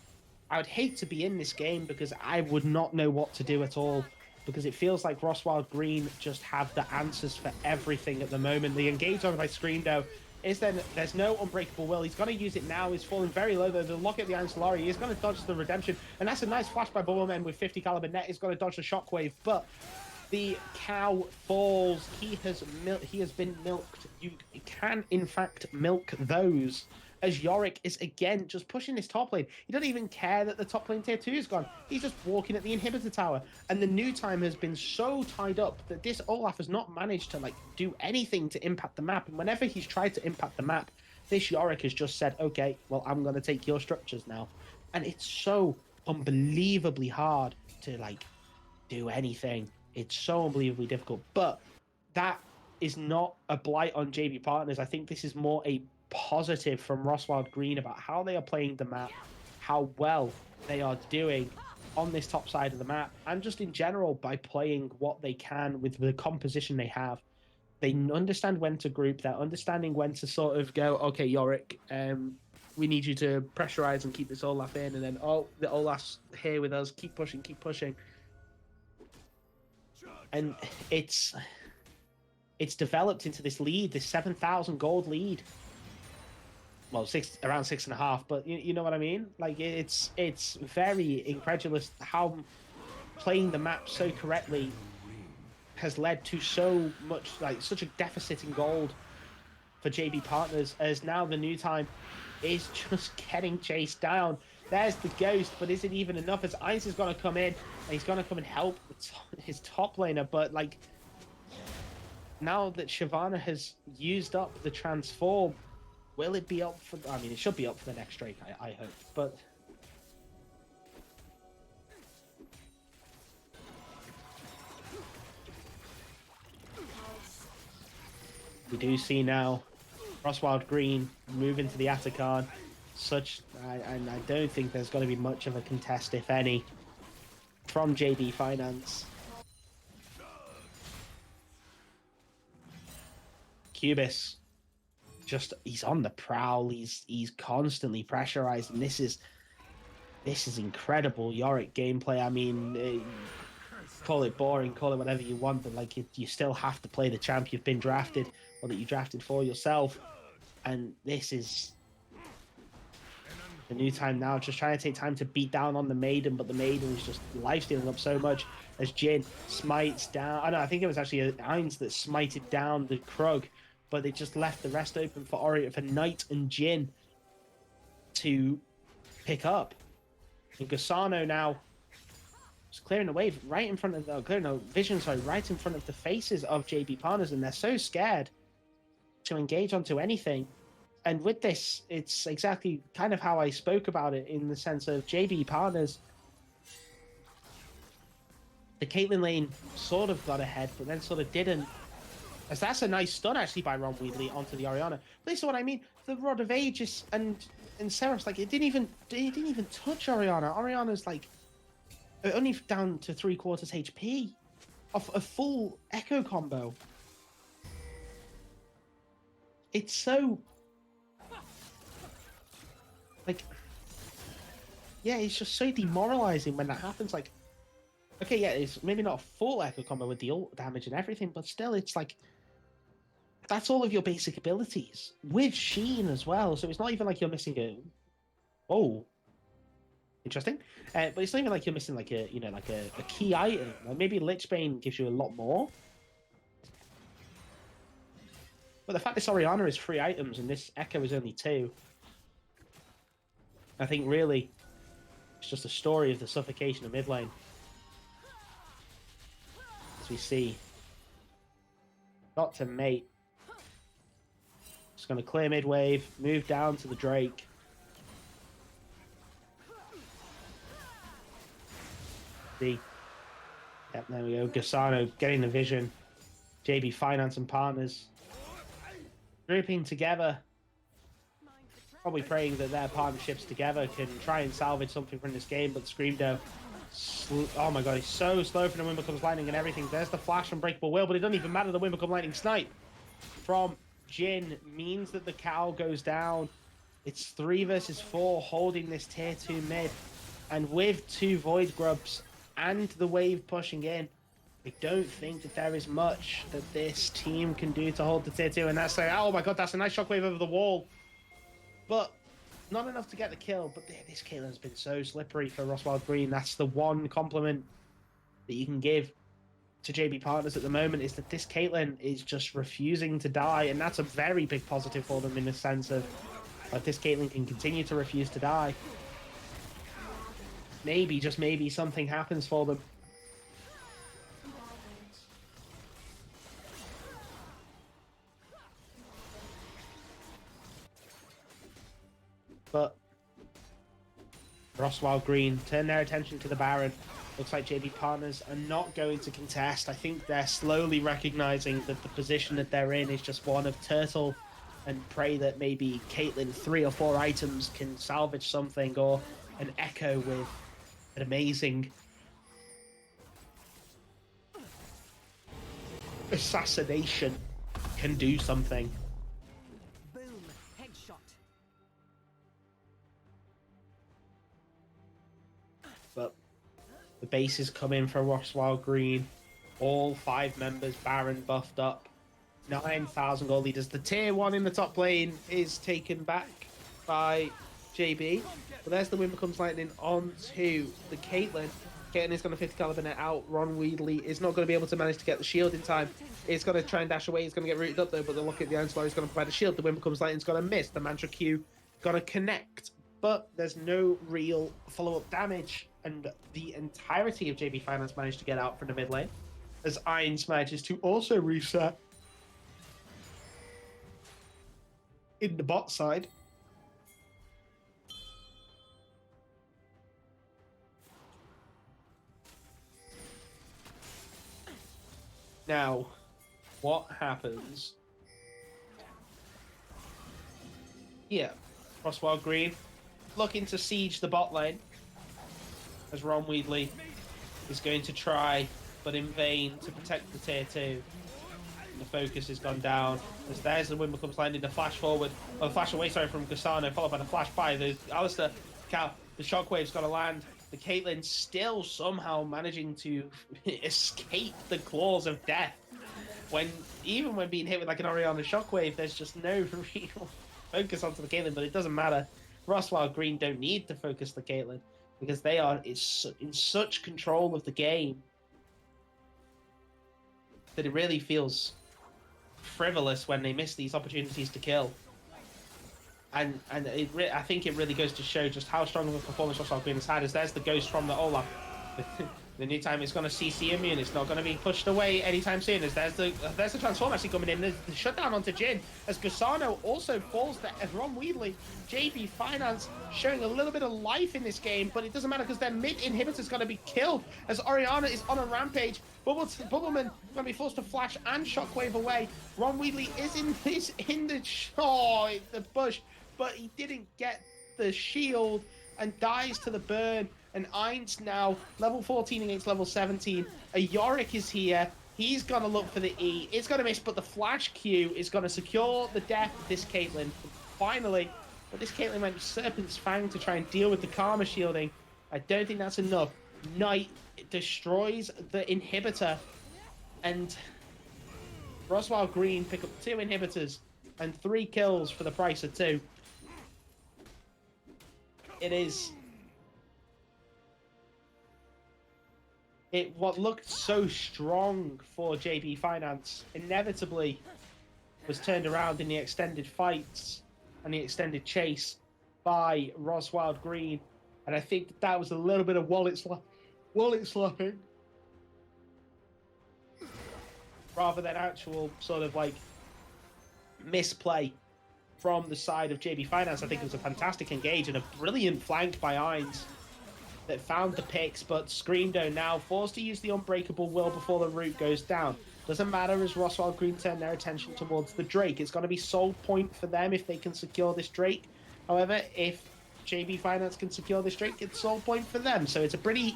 I would hate to be in this game because I would not know what to do at all, because it feels like ROSWILD Green just have the answers for everything at the moment. The engage on by Scream, though, Is there? There's no unbreakable will. He's going to use it now. He's falling very low. The lock at the Iron Solari. He's going to dodge the redemption, and that's a nice flash by Bubbleman with 50 caliber net. He's going to dodge the shockwave, but the cow falls. He has been milked. You can in fact milk those. As Yorick is again just pushing this top lane. He doesn't even care that the top lane tier 2 is gone. He's just walking at the inhibitor tower. And the new time has been so tied up that this Olaf has not managed to like do anything to impact the map. And whenever he's tried to impact the map, this Yorick has just said, okay, well, I'm going to take your structures now. And it's so unbelievably hard to like do anything. It's so unbelievably difficult. But that is not a blight on JB Partners. I think this is more a positive from ROSWILD Green about how they are playing the map, how well they are doing on this top side of the map, and just in general by playing what they can with the composition they have. They understand when to group. They're understanding when to sort of go, okay, Yorick, we need you to pressurize and keep this Olaf in, and then, oh, the Olaf's here with us, keep pushing, keep pushing. And it's developed into this lead, this 7,000 gold lead. Well, around 6.5, but you know what I mean? Like, it's very incredulous how playing the map so correctly has led to so much, like, such a deficit in gold for JB Partners, as now the new time is just getting chased down. There's the ghost, but is it even enough? As Ice is going to come in, and he's going to come and help his top laner, but, like, now that Shyvana has used up the transform, will it be up for... I mean, it should be up for the next Drake, I hope, but... We do see now ROSWILD Green move into the Atacon. And I don't think there's going to be much of a contest, if any, from JD Finance. Cubis, he's on the prowl. He's constantly pressurized, and this is incredible Yorick gameplay. I mean, call it boring, call it whatever you want, but like you still have to play the champ you've been drafted, or that you drafted for yourself. And this is the new time now, just trying to take time to beat down on the Maiden, but the Maiden is just life-stealing up so much as Jin smites down. I know, I think it was actually Ainz that smited down the Krug, but they just left the rest open for Knight and Jin to pick up. And Gusano now is clearing the wave right in front of Vision, right in front of the faces of JB Partners, and they're so scared to engage onto anything. And with this, it's exactly kind of how I spoke about it, in the sense of JB Partners. The Caitlyn lane sort of got ahead, but then sort of didn't. As that's a nice stun actually by Ron Wheatley onto the Orianna. But this is what I mean. The Rod of Aegis and Seraph's, like, it didn't even touch Orianna. Orianna's like only down to 3/4 HP off a full echo combo. It's so, like, yeah, it's just so demoralizing when that happens. Like, okay, yeah, it's maybe not a full echo combo with the ult damage and everything, but still, it's like, that's all of your basic abilities with Sheen as well. So it's not even like you're missing a, oh, interesting. But it's not even like you're missing like a, like a key item. Like maybe Lichbane gives you a lot more. But the fact this Orianna is 3 items and this Echo is only 2, I think really it's just a story of the suffocation of mid lane. As we see, got to mate. Just going to clear mid wave, move down to the Drake. See, yep, there we go. Gusano getting the vision. JB Finance and Partners grouping together, probably praying that their partnerships together can try and salvage something from this game. But Screamdo, oh my god, he's so slow from the Wind Becomes Lightning and everything. There's the flash Unbreakable Will, but it doesn't even matter. The Wind Becomes Lightning snipe from Jin means that the cow goes down. It's 3 versus 4 holding this tier 2 mid, and with 2 Void Grubs and the wave pushing in, I don't think that there is much that this team can do to hold the tier 2, and that's like, oh my god, that's a nice shockwave over the wall. But not enough to get the kill. But this Caitlyn's been so slippery for ROSWILD Green. That's the one compliment that you can give to JB Partners at the moment, is that this Caitlyn is just refusing to die, and that's a very big positive for them in the sense of this Caitlyn can continue to refuse to die. Maybe, just maybe, something happens for them. But ROSWILD Green turn their attention to the Baron. Looks like JB Partners are not going to contest. I think they're slowly recognizing that the position that they're in is just one of turtle, and pray that maybe Caitlyn 3 or 4 items can salvage something, or an Echo with an amazing assassination can do something. Boom, headshot. But the base is coming for ROSWILD Green. All 5 members Baron buffed up. 9,000 gold leaders. The tier 1 in the top lane is taken back by JB. But there's the Wind Becomes Lightning onto the Caitlyn. Caitlyn is going to 50 caliber net out. Ron Weedley is not going to be able to manage to get the shield in time. He's going to try and dash away. He's going to get rooted up though, but the look at the Iron Slayer is going to provide a shield. The Wind Becomes Lightning is going to miss. The Mantra Q going to connect. But there's no real follow-up damage. And the entirety of JB Finance managed to get out from the mid lane, as Irons manages to also reset in the bot side. Now, what happens here? ROSWILD Green looking to siege the bot lane, as Ron Weedley is going to try, but in vain, to protect the tier 2. The focus has gone down, as there's the Wind Becomes Lightning, the flash forward, or the flash away, sorry, from Gasano, followed by the flash by the Alistair. The shockwave's got to land. The Caitlyn still somehow managing to escape the claws of death. Even when being hit with like an Orianna shockwave, there's just no real focus onto the Caitlyn, but it doesn't matter. ROSWILD Green don't need to focus the Caitlyn, because they are in such control of the game that it really feels frivolous when they miss these opportunities to kill. And I think it really goes to show just how strong of a performance ROSWILD Green has had, as there's the ghost from the Olaf. The new time it's going to CC immune. It's not going to be pushed away anytime soon, as there's the transform actually coming in. There's the shutdown onto Jin, as Gasano also falls to Ron Weedley. JB Finance showing a little bit of life in this game, but it doesn't matter because their mid inhibitor's going to be killed, as Orianna is on a rampage. Bubbleman going to be forced to flash and shockwave away. Ron Weedley is in the bush, but he didn't get the shield and dies to the burn. And Ainz now, level 14 against level 17. A Yorick is here. He's going to look for the E. It's going to miss, but the flash Q is going to secure the death of this Caitlyn. Finally, but this Caitlyn went Serpent's Fang to try and deal with the Karma shielding. I don't think that's enough. Knight destroys the inhibitor. And ROSWILD Green pick up 2 inhibitors and 3 kills for the price of 2. It is... what looked so strong for JB Finance inevitably was turned around in the extended fights and the extended chase by ROSWILD Green. And I think that was a little bit of wallet slapping rather than actual sort of like misplay from the side of JB Finance. I think it was a fantastic engage and a brilliant flank by Ainz that found the picks, but Screamdo now forced to use the Unbreakable Will before the root goes down. Doesn't matter, as ROSWILD Green turn their attention towards the Drake. It's going to be soul point for them if they can secure this Drake. However, if JB Finance can secure this Drake, it's soul point for them. So it's pretty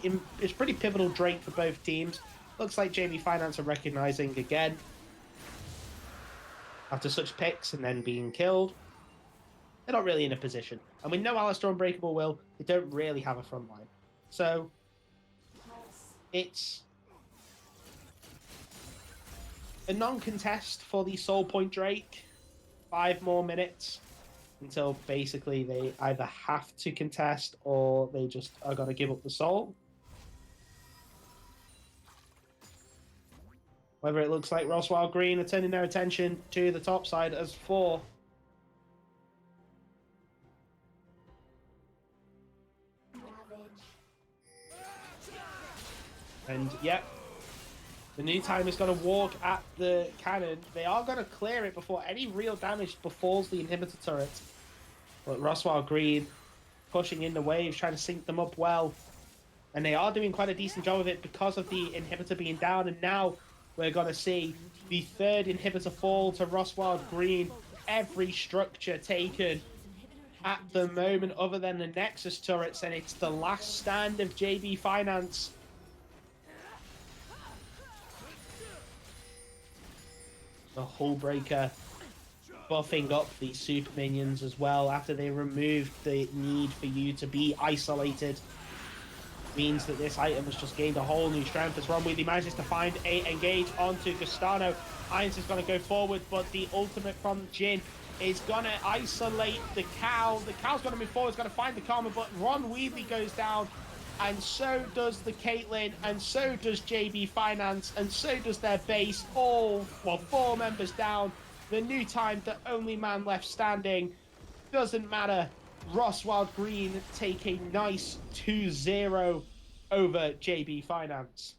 pivotal Drake for both teams. Looks like JB Finance are recognizing again, after such picks and then being killed, they're not really in a position. And with no Alistair Unbreakable Will, they don't really have a front line. So it's a non-contest for the Soul Point Drake. 5 more minutes until basically they either have to contest or they just are going to give up the soul. Whether it looks like ROSWILD Green are turning their attention to the top side as 4. And yep, the new time is going to walk at the cannon. They are going to clear it before any real damage befalls the inhibitor turret. But ROSWILD Green pushing in the waves, trying to sync them up well. And they are doing quite a decent job of it because of the inhibitor being down. And now we're going to see the 3rd inhibitor fall to ROSWILD Green. Every structure taken at the moment other than the Nexus turrets. And it's the last stand of JB Finance. The Hullbreaker buffing up the super minions as well after they removed the need for you to be isolated. Means that this item has just gained a whole new strength as RWDG manages to find a engage onto Gustano. Irons is going to go forward, but the ultimate from Jin is going to isolate the cow. The cow's going to move forward, it's going to find the Karma, but RWDG goes down, and so does the Caitlyn, and so does JB Finance, and so does their base. All, well, 4 members down. The new time, the only man left standing. Doesn't matter. ROSWILD Green take a nice 2-0 over JB Finance.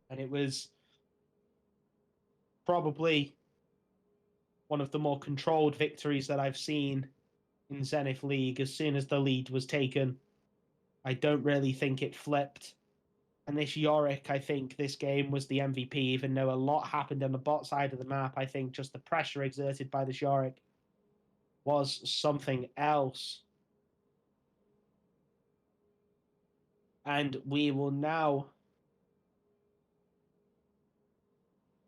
And it was probably one of the more controlled victories that I've seen in Zenith League. As soon as the lead was taken, I don't really think it flipped. And this Yorick, I think this game was the MVP, even though a lot happened on the bot side of the map. I think just the pressure exerted by this Yorick was something else. And we will now...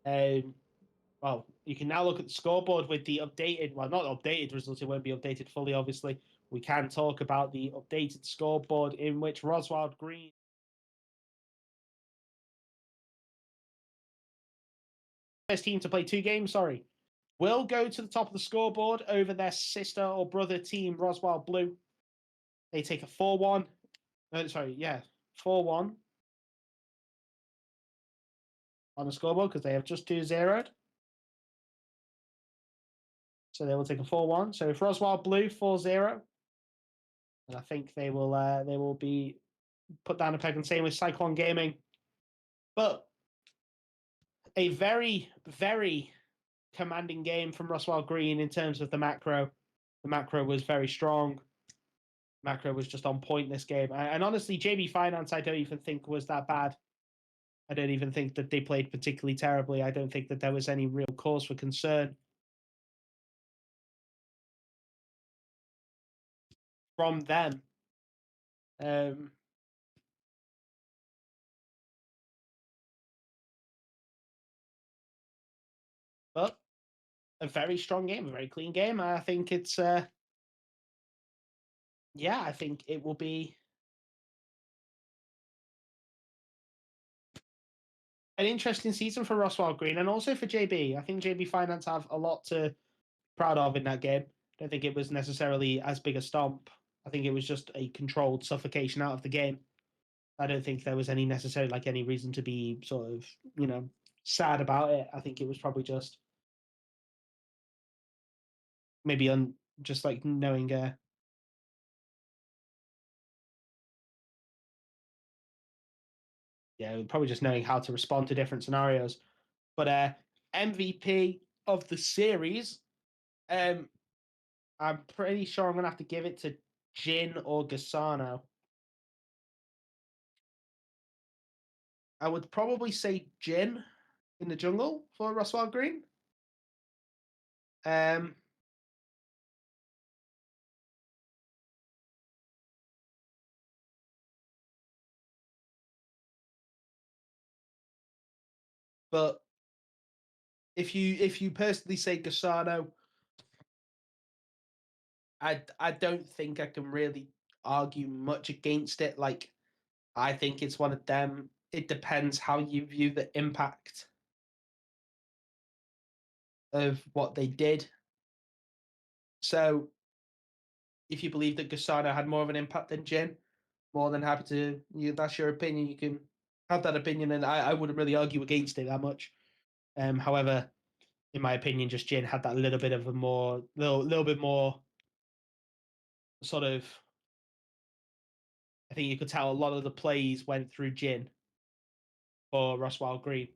well, you can now look at the scoreboard with the updated... Well, not updated results. It won't be updated fully, obviously. We can talk about the updated scoreboard in which ROSWILD Green... First team to play 2 games, will go to the top of the scoreboard over their sister or brother team, ROSWILD Blue. They take a 4-1. 4-1 on the scoreboard because they have just 2-0'd. So they will take a 4-1. So if ROSWILD Blue 4-0, and I think they will be put down a peg, and same with Cyclone Gaming. But a very, very commanding game from ROSWILD Green in terms of the macro. The macro was very strong. Macro was just on point this game. And honestly, JB Finance, I don't even think was that bad. I don't even think that they played particularly terribly. I don't think that there was any real cause for concern from them. But a very strong game, a very clean game. I think it's, yeah, I think it will be an interesting season for ROSWILD Green and also for JB. I think JB Finance have a lot to be proud of in that game. I don't think it was necessarily as big a stomp. I think it was just a controlled suffocation out of the game. I don't think there was any necessarily any reason to be sort of, sad about it. I think it was probably just maybe just knowing probably just knowing how to respond to different scenarios. But MVP of the series, I'm pretty sure I'm gonna have to give it to Jin or Gasano. I would probably say Jin in the jungle for ROSWILD Green. But if you personally say Gasano, I don't think I can really argue much against it. I think it's one of them. It depends how you view the impact of what they did. So if you believe that Gasano had more of an impact than Jin, more than happy to, that's your opinion. You can have that opinion, and I wouldn't really argue against it that much. However, in my opinion, just Jin had that little bit of a little bit more sort of. I think you could tell a lot of the plays went through Jin for ROSWILD Green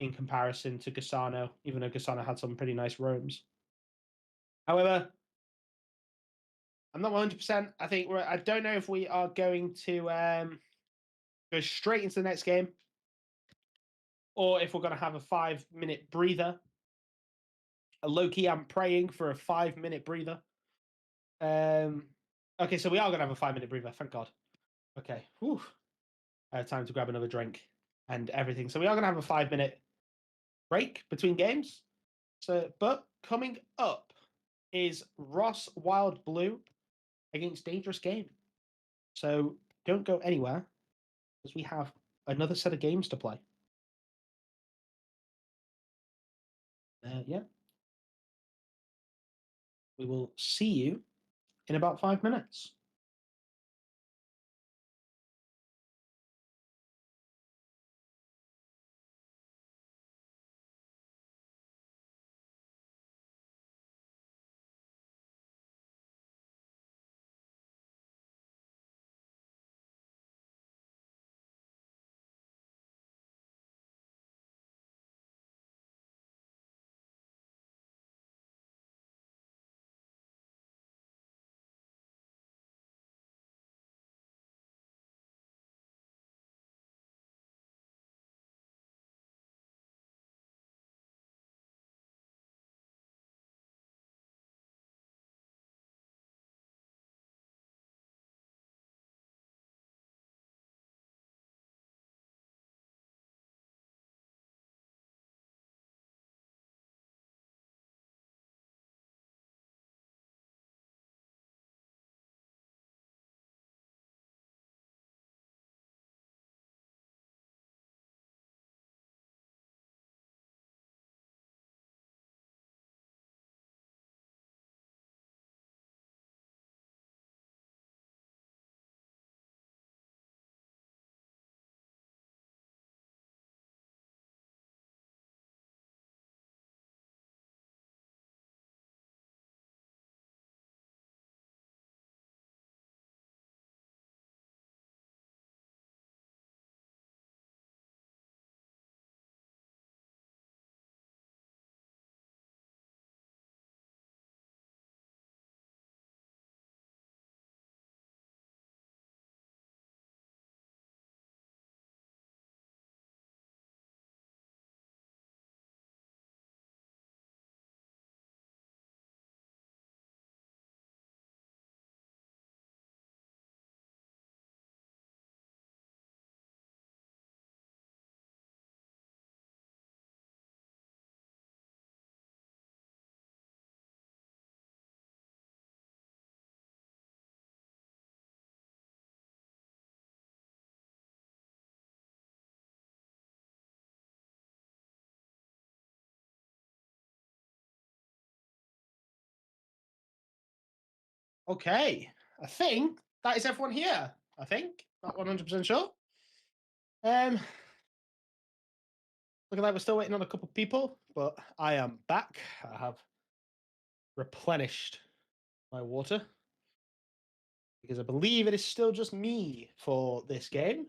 in comparison to Gasano, even though Gasano had some pretty nice roams. However, I'm not 100%. I think I don't know if we are going to go straight into the next game, or if we're going to have a 5-minute breather. A low key, I'm praying for a 5-minute breather. Okay, so we are going to have a 5-minute breather. Thank God. Okay. Whew. I have time to grab another drink and everything. So we are going to have a 5-minute break between games. So, but coming up is ROSWILD Blue against Dangerous Game. So don't go anywhere, because we have another set of games to play. Yeah. We will see you in about 5 minutes. Okay, I think that is everyone here. I think, not 100% sure. Looking like we're still waiting on a couple of people, but I am back. I have replenished my water, because I believe it is still just me for this game.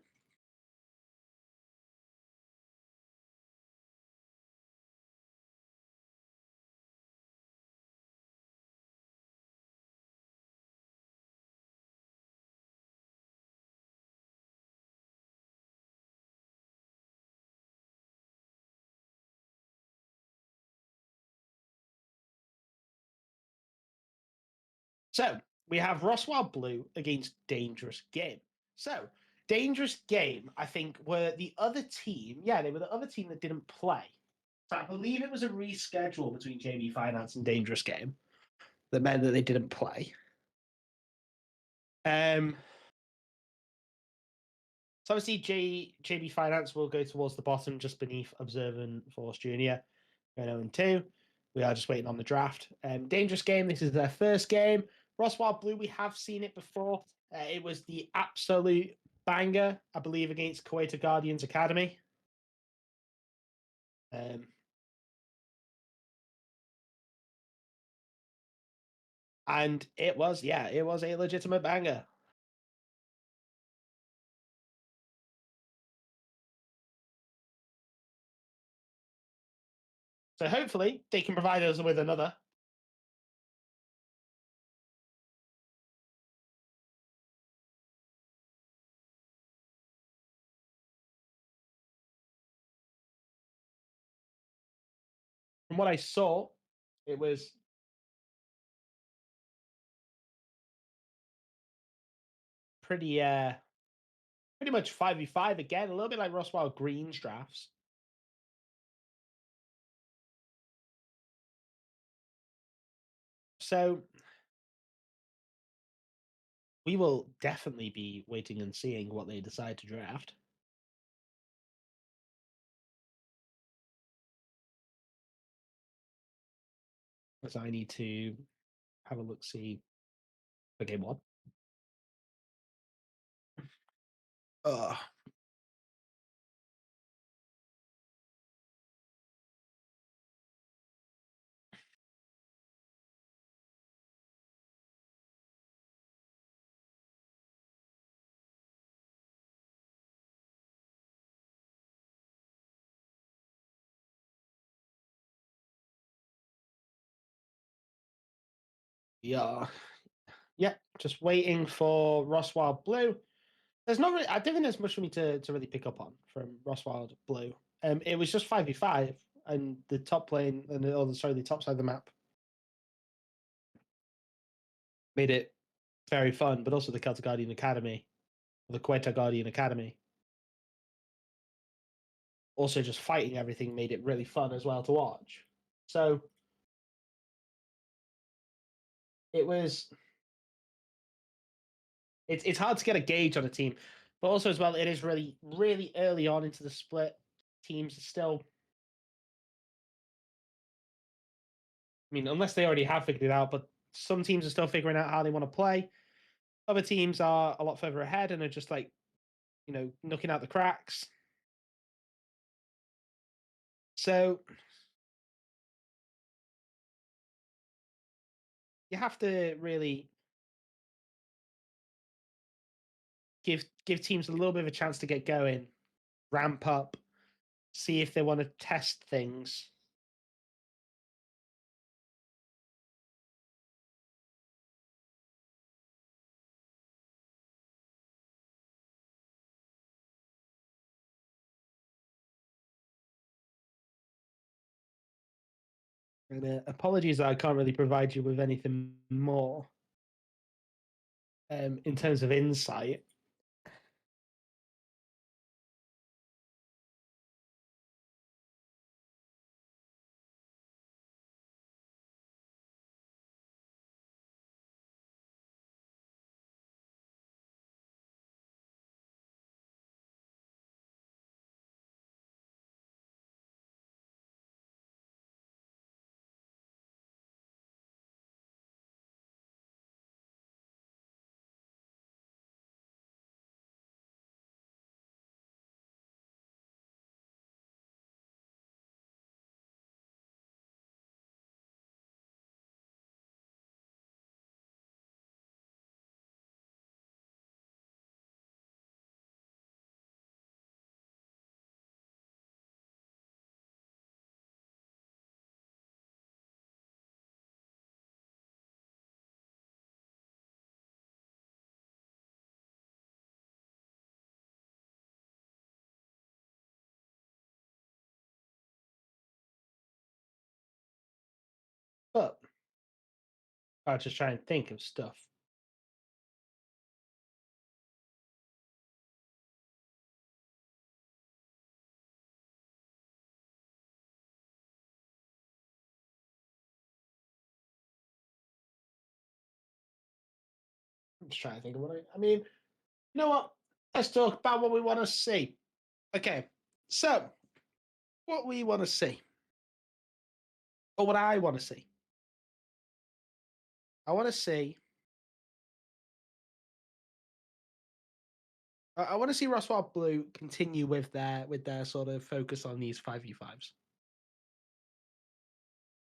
So we have ROSWILD Blue against Dangerous Game. So Dangerous Game, I think, were the other team. Yeah, they were the other team that didn't play. So I believe it was a reschedule between JB Finance and Dangerous Game that meant that they didn't play. So obviously JB Finance will go towards the bottom, just beneath Observant Force Junior, going 0-2. We are just waiting on the draft. Dangerous game. This is their first game. ROSWILD Blue, we have seen it before. It was the absolute banger, I believe, against Kuwaita Guardians Academy. And it was a legitimate banger. So hopefully they can provide us with another. From what I saw, it was pretty much 5v5 again, a little bit like ROSWILD Green's drafts. So we will definitely be waiting and seeing what they decide to draft. As I need to have a look, see for game one. Yeah. Yeah, just waiting for ROSWILD Blue. There's not really, I don't think there's much for me to really pick up on from ROSWILD Blue. It was just 5v5, and the top lane, the top side of the map made it very fun, but also the Celtic Guardian Academy, the Kuwaita Guardian Academy. Also, just fighting everything made it really fun as well to watch. So it was. It's hard to get a gauge on a team, but also as well, it is really, really early on into the split. Teams are still. I mean, unless they already have figured it out, but some teams are still figuring out how they want to play. Other teams are a lot further ahead and are just like, knocking out the cracks. So you have to really give teams a little bit of a chance to get going, ramp up, see if they want to test things. And apologies that I can't really provide you with anything more in terms of insight. But I'll just try and think of stuff. I'm just trying to think of I mean, you know what? Let's talk about what we want to see. Okay, so what we want to see. But what I want to see, I want to see. I want to see ROSWILD Blue continue with their sort of focus on these 5v5s.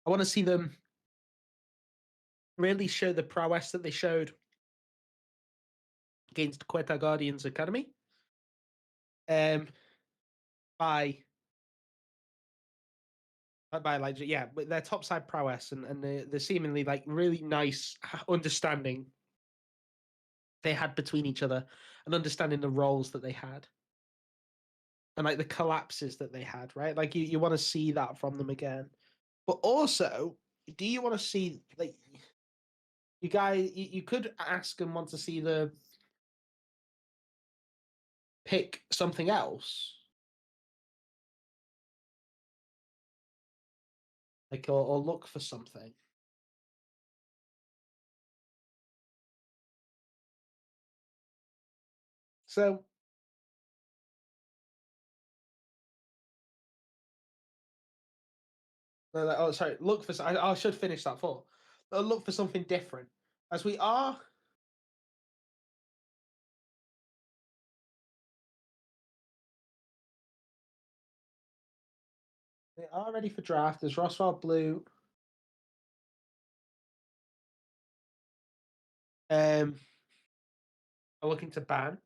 I want to see them really show the prowess that they showed against Quetta Guardians Academy. By like, yeah, but their topside prowess and the seemingly like really nice understanding they had between each other and understanding the roles that they had and like the collapses that they had, right? Like you want to see that from them again. But also, do you want to see like you could ask and want to see the pick something else, like or look for something. So oh sorry, look for I should finish that thought. Look for something different, as we are. They are ready for draft. There's ROSWILD Blue. Are looking to ban.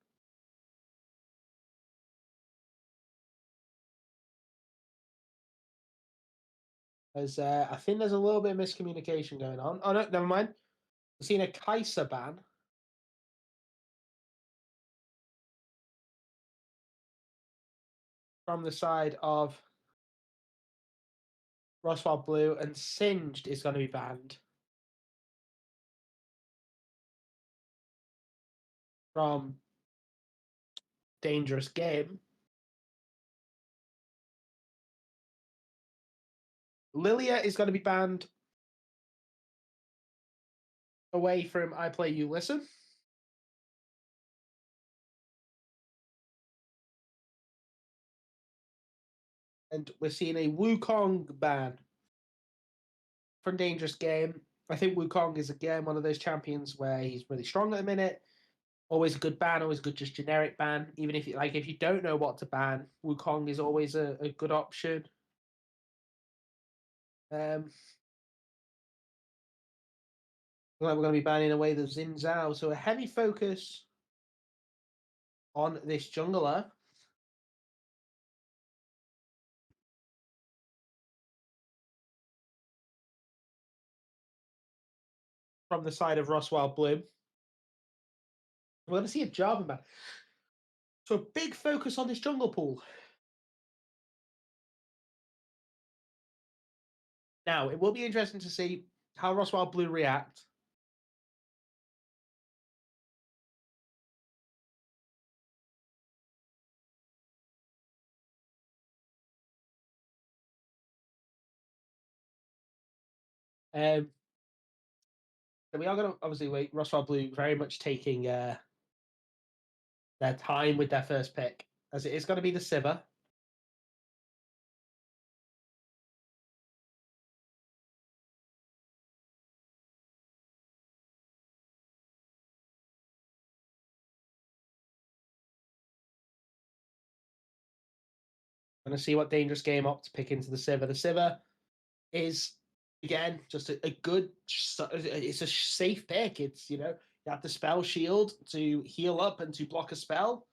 As I think there's a little bit of miscommunication going on. Oh no, never mind. We've seen a Kaiser ban. From the side of ROSWILD Blue, and Singed is going to be banned from Dangerous Game. Lilia is going to be banned away from I Play You Listen. And we're seeing a Wukong ban from Dangerous Game. I think Wukong is again one of those champions where he's really strong at the minute. Always a good ban, always a good just generic ban. Even if if you don't know what to ban, Wukong is always a good option. We're going to be banning away the Xin Zhao. So a heavy focus on this jungler. From the side of ROSWILD Blue. We're going to see a Jarvan ban. So a big focus on this jungle pool. Now, it will be interesting to see how ROSWILD Blue react. So we are going to obviously wait. ROSWILD Blue very much taking their time with their first pick, as it is going to be the Sivir. Going to see what Dangerous Game opt to pick into the Sivir. The Sivir is again just a good. It's a safe pick. It's you have the spell shield to heal up and to block a spell.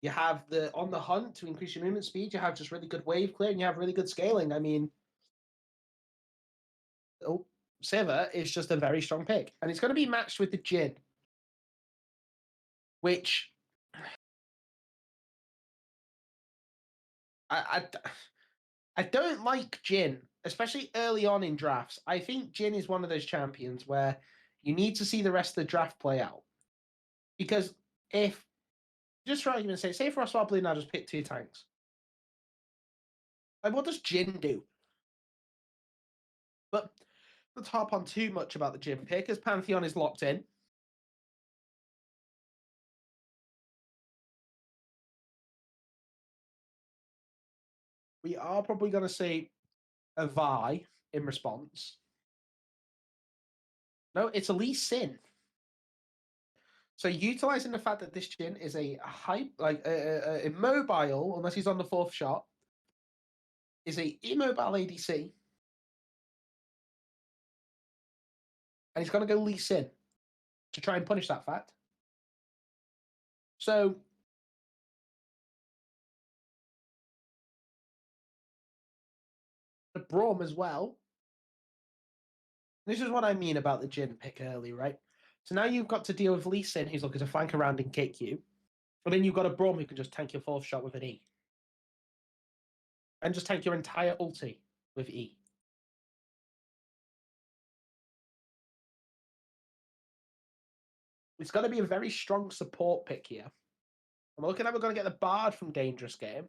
You have the on the hunt to increase your movement speed. You have just really good wave clear, and you have really good scaling. I mean, Sivir is just a very strong pick, and it's going to be matched with the Jhin, which I don't like Jhin, especially early on in drafts. I think Jhin is one of those champions where you need to see the rest of the draft play out. Because if, just for argument's sake, say for ROSWILD Blue now just pick 2 tanks. Like, what does Jhin do? But let's harp on too much about the Jhin pick, as Pantheon is locked in. We are probably going to see a Vi in response. No, it's a Lee Sin. So utilizing the fact that this Jhin is a immobile, unless he's on the fourth shot, is a immobile ADC. And he's going to go Lee Sin to try and punish that fact. So the Braum as well. This is what I mean about the Jhin pick early, right? So now you've got to deal with Lee Sin, who's looking to flank around and kick you. And then you've got a Braum who can just tank your fourth shot with an E. And just tank your entire ulti with E. It's going to be a very strong support pick here. I'm looking at we're going to get the Bard from Dangerous Game,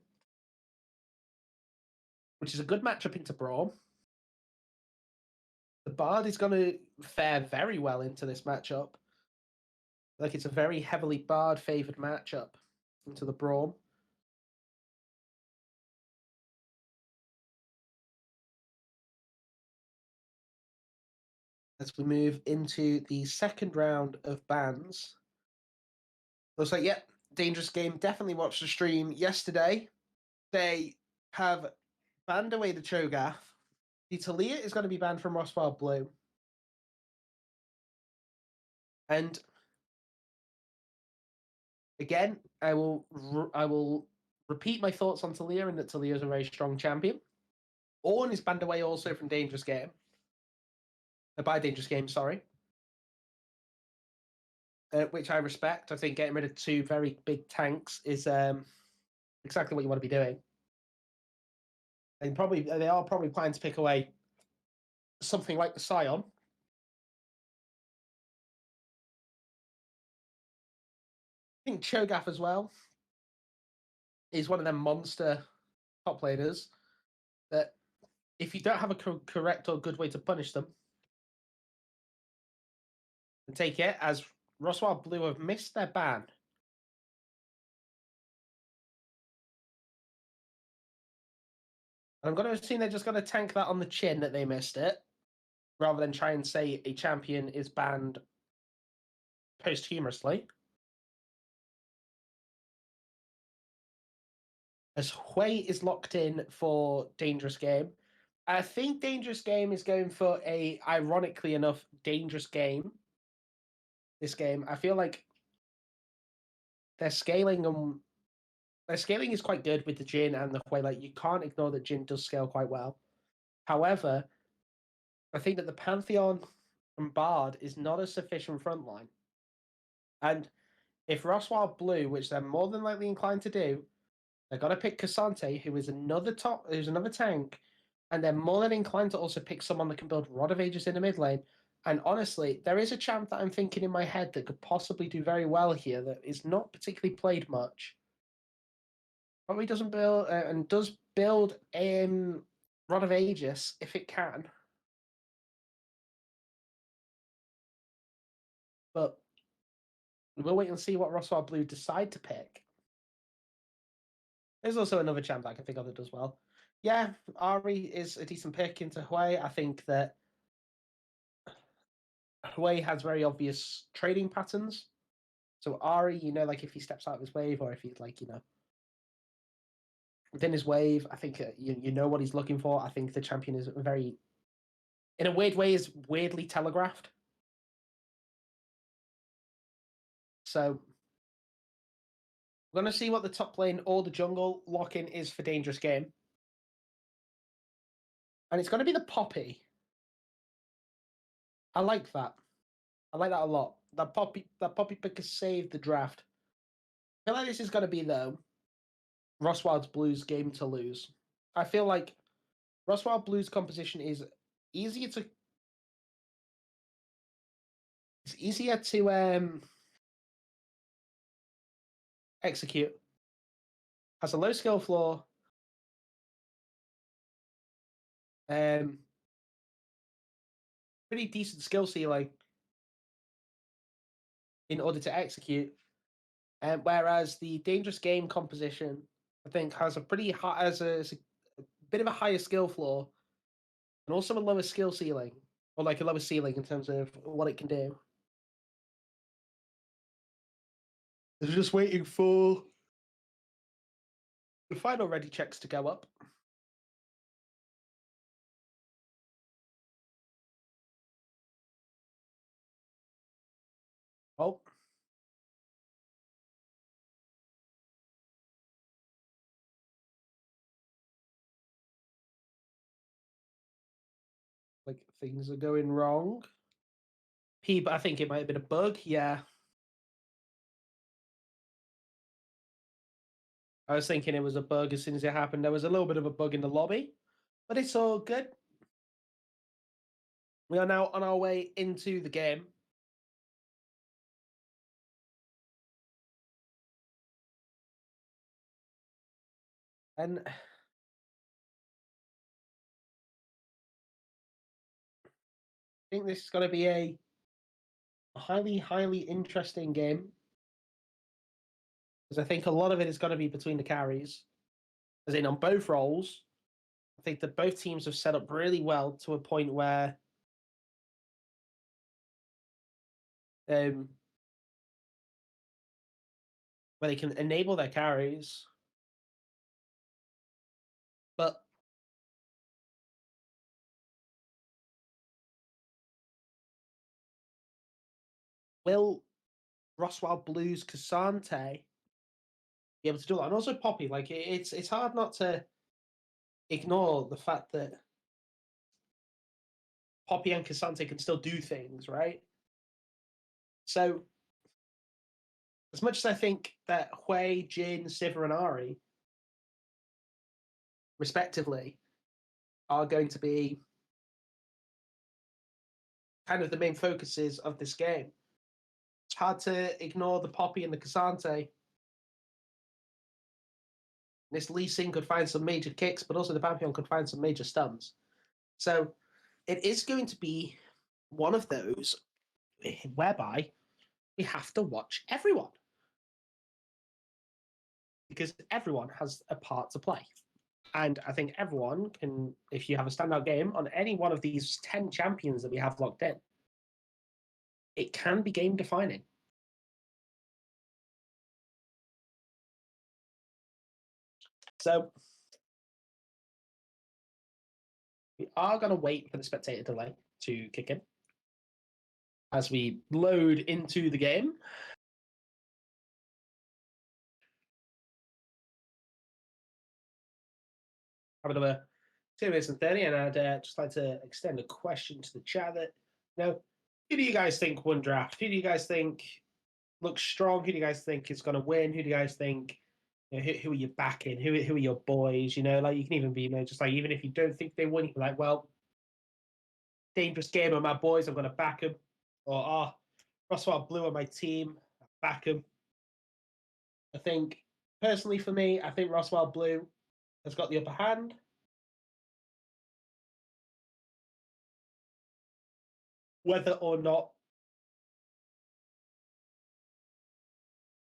which is a good matchup into Braum. The Bard is going to fare very well into this matchup. Like, it's a very heavily Bard-favoured matchup into the Braum. As we move into the second round of bans. Looks like, yep, Dangerous Game definitely watched the stream yesterday. They have banned away the Cho'Gath. The Talia is going to be banned from ROSWILD Blue. And again, I will repeat my thoughts on Talia, and that Talia is a very strong champion. Ornn is banned away also from Dangerous Game. By Dangerous Game, sorry. Which I respect. I think getting rid of two very big tanks is exactly what you want to be doing. And they are probably planning to pick away something like the Scion. I think Cho'Gath as well is one of them monster top laners that if you don't have a correct or good way to punish them, and take it as ROSWILD Blue have missed their ban. I'm going to assume they're just going to tank that on the chin that they missed it, rather than try and say a champion is banned posthumously. As Hui is locked in for Dangerous Game. I think Dangerous Game is going for a, ironically enough, Dangerous Game. This game, I feel like their scaling is quite good with the Jhin and the Hui. Like, you can't ignore that Jhin does scale quite well. However, I think that the Pantheon and Bard is not a sufficient frontline. And if ROSWILD Blue, which they're more than likely inclined to do, they're going to pick Cassante, who's another tank, and they're more than inclined to also pick someone that can build Rod of Ages in the mid lane. And honestly, there is a champ that I'm thinking in my head that could possibly do very well here that is not particularly played much. Probably doesn't build and does build Rod of Ages if it can. But we'll wait and see what ROSWILD Blue decide to pick. There's also another champ that I can think of that does well. Yeah, Ahri is a decent pick into Hui. I think that Hui has very obvious trading patterns. So Ahri, like if he steps out of his wave or if he's within his wave, I think you know what he's looking for. I think the champion is in a weird way, is weirdly telegraphed. So we're going to see what the top lane or the jungle lock-in is for Dangerous Game. And it's going to be the Poppy. I like that. I like that a lot. That Poppy pick has saved the draft. I feel like this is going to be, though, ROSWILD Blue's game to lose. I feel like ROSWILD Blue's composition is easier to... It's easier to execute. Has a low skill floor. Pretty decent skill ceiling in order to execute. Whereas the Dangerous Game composition, I think, has a pretty high, has a bit of a higher skill floor, and also a lower skill ceiling, or like a lower ceiling in terms of what it can do. They're just waiting for the final ready checks to go up. Oh. Like things are going wrong. But I think it might have been a bug. Yeah. I was thinking it was a bug as soon as it happened. There was a little bit of a bug in the lobby, but it's all good. We are now on our way into the game. And I think this is going to be a highly, highly interesting game. Because I think a lot of it is going to be between the carries. As in, on both roles, I think that both teams have set up really well to a point where where they can enable their carries. But will ROSWILD Blues Cassante be able to do that? And also Poppy, like it's hard not to ignore the fact that Poppy and Cassante can still do things, right? So as much as I think that Hui, Jin, Sivir, and Ari, respectively, are going to be kind of the main focuses of this game, it's hard to ignore the Poppy and the Cassante. This Lee Sin could find some major kicks, but also the Pantheon could find some major stuns. So it is going to be one of those whereby we have to watch everyone. Because everyone has a part to play. And I think everyone can, if you have a standout game on any one of these 10 champions that we have locked in, it can be game defining. So we are going to wait for the spectator delay to kick in as we load into the game. Have another 2 minutes and 30, and I'd just like to extend a question to the chat that, who do you guys think won draft? Who do you guys think looks strong? Who do you guys think is going to win? Who do you guys think, who are you backing? Who are your boys? Like you can even be, just like, even if you don't think they win, you can be like, well, dangerous game of my boys, I'm going to back them. Or, ROSWILD Blue on my team, back them. I think, personally for me, I think ROSWILD Blue has got the upper hand. Whether or not,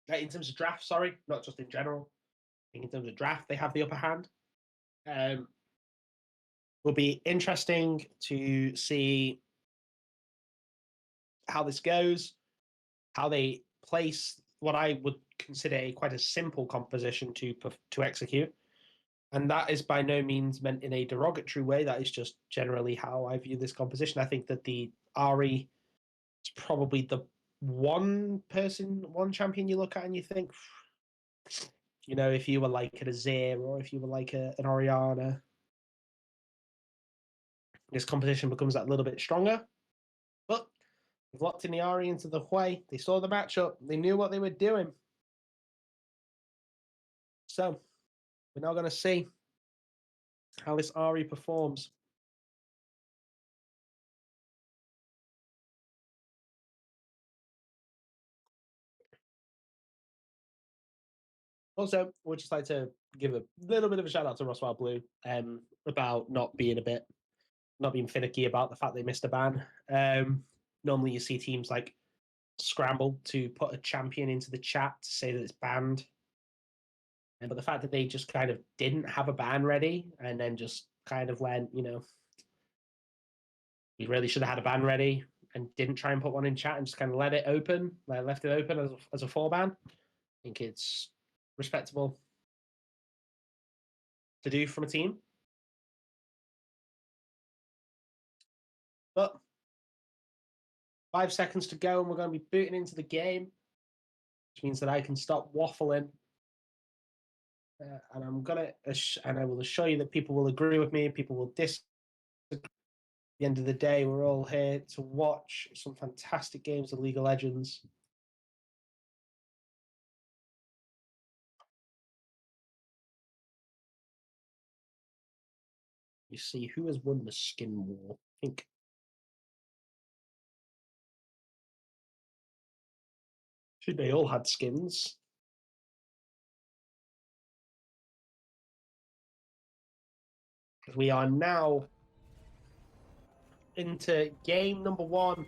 in terms of draft, sorry, not just in general, I think in terms of draft, they have the upper hand. Will be interesting to see how this goes, how they place what I would consider quite a simple composition to execute. And that is by no means meant in a derogatory way. That is just generally how I view this composition. I think that the Ari is probably the one champion you look at and you think, if you were like an Azir or if you were like an Orianna, this composition becomes that little bit stronger. But they've locked in the Ari into the Hui. They saw the matchup. They knew what they were doing. So we're now going to see how this Ari performs. Also, we'd just like to give a little bit of a shout out to ROSWILD Blue about not being finicky about the fact they missed a ban. Normally you see teams like scramble to put a champion into the chat to say that it's banned. But the fact that they just kind of didn't have a ban ready and then just kind of went, We really should have had a ban ready and didn't try and put one in chat and just kind of left it open as a 4-ban. I think it's respectable to do from a team. But 5 seconds to go and we're going to be booting into the game, which means that I can stop waffling. And I'm gonna, and I will assure you that people will agree with me, people will disagree. At the end of the day, we're all here to watch some fantastic games of League of Legends. You see, who has won the skin war? I think they all had skins. We are now into game number 1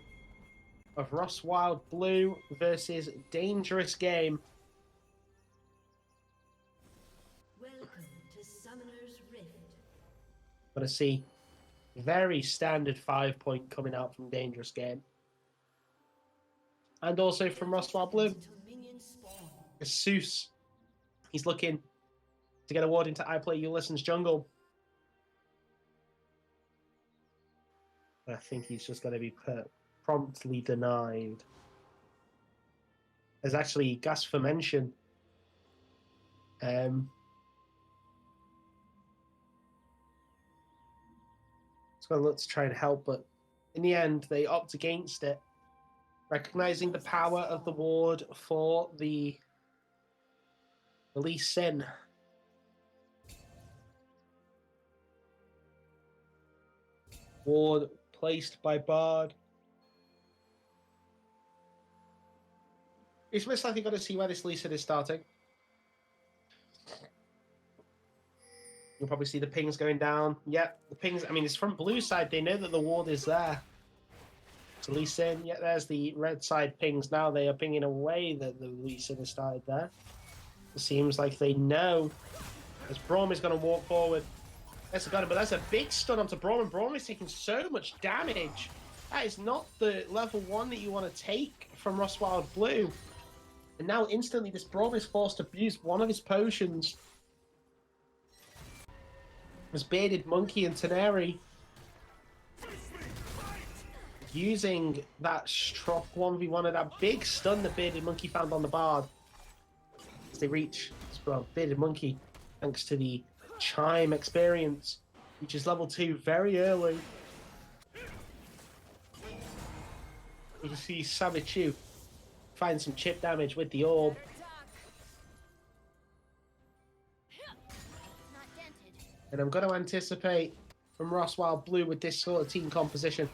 of ROSWILD Blue versus Dangerous Game. Welcome to Summoner's Rift. Gonna see very standard 5-point coming out from Dangerous Game. And also from ROSWILD Blue. Seuss. He's looking to get a ward into I Play Ulysses Jungle. I think he's just going to be promptly denied. There's actually gas for mention. It's going to look to try and help, but in the end, they opt against it, recognizing the power of the ward for the Lee Sin. Ward placed by Bard. It's most likely going to see where this Lee Sin is starting. You'll probably see the pings going down. Yep, the pings, I mean, it's from blue side. They know that the ward is there. So Lee Sin, yeah, there's the red side pings now. They are pinging away that the Lee Sin has started there. It seems like they know. As Braum is going to walk forward. That's got it, but that's a big stun onto Braum, and Braum is taking so much damage. That is not the level 1 that you want to take from ROSWILD Blue. And now instantly this Braum is forced to use one of his potions. As Bearded Monkey and Teneri using that Strock 1v1 and that big stun that Bearded Monkey found on the Bard. As they reach, well, Bearded Monkey, thanks to the Chime experience, which is level 2 very early. You can see Samichu find some chip damage with the orb. And I'm going to anticipate from ROSWILD Blue with this sort of team composition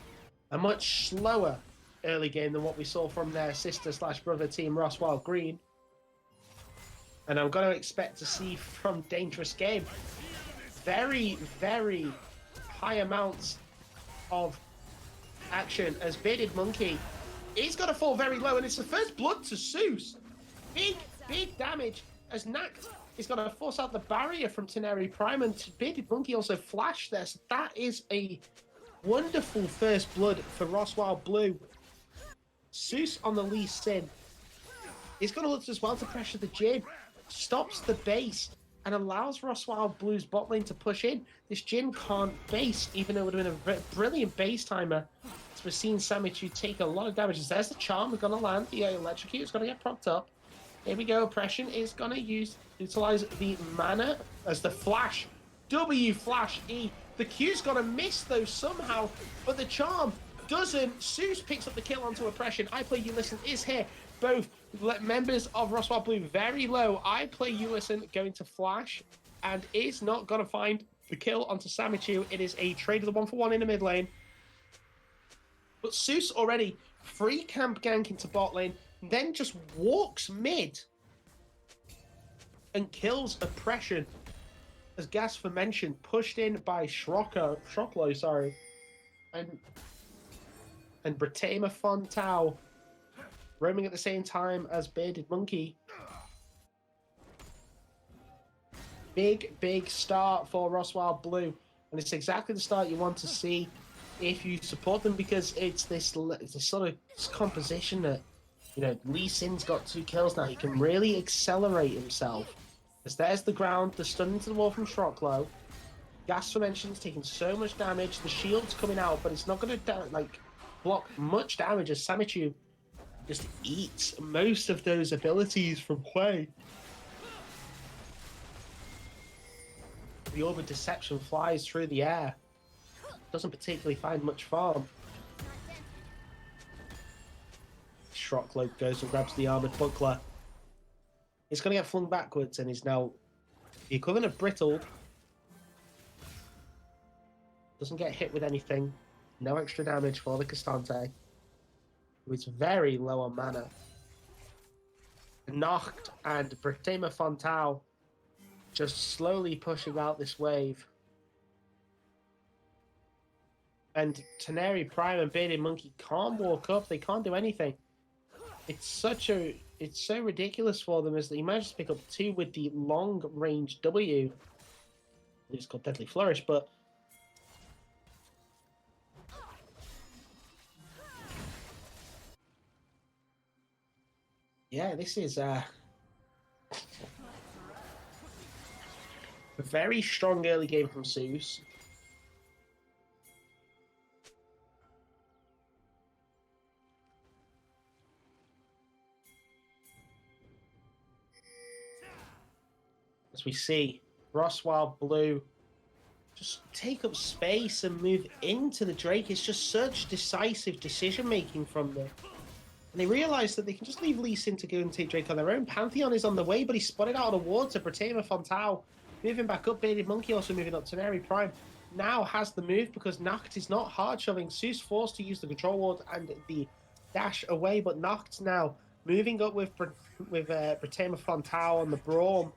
a much slower early game than what we saw from their sister/brother team ROSWILD Green. And I'm going to expect to see from Dangerous Game very, very high amounts of action as Bearded Monkey is going to fall very low, and it's the first blood to Seuss. Big damage as Nact is going to force out the barrier from Teneri Prime, and Bearded Monkey also flashed there. So that is a wonderful first blood for ROSWILD Blue. Seuss on the Lee Sin is going to look as well to pressure the Jhin. Stops the base and allows ROSWILD Blue's bot lane to push in. This Jhin can't base, even though it would have been a brilliant base timer. So we're seeing Samichu take a lot of damage. There's the charm, we're going to land. The electrocute is going to get propped up. Here we go, Oppression is going to utilize the mana as the flash. W flash E. The Q's going to miss though somehow, but the charm doesn't. Seuss picks up the kill onto Oppression. I Play Ulysses is here. Both members of ROSWILD Blue very low. I Play Ulysses going to flash and is not going to find the kill onto Samichu. It is a trade of the 1-for-1 in the mid lane. But Seuss already free camp gank into bot lane, then just walks mid and kills Oppression. As Gas for mention, pushed in by Shrocklo, sorry. And Bratema Fontau roaming at the same time as Bearded Monkey. Big start for ROSWILD Blue. And it's exactly the start you want to see. if you support them, because it's this sort of composition that, you know, Lee Sin's got 2 kills now. He can really accelerate himself. As there's the ground, the stun into the wall from Shroclo. Gas Dimension's taking so much damage. The shield's coming out, but it's not going to like block much damage as Samichu just eats most of those abilities from Hui. The Orb of Deception flies through the air. Doesn't particularly find much farm. Shroclo goes and grabs the Armored Buckler. He's going to get flung backwards and he's now the equivalent of brittled. Doesn't get hit with anything. No extra damage for the Castante. It's very low on mana. Noct and Britema Fontal just slowly pushing out this wave. And Teneri Prime and Bearded Monkey can't walk up. They can't do anything. It's so ridiculous for them as they managed to pick up 2 with the long range W. It's called Deadly Flourish, but yeah, this is a very strong early game from Zeus. As we see ROSWILD Blue just take up space and move into the Drake. It's just such decisive decision making from them. And they realise that they can just leave Lee Sin to go and take Drake on their own. Pantheon is on the way, but he's spotted out of the ward to Britema Fontal. Moving back up, Bearded Monkey also moving up. Teneri Prime now has the move because Noct is not hard shoving. Zeus forced to use the control ward and the dash away, but Noct now moving up with Britema Fontal on the Braum.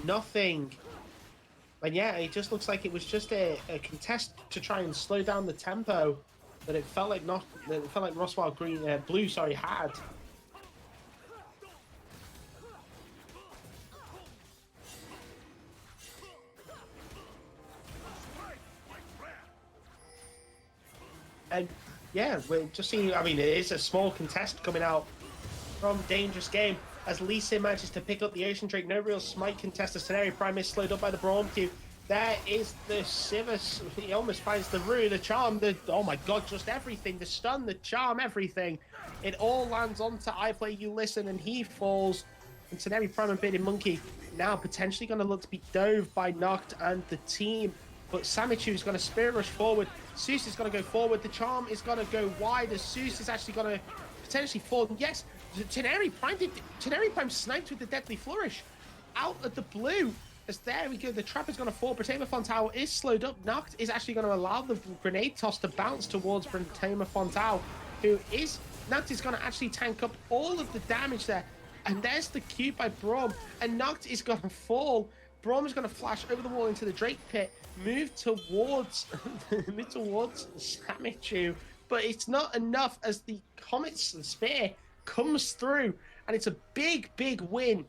Nothing. And yeah, it just looks like it was just a contest to try and slow down the tempo that it felt like ROSWILD Blue had. And yeah, we're just seeing, I mean, it is a small contest coming out from Dangerous Game as Lee Sin manages to pick up the Ocean Drake. No real smite contest as Teneri Prime is slowed up by the Braum Q. There is the Sivus. He almost finds the Rue, the Charm, oh my god, just everything. The stun, the Charm, everything. It all lands onto I Play You Listen and he falls. And Teneri Prime and Bearded Monkey now potentially going to look to be dove by Noct and the team. But Samichu is going to Spirit Rush forward. Zeus is going to go forward. The Charm is going to go wide as Zeus is actually going to potentially fall. Yes, Teneri Prime sniped with the Deadly Flourish out of the blue. As there we go, the trap is going to fall. Britema Fontal is slowed up. Noct is actually going to allow the grenade toss to bounce towards Britema Fontal, Noct is going to actually tank up all of the damage there. And there's the Q by Braum. And Noct is going to fall. Braum is going to flash over the wall into the Drake pit, move towards Samichu. But it's not enough as the Comet's Spear comes through. And it's a big, big win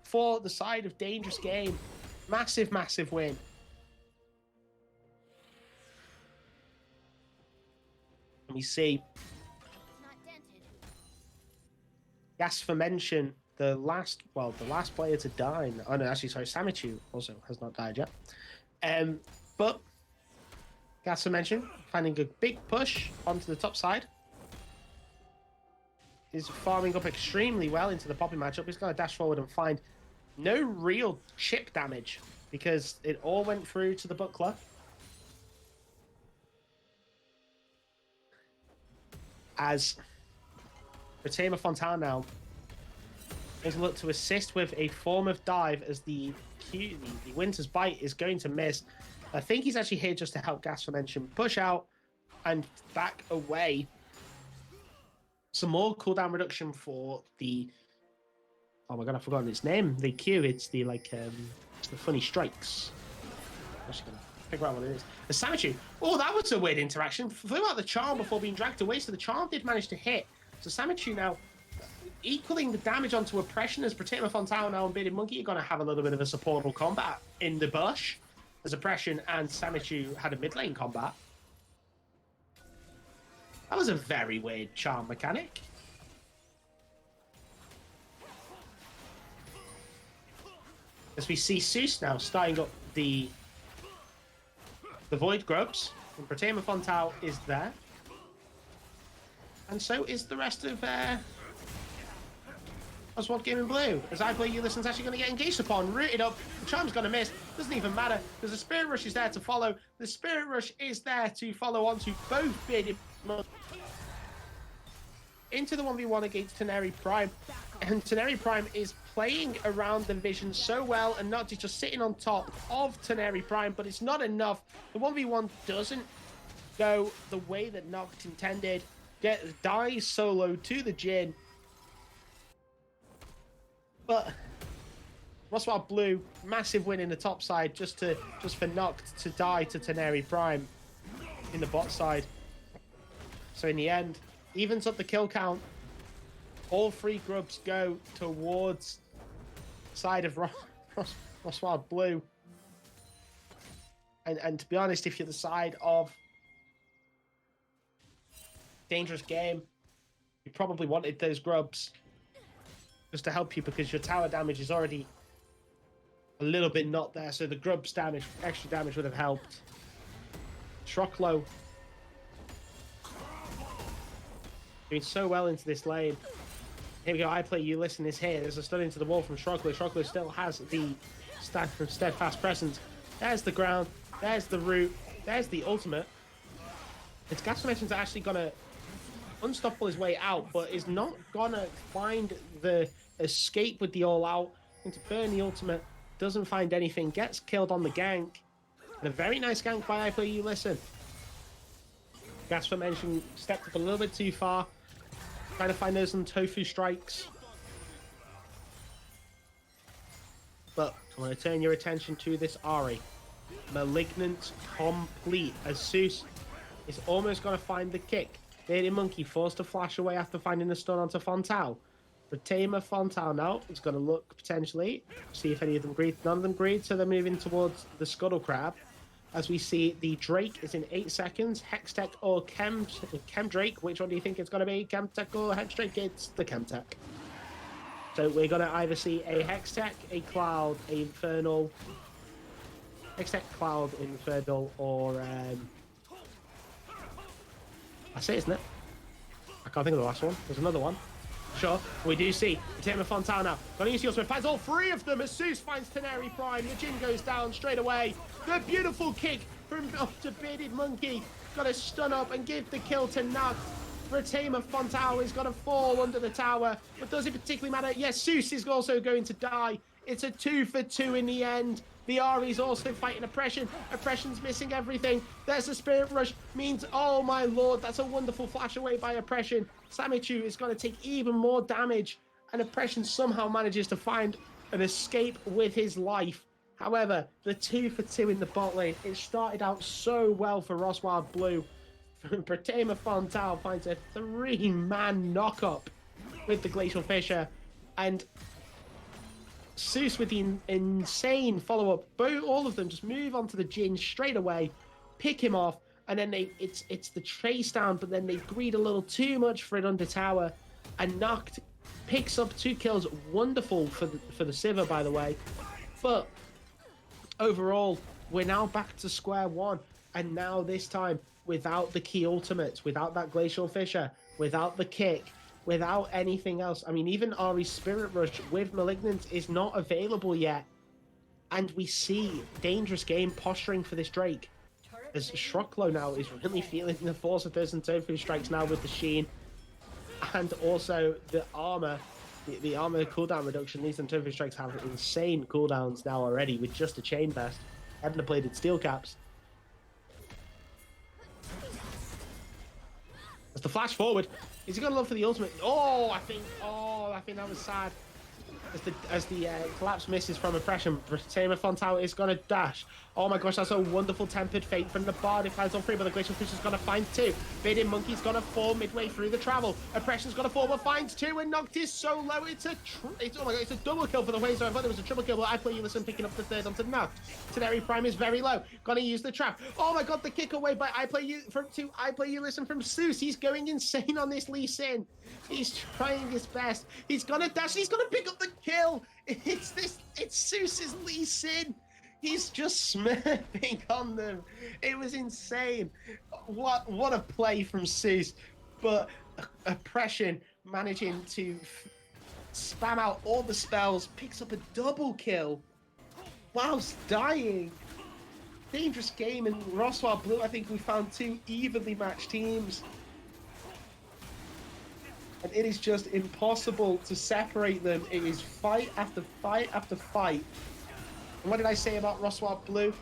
for the side of Dangerous Game. Massive, massive win. And we see Gas for mention, the last player to die. Oh no, actually, sorry, Samichu also has not died yet. But Gas for mention, finding a big push onto the top side. Is farming up extremely well into the Poppy matchup. He's going to dash forward and find no real chip damage because it all went through to the Buckler. As Britema Fontal now is look to assist with a form of dive as the Winter's Bite is going to miss. I think he's actually here just to help Gas for mention push out and back away. Some more cooldown reduction for the, oh my god, I've forgotten its name. The Q, it's the it's the funny strikes. I'm actually gonna figure out what it is. The Samichu. Oh, that was a weird interaction. Flew out the Charm before being dragged away, so the Charm did manage to hit. So Samichu now equaling the damage onto Oppression as Britema Fontal now and Bearded Monkey are going to have a little bit of a supportable combat in the bush. as Oppression and Samichu had a mid lane combat. That was a very weird charm mechanic. As we see Seuss now starting up the Void Grubs, and Bratema Fontau is there. And so is the rest of ROSWILD Gaming Blue. As I Play You Listen's actually going to get engaged upon, rooted up, the charm's going to miss, doesn't even matter, because the Spirit Rush is there to follow. The Spirit Rush is there to follow on to both bid into the 1v1 against Teneri Prime. And Teneri Prime is playing around the vision so well, and not just sitting on top of Teneri Prime, but it's not enough. The 1v1 doesn't go the way that Noct intended. Dies solo to the Jhin. But ROSWILD Blue, massive win in the top side just for Noct to die to Teneri Prime in the bot side. So in the end, evens up the kill count. All 3 grubs go towards the side of ROSWILD Blue. And to be honest, if you're the side of Dangerous Game, you probably wanted those grubs just to help you, because your tower damage is already a little bit not there. So the grubs damage, extra damage would have helped. Shroklo doing so well into this lane. Here we go, I Play You Listen is here. There's a stun into the wall from Shroklo. Shroklo still has the steadfast presence. There's the ground, there's the root, there's the ultimate. It's Gasformation's actually gonna unstoppable his way out, but is not gonna find the escape with the all out. Into burn the ultimate, doesn't find anything, gets killed on the gank. And a very nice gank by I Play You Listen. Gasformation stepped up a little bit too far, trying to find those tofu strikes. But I want to turn your attention to this Ahri. Malignant complete, as Seuss is almost going to find the kick. Bearded Monkey forced to flash away after finding the stun onto Fontau. Bratema Fontau now is going to look potentially, see if any of them greed. None of them greed, so they're moving towards the Scuttle Crab. As we see, the Drake is in 8 seconds. Hextech or Chem Drake. Which one do you think it's going to be? Chemtech or Hextech? It's the Chemtech. So we're going to either see a Hextech, a Cloud, a Infernal. Hextech, Cloud, Infernal, or that's it, isn't it? I can't think of the last one. There's another one. Sure, we do see Bratema Fontau now. Gonna use the ultimate, finds all 3 of them as Seuss finds Teneri Prime. The Jhin goes down straight away. The beautiful kick from the Bearded Monkey. Gotta stun up and give the kill to Noct. Bratema Fontau is gonna fall under the tower, but does it particularly matter? Yes, Seuss is also going to die. It's a 2 for 2 in the end. The Ahri's also fighting Oppression. Oppression's missing everything. There's a Spirit Rush. Means, oh my lord, that's a wonderful flash away by Oppression. Samichu is going to take even more damage. And Oppression somehow manages to find an escape with his life. However, the 2 for 2 in the bot lane, it started out so well for ROSWILD Blue. Bratema Fontau finds a 3-man knock-up with the Glacial Fissure. And Seuss with the insane follow-up. All of them just move onto the Jhin straight away, pick him off, and then it's the chase down, but then they greed a little too much for it under tower, and Noct picks up 2 kills. Wonderful for the Sivir, by the way. But overall, we're now back to square one, and now this time without the key ultimates, without that Glacial Fissure, without the kick, without anything else. I mean, even Ahri's Spirit Rush with Malignant is not available yet. And we see Dangerous Game posturing for this Drake. As Shroklo now is really feeling the force of those tofu strikes now with the Sheen. And also the armor, the armor cooldown reduction. These tofu strikes have insane cooldowns now already with just a Chain Vest and the Bladed Steel Caps. As the flash forward, is he going to look for the ultimate? Oh, I think that was sad. As the collapse misses from oppression, Tamer Fontau is going to dash. Oh my gosh, that's a wonderful tempered fate from the Bard. It finds on 3, but the Glacial Fish is going to find 2. Bearded Monkey's going to fall midway through the travel. Oppression's going to fall, but finds 2, and Noctis so low. It's oh my god, it's a double kill for the Wazer. I thought it was a triple kill, but I play Ulysses picking up the 3rd onto Noct. Teneri Prime is very low. Going to use the trap. Oh my god, the kick away by I play Ulysses from Zeus. He's going insane on this Lee Sin. He's trying his best. He's gonna dash. He's gonna pick up the kill. It's Zeus's Lee Sin. He's just smurfing on them. It was insane. What a play from Zeus. But oppression managing to spam out all the spells, picks up a double kill whilst dying. Dangerous game, and ROSWILD Blue, I think we found 2 evenly matched teams. And it is just impossible to separate them. It is fight after fight after fight. And what did I say about ROSWILD Blue?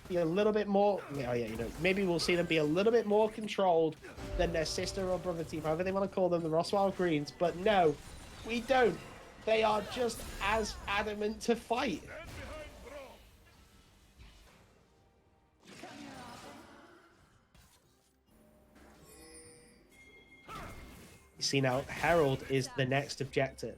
Be a little bit more... Yeah, you know, maybe we'll see them be a little bit more controlled than their sister or brother team, however they want to call them, the ROSWILD Greens. But no, we don't. They are just as adamant to fight. You see now, Herald is the next objective.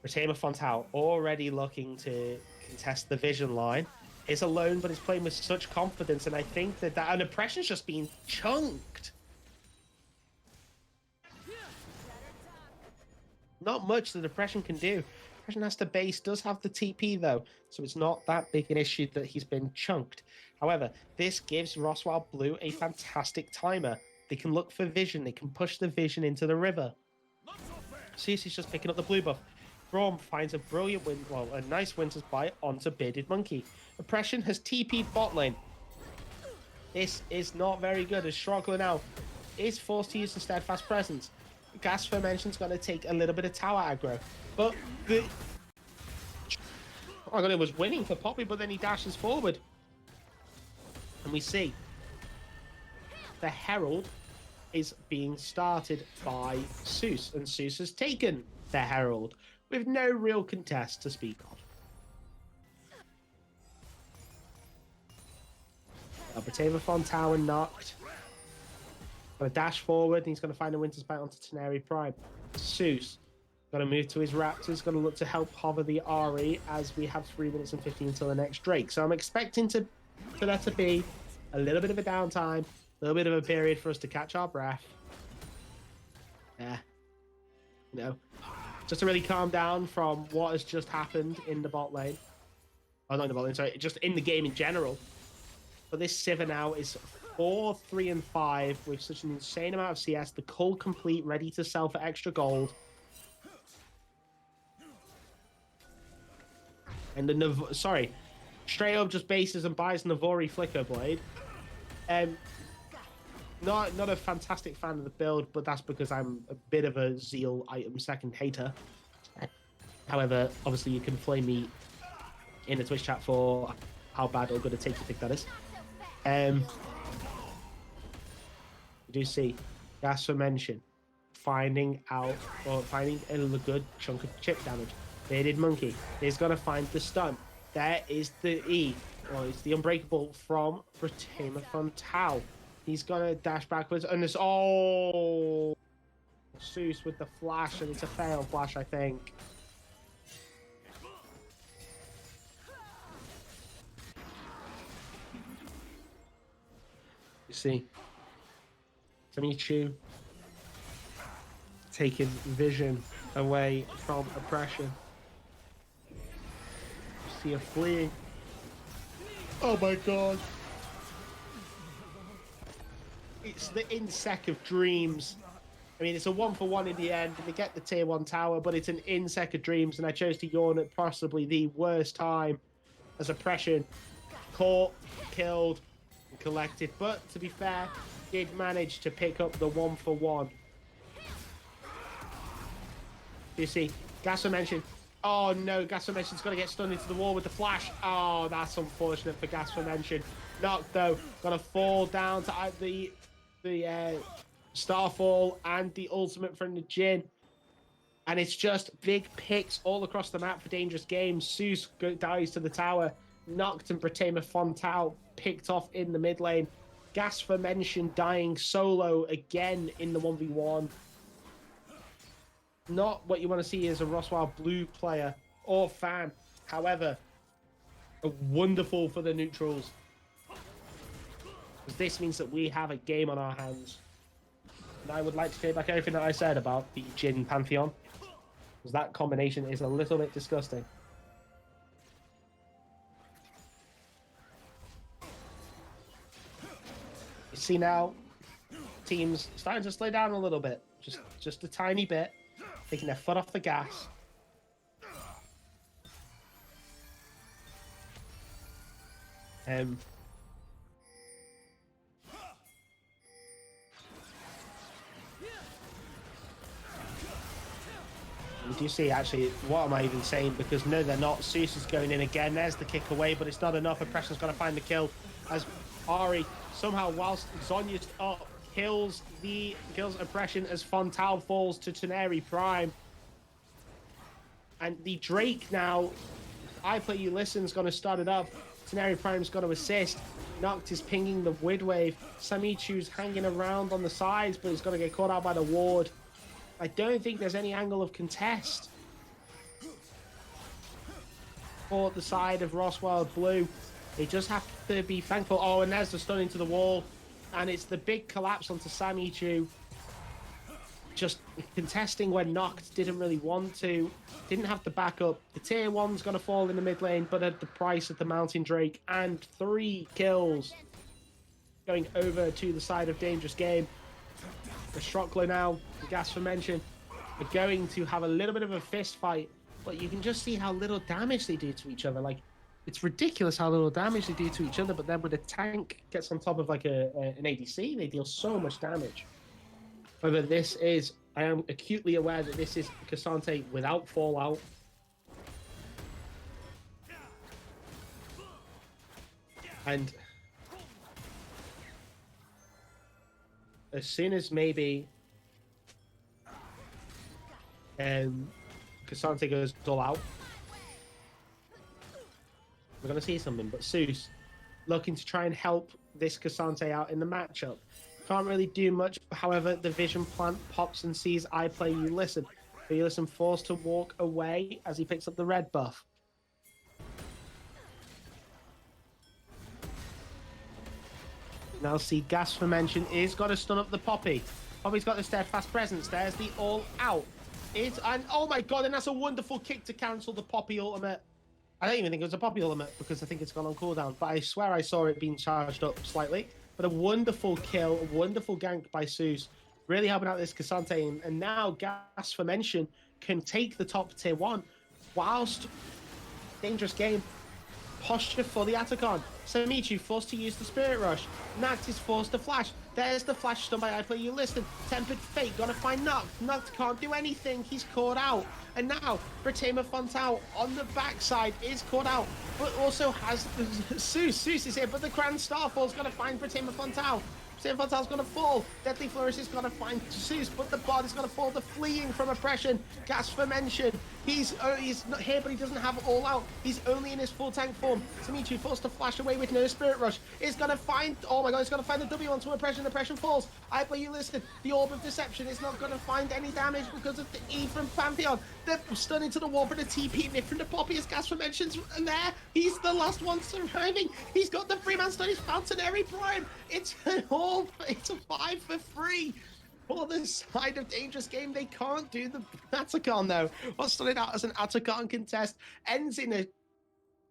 Tamer Fontau already looking to contest the vision line. Is alone, but is playing with such confidence, and I think that and oppression's just being chunked. Not much that oppression can do. Oppression has to base, does have the TP though, so it's not that big an issue that he's been chunked. However, this gives ROSWILD Blue a fantastic timer. They can look for vision. They can push the vision into the river. Zeus is just picking up the blue buff. Braum finds a brilliant a nice Winter's Bite onto Bearded Monkey. Oppression has TP'd bot lane. This is not very good, as Shrogler now is forced to use the Steadfast Presence. Gas Fermentation's going to take a little bit of tower aggro. But the... Oh my god, it was winning for Poppy, but then he dashes forward. And we see the Herald is being started by Zeus, and Zeus has taken the Herald with no real contest to speak of. Tamer Fontau and knocked. Gonna dash forward, and he's gonna find a Winter's Bite onto Teneri Prime. Zeus gonna move to his Raptors, gonna look to help hover the RE as we have 3 minutes and 15 until the next Drake. So I'm expecting for there to be a little bit of a downtime, a little bit of a period for us to catch our breath. Yeah. You know, just to really calm down from what has just happened in the bot lane. Oh, not in the bot lane, sorry, just in the game in general. But this Sivir now is 4, 3, and 5 with such an insane amount of CS. The cull complete, ready to sell for extra gold. And the straight up just bases and buys Navori Flicker Blade. Not a fantastic fan of the build, but that's because I'm a bit of a Zeal item second hater. However, obviously you can flame me in the Twitch chat for how bad or good a take you think that is. You do see Gas Fermentation finding a good chunk of chip damage. Bearded Monkey is going to find the stun. There is the E, or it's the Unbreakable from Tamer Fontau. He's going to dash backwards, and this Zeus with the flash, and it's a fail flash, I think. You see, Samichu taking vision away from oppression. You see a fleeing. Oh my god. It's the insec of dreams. I mean, it's a 1-for-1 in the end, and they get the tier 1 tower, but it's an insec of dreams, and I chose to yawn at possibly the worst time as oppression caught, killed, and collected. But to be fair, did manage to pick up the 1-for-1. You see, Gas Fermentation. Oh no, Gas Fermentation's got to get stunned into the wall with the flash. Oh, that's unfortunate for Gas Fermentation. Knocked though, gonna fall down to the Starfall and the ultimate from the Jhin. And it's just big picks all across the map for Dangerous Game. Zeus dies to the tower. Noct and Bratema Fontau picked off in the mid lane. Gas for mention dying solo again in the 1v1. Not what you want to see as a ROSWILD Blue player or fan. However, wonderful for the neutrals. Because this means that we have a game on our hands. And I would like to take back everything that I said about the Jhin Pantheon. Because that combination is a little bit disgusting. You see now, teams starting to slow down a little bit. Just a tiny bit. Taking their foot off the gas. Do you see, actually, what am I even saying? Because no, they're not. Zeus is going in again. There's the kick away, but it's not enough. Oppression's got to find the kill. As Ari, somehow, whilst Zonya's up, kills Oppression as Fontau falls to Teneri Prime. And the Drake now, I Play You Listen's going to start it up. Teneri Prime's got to assist. Noct is pinging the Wid Wave. Samichu's hanging around on the sides, but he's going to get caught out by the ward. I don't think there's any angle of contest for the side of ROSWILD Blue. They just have to be thankful. Oh, and there's the stun into the wall. And it's the big collapse onto Samichu. Just contesting when Noct didn't really want to. Didn't have the backup. The tier 1's going to fall in the mid lane, but at the price of the Mountain Drake. And 3 kills going over to the side of Dangerous Game. The Strockler now, the Gas for mention, are going to have a little bit of a fist fight, but you can just see how little damage they do to each other. Like, it's ridiculous how little damage they do to each other, but then when a tank gets on top of like an ADC, they deal so much damage. However, this is, I am acutely aware that this is Cassante without Fallout. And as soon as maybe Cassante goes all out, we're going to see something. But Zeus looking to try and help this Cassante out in the matchup. Can't really do much. However, the vision plant pops and sees I Play You Listen. But you Listen forced to walk away as he picks up the red buff. Now see Gas for mention is got to stun up the Poppy. Poppy's got the steadfast presence. There's the all out. And oh my god, and that's a wonderful kick to cancel the Poppy ultimate. I don't even think it was a Poppy ultimate because I think it's gone on cooldown, but I swear I saw it being charged up slightly. But a wonderful kill, a wonderful gank by Zeus, really helping out this Cassante. And now Gas for mention can take the top tier 1 whilst Dangerous Game posture for the Atacon. Samichu forced to use the Spirit Rush. Noct is forced to flash. There's the flash stun by I Play You Listen. Tempered Fate gonna find Noct. Noct can't do anything. He's caught out. And now Bratema Fontau on the backside is caught out, but also has Zeus. Zeus is here, but the Grand Starfall's gonna find Bratema Fontau. Bratema Fontau's gonna fall. Deadly Flourish is gonna find Zeus, but the bot is gonna fall. The fleeing from oppression. Gas for mention. He's not here, but he doesn't have it all out. He's only in his full tank form. Samichu forced to flash away with no Spirit Rush. Is gonna find, oh my god, he's gonna find the W onto oppression. Oppression falls. I Play You Listen. The Orb of Deception is not gonna find any damage because of the E from Pantheon. They're stunning to the wall for the TP Nick from the Poppy as Gas for mentions, and there he's the last one surviving. He's got the Freeman stun. He's found Teneri Prime. It's a 5 for 3. For the side of Dangerous Game, they can't do the Atacon though. What started out as an Atacon contest ends in a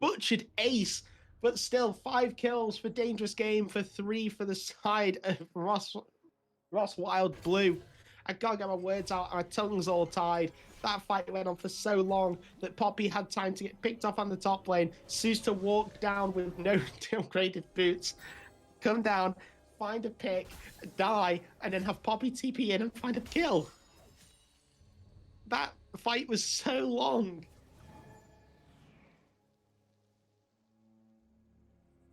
butchered ace, but still 5 kills for Dangerous Game for 3 for the side of ROSWILD Blue. I can't get my words out, my tongue's all tied. That fight went on for so long that Poppy had time to get picked off on the top lane. Zeus to walk down with no upgraded boots, come down, find a pick, die, and then have Poppy TP in and find a kill. That fight was so long.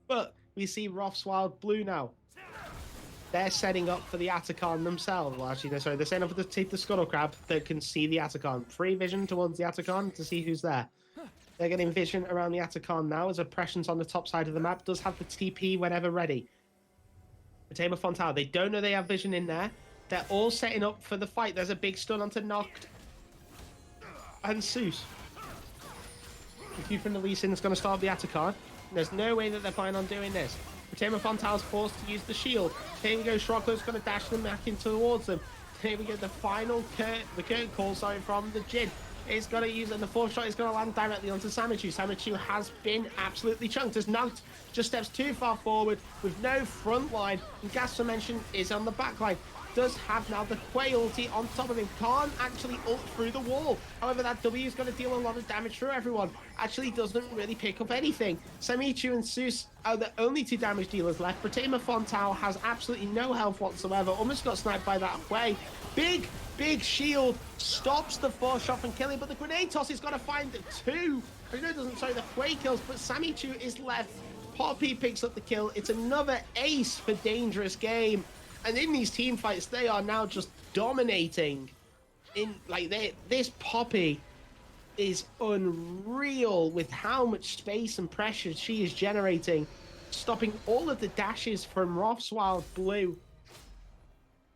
But we see ROSWILD Blue now. they're setting up for the Atacon themselves. Well, actually, no, sorry, they're setting up for the Scuttle Crab that can see the Atacon. Free vision towards the Atacon to see who's there. They're getting vision around the Atacon now as Oppression's on the top side of the map. Does have the TP whenever ready. Fatema Fontana, they don't know they have vision in there. They're all setting up for the fight. There's a big stun onto Noct and Seuss. The Q from the Lee Sin is going to start the Atacon. There's no way that they're planning on doing this. Fatema Fontana's forced to use the shield. Here we go, Shrogler's going to dash them back in towards them. Here we go, the final curtain call, from the Jin. Is going to use it, and the fourth shot is going to land directly onto Samichu. Samichu has been absolutely chunked as Noct just steps too far forward with no front line, and Gas Dimension is on the back line. Does have now the Quay ulti on top of him. Can't actually ult through the wall. However, that W is going to deal a lot of damage through everyone. Actually doesn't really pick up anything. Samichu and Seuss are the only two damage dealers left. Fatema Fontana has absolutely no health whatsoever. Almost got sniped by that Quay. Big shield stops the fourth shot from killing, but the grenade toss is going to find the two. I know it doesn't, sorry, the Quay kills, but Samichu is left. Poppy picks up the kill. It's another ace for Dangerous Game. And in these team fights, they are now just dominating. This Poppy is unreal with how much space and pressure she is generating, stopping all of the dashes from ROSWILD Blue.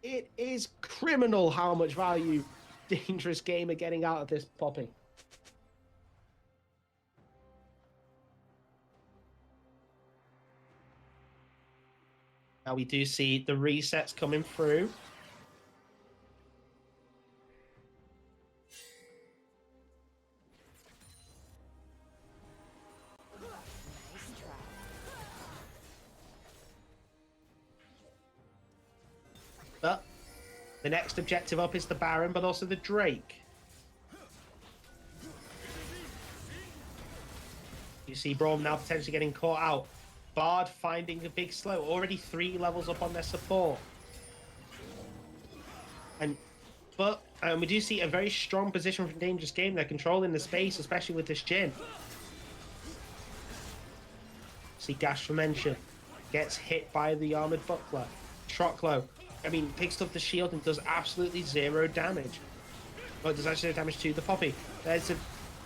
It is criminal how much value Dangerous Game are getting out of this Poppy. Now we do see the resets coming through. But the next objective up is the Baron, but also the Drake. You see Braum now potentially getting caught out. Bard finding a big slow, already 3 levels up on their support. But we do see a very strong position from Dangerous Game. They're controlling the space, especially with this Jhin. See Gash for mention. Gets hit by the Armored Buckler. Troclo, picks up the shield and does absolutely 0 damage. Well, it does actually damage to the Poppy. There's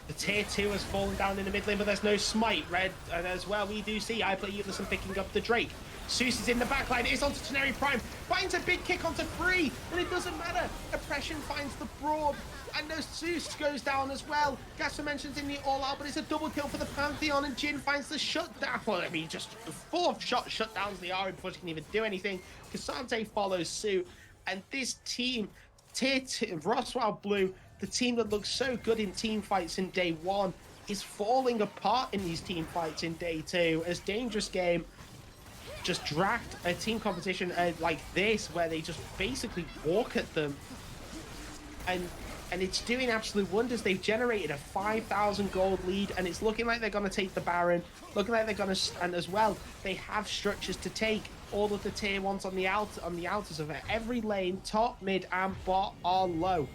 the tier 2 has fallen down in the mid lane, but there's no smite. Red, and as well, we do see iPlay Evelison picking up the Drake. Seuss is in the backline, it's onto Teneri Prime, finds a big kick onto Free, and it doesn't matter. Oppression finds the Broad, and no Seuss goes down as well. Gasser mentions in the all-out, but it's a double kill for the Pantheon, and Jhin finds the shutdown. Well, just the 4th shot shutdowns the Ari before she can even do anything. Cassante follows suit, and this team, tier 2, ROSWILD Blue, the team that looks so good in team fights in day 1, is falling apart in these team fights in day 2 as Dangerous Game just dragged a team competition like this, where they just basically walk at them, and it's doing absolute wonders. They've generated a 5,000 gold lead, and it's looking like they're going to take the Baron, looking like they're going to, and as well, they have structures to take all of the tier 1s on the outers of it. Every lane, top, mid, and bot are low.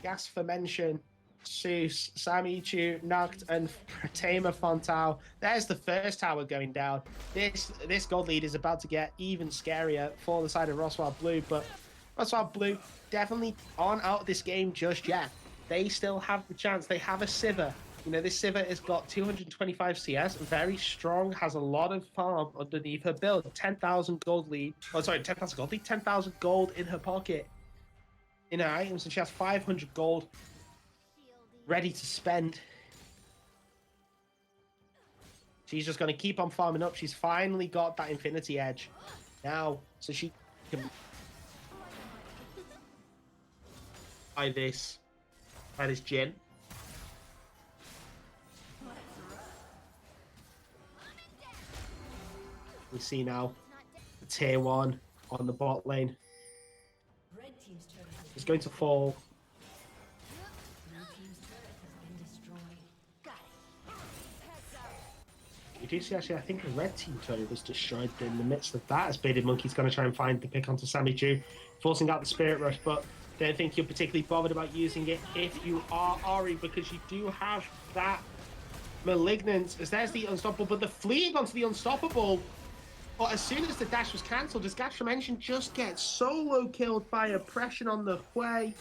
Gas for mention, Seuss, Samichu, Noct, and Fatema Fontana. There's the first tower going down. This gold lead is about to get even scarier for the side of ROSWILD Blue, but ROSWILD Blue definitely aren't out of this game just yet. They still have the chance. They have a Sivir. This Sivir has got 225 CS, very strong, has a lot of farm underneath her build. 10,000 gold lead. Oh, sorry, 10,000 gold lead. 10,000 gold in her pocket. In her items, and she has 500 gold ready to spend. She's just going to keep on farming up. She's finally got that Infinity Edge now, so she can buy this Jhin. We see now the tier 1 on the bot lane. It's going to fall. You do see, actually, I think a red team turret was destroyed in the midst of that, as Bearded Monkey's going to try and find the pick onto Samichu, forcing out the Spirit Rush, but don't think you're particularly bothered about using it if you are Ari, because you do have that Malignant, as there's the unstoppable, but the fleeing onto the unstoppable. But as soon as the dash was cancelled, as Gash mentioned, just gets solo killed by oppression on the way.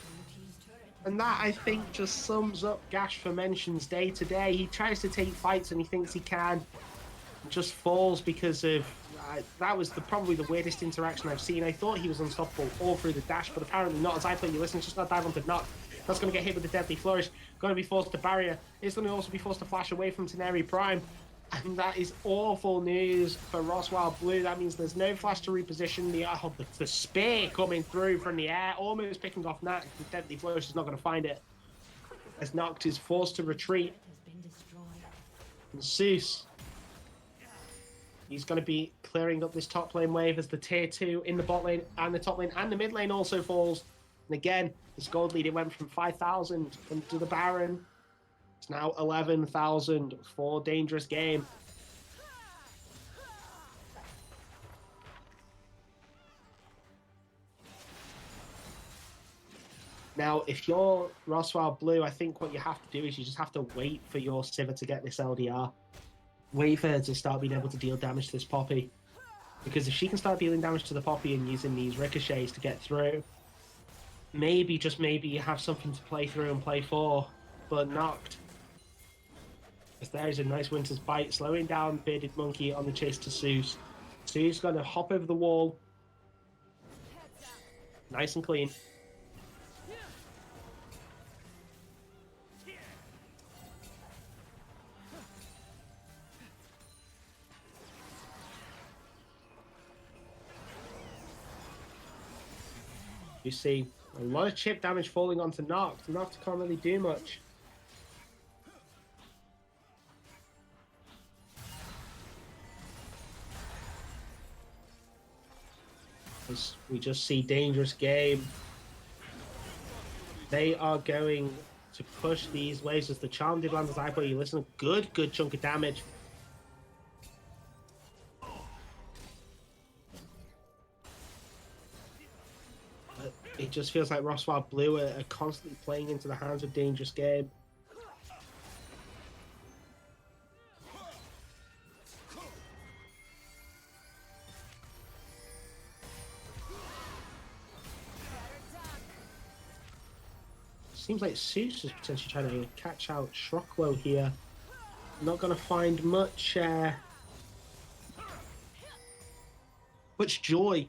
And that, I think, just sums up Gash Mention's day to day. He tries to take fights and he thinks he can. Just falls because of that was probably the weirdest interaction I've seen. I thought he was unstoppable all through the dash, but apparently not. As I play, you listen, just not dive onto knock. That's going to get hit with the deadly flourish. Going to be forced to barrier. It's going to also be forced to flash away from Teneri Prime. And that is awful news for ROSWILD Blue. That means there's no flash to reposition. The spear coming through from the air, almost picking off Nat. The deadly flourish is not going to find it. As Noct is forced to retreat. And Zeus, he's going to be clearing up this top lane wave as the tier 2 in the bot lane and the top lane and the mid lane also falls. And again, this gold lead, it went from 5,000 into the Baron. It's now 11,000 for Dangerous Game. Now, if you're ROSWILD Blue, I think what you have to do is you just have to wait for your Sivir to get this LDR. Wait for her to start being able to deal damage to this Poppy. Because if she can start dealing damage to the Poppy and using these ricochets to get through, maybe, just maybe, you have something to play through and play for. But Noct, as there is a nice Winter's Bite, slowing down Bearded Monkey on the chase to Zeus. Zeus going to hop over the wall. Nice and clean. You see a lot of chip damage falling onto Noct. Noct can't really do much. As we just see Dangerous Game. They are going to push these waves as the Charm did land as I play. You listen, good chunk of damage. It just feels like ROSWILD Blue are constantly playing into the hands of Dangerous Game. Seems like Zeus is potentially trying to catch out Shrockwell here. Not going to find much joy.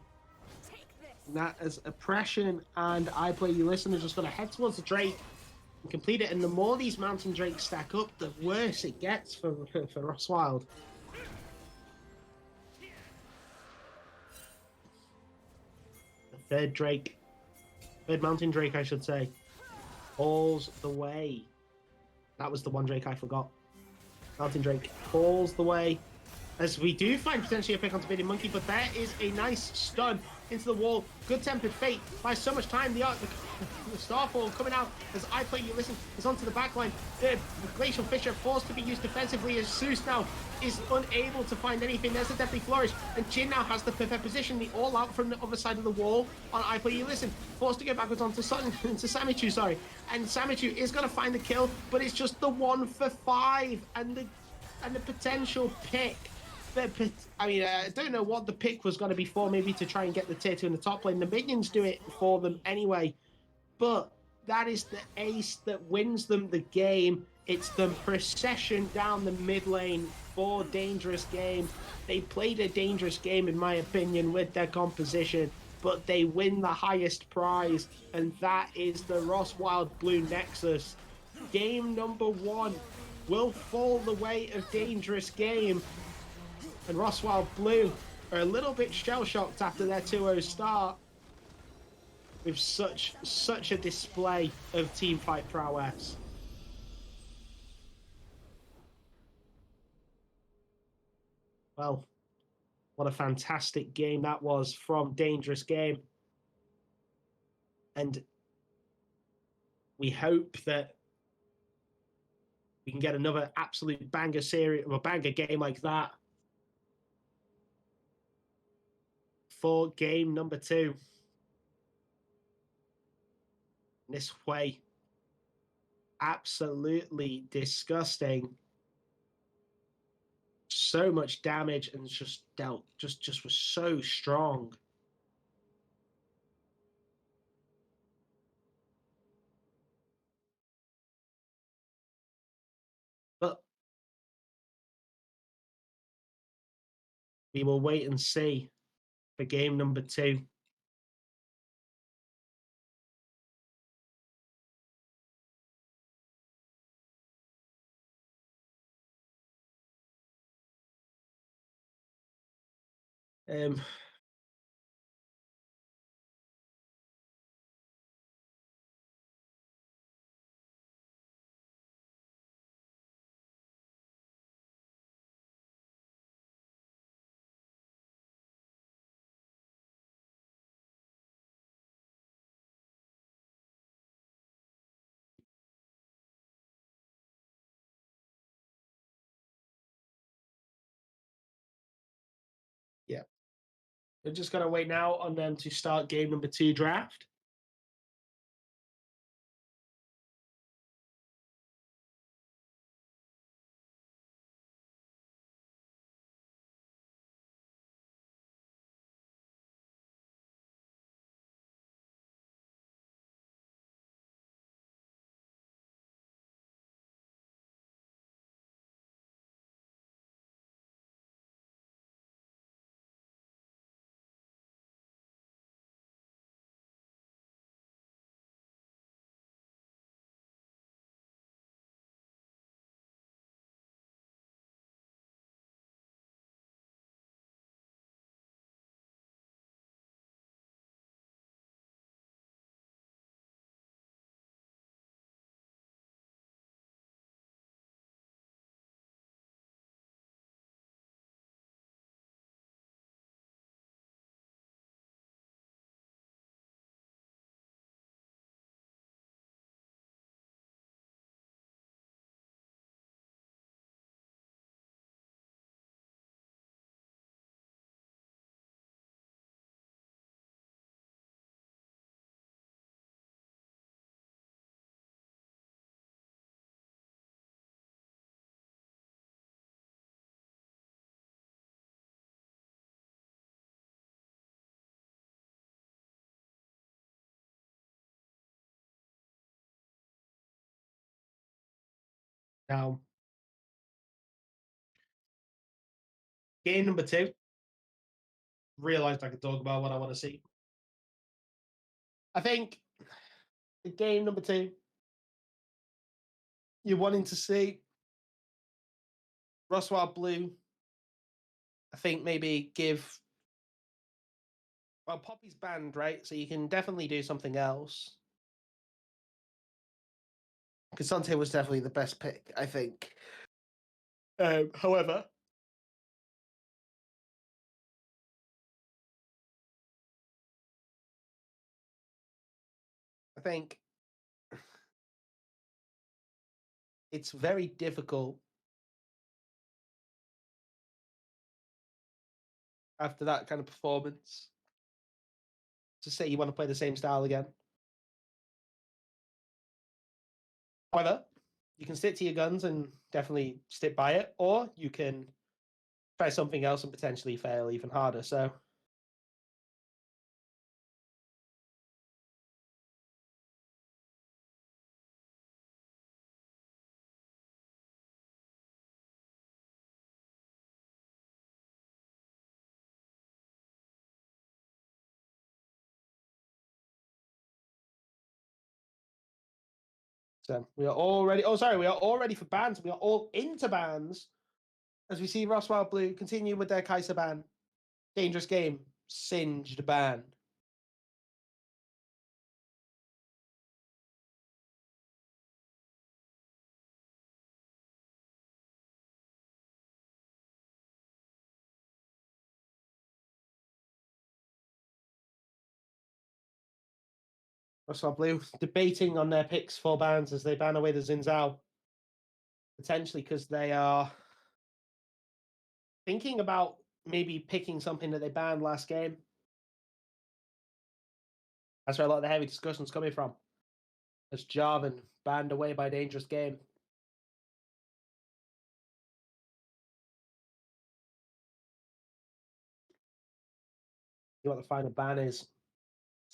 That as oppression and I Play You Listen are just going to head towards the Drake and complete it. And the more these Mountain Drakes stack up, the worse it gets for ROSWILD. The third Mountain Drake, I should say, falls the way. That was the one Drake I forgot. Mountain Drake falls the way. As we do find potentially a pick onto Bearded Monkey, but there is a nice stun into the wall. Good Tempered Fate by so much time. The Starfall coming out as I Play You Listen is onto the backline. The Glacial Fissure forced to be used defensively as Zeus now is unable to find anything. There's a Deadly Flourish, and Jin now has the perfect position. The all out from the other side of the wall on I Play You Listen. Forced to go backwards onto Samichu, sorry. And Samichu is going to find the kill, but it's just the 1 for 5 and the potential pick. I mean, I don't know what the pick was going to be for, maybe to try and get the tier 2 in the top lane. The minions do it for them anyway, but that is the ace that wins them the game. It's the procession down the mid lane for Dangerous Game. They played a dangerous game, in my opinion, with their composition, but they win the highest prize, and that is the ROSWILD Blue Nexus. Game number 1 will fall the way of Dangerous Game. And ROSWILD Blue are a little bit shell-shocked after their 2-0 start with such a display of teamfight prowess. Well, what a fantastic game that was from Dangerous Game. And we hope that we can get another absolute banger series, or banger game like that for game number 2. This way, absolutely disgusting so much damage and just dealt just was so strong. But we will wait and see for game number 2. Yeah. We're just going to wait now on them to start game number 2 draft. Now, game number 2. Realized I could talk about what I want to see. I think the game number 2, you're wanting to see ROSWILD Blue. I think maybe give. Well, Poppy's banned, right? So you can definitely do something else. Cassante was definitely the best pick, I think. However, I think it's very difficult after that kind of performance to say you want to play the same style again. However, you can stick to your guns and definitely stick by it, or you can try something else and potentially fail even harder. So we are already. Oh, sorry, we are all ready for bans. We are all into bans as we see ROSWILD Blue continue with their Kaiser ban. Dangerous game, singed ban. ROSWILD Blue debating on their picks for bans as they ban away the Xin Zhao. Potentially because they are thinking about maybe picking something that they banned last game. That's where a lot of the heavy discussion's coming from. As Jarvan banned away by Dangerous Game. See what the final ban is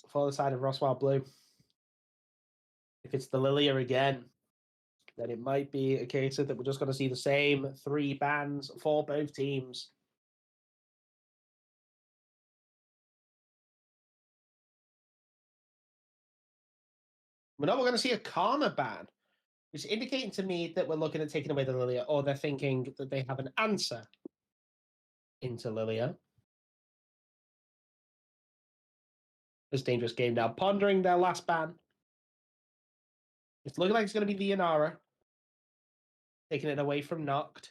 for the side of ROSWILD Blue. If it's the Lilia again, then it might be a case of that we're just going to see the same 3 bans for both teams. We're going to see a Karma ban, which is indicating to me that we're looking at taking away the Lilia, or they're thinking that they have an answer into Lilia. This dangerous game now, pondering their last ban. It's looking like it's going to be the Inara, taking it away from Noct.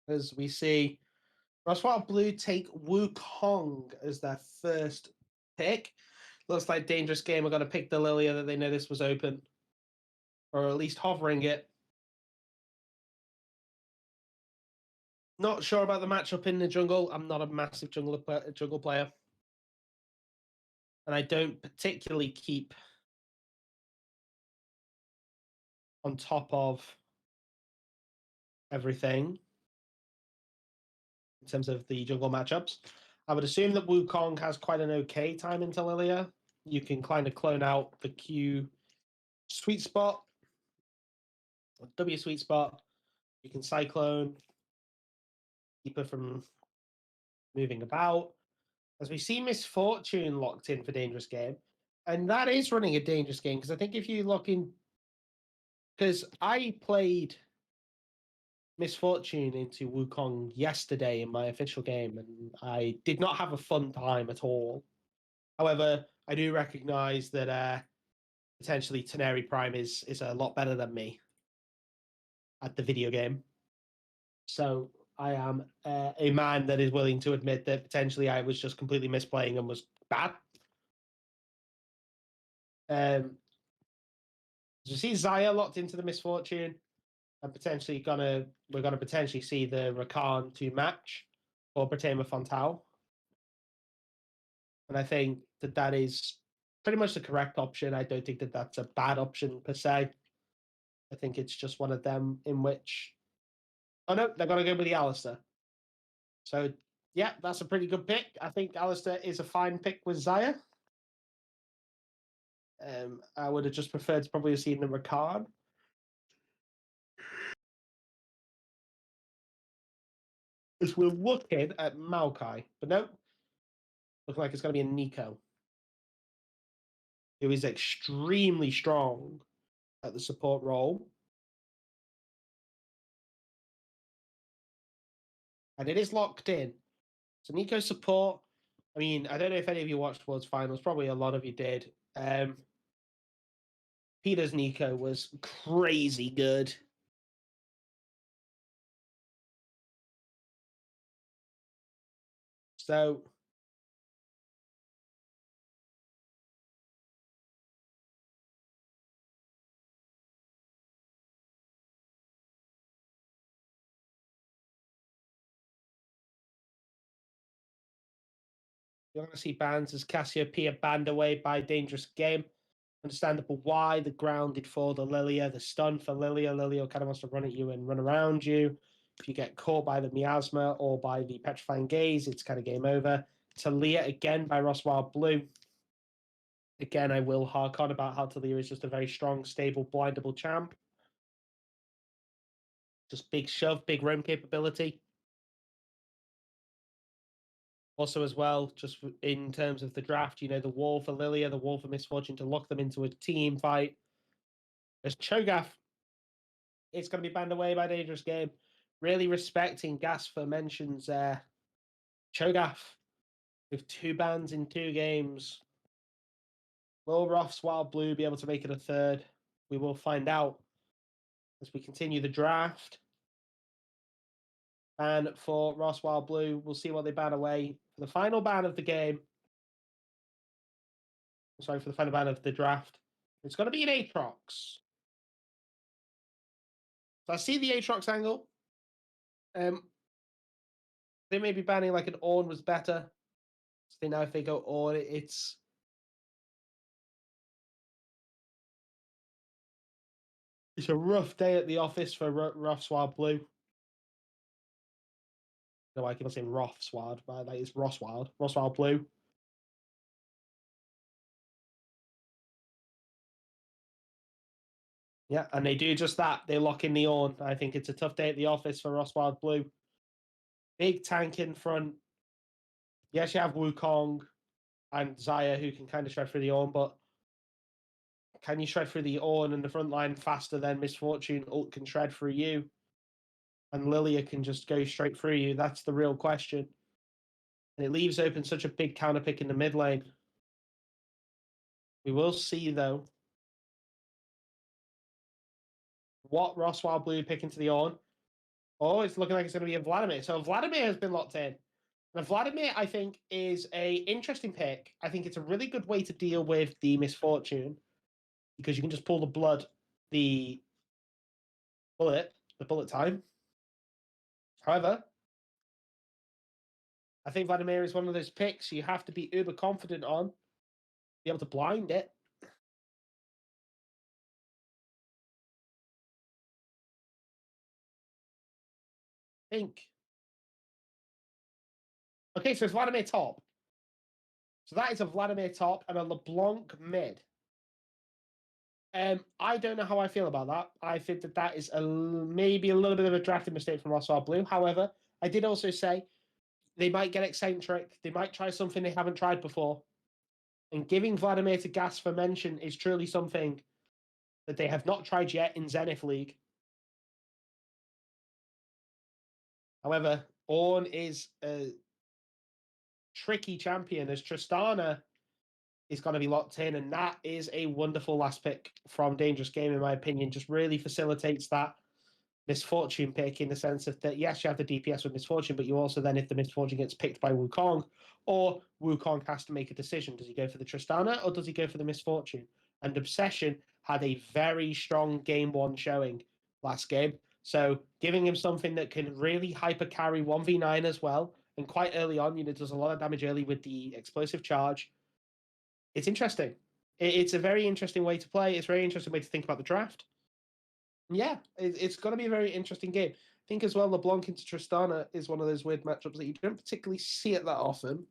As we see ROSWILD Blue take Wukong as their first pick. Looks like dangerous game are going to pick the Lilia that they know this was open, or at least hovering it. Not sure about the matchup in the jungle. I'm not a massive jungle player, and I don't particularly keep on top of everything in terms of the jungle matchups. I would assume that Wukong has quite an okay time into Lilia. You can kind of clone out the Q sweet spot, or W sweet spot. You can Cyclone, keep her from moving about. As we see Misfortune locked in for Dangerous Game. And that is running a dangerous game, because I think if you look in... Because I played Misfortune into Wukong yesterday in my official game, and I did not have a fun time at all. However, I do recognize that potentially Teneri Prime is a lot better than me at the video game. So I am a man that is willing to admit that potentially I was just completely misplaying and was bad. You see Xayah locked into the Misfortune, and we're gonna potentially see the Rakan to match for Britema Fontal. And I think that is pretty much the correct option. I don't think that that's a bad option per se. I think it's just one of them in which... Oh no, they're going to go with the Alistair. So yeah, that's a pretty good pick. I think Alistair is a fine pick with Xayah. I would have just preferred to probably have seen the Rakan. As we're looking at Maokai, but no, looking like it's going to be a Nico, who is extremely strong at the support role. And it is locked in. So Nico support, I mean, I don't know if any of you watched World's Finals, probably a lot of you did. Peter's Nico was crazy good. So you're going to see bans as Cassiopeia banned away by Dangerous Game. Understandable why. The grounded for the Lilia, the stun for Lilia. Lilia kind of wants to run at you and run around you. If you get caught by the Miasma or by the Petrifying Gaze, it's kind of game over. Talia again by ROSWILD Blue. Again, I will hark on about how Talia is just a very strong, stable, blindable champ. Just big shove, big roam capability. Also, as well, just in terms of the draft, the wall for Lilia, the wall for Misfortune to lock them into a team fight. There's Cho'Gath. It's going to be banned away by Dangerous Game. Really respecting Gasfer mentions Cho'Gath with 2 bans in 2 games. Will ROSWILD Blue be able to make it a third? We will find out as we continue the draft. And for ROSWILD Blue, we'll see what they ban away for the final ban of the game. Sorry, for the final ban of the draft. It's going to be an Aatrox. So I see the Aatrox angle. They may be banning like an Ornn was better. So now if they go Ornn, it's a rough day at the office for ROSWILD Blue. No, I keep saying ROSWILD, but like it's ROSWILD. ROSWILD Blue. Yeah, and they do just that. They lock in the Ornn. I think it's a tough day at the office for ROSWILD Blue. Big tank in front. Yes, you have Wukong and Xayah who can kind of shred through the Ornn, but can you shred through the Ornn and the front line faster than Miss Fortune ult can shred through you? And Lilia can just go straight through you? That's the real question. And it leaves open such a big counter pick in the mid lane. We will see, though, what ROSWILD Blue pick into the Ornn. Oh, it's looking like it's going to be a Vladimir. So Vladimir has been locked in. Now, Vladimir, I think, is a interesting pick. I think it's a really good way to deal with the Misfortune because you can just pull the the bullet time. However, I think Vladimir is one of those picks you have to be uber confident on, be able to blind it. I think. Okay, so it's Vladimir top. So that is a Vladimir top and a LeBlanc mid. I don't know how I feel about that. I think that is maybe a little bit of a drafting mistake from ROSWILD Blue. However, I did also say they might get eccentric. They might try something they haven't tried before. And giving Vladimir to Gas for mention is truly something that they have not tried yet in Zenith League. However, Ornn is a tricky champion as Tristana is going to be locked in, and that is a wonderful last pick from Dangerous Game, in my opinion. Just really facilitates that Misfortune pick in the sense of that, yes, you have the DPS with Misfortune, but you also then, if the Misfortune gets picked by Wukong, or Wukong has to make a decision, does he go for the Tristana or does he go for the Misfortune? And Obsession had a very strong game one showing last game. So giving him something that can really hyper carry 1v9 as well, and quite early on, does a lot of damage early with the explosive charge. It's interesting. It's a very interesting way to play. It's a very interesting way to think about the draft. Yeah, it's going to be a very interesting game. I think as well, LeBlanc into Tristana is one of those weird matchups that you don't particularly see it that often.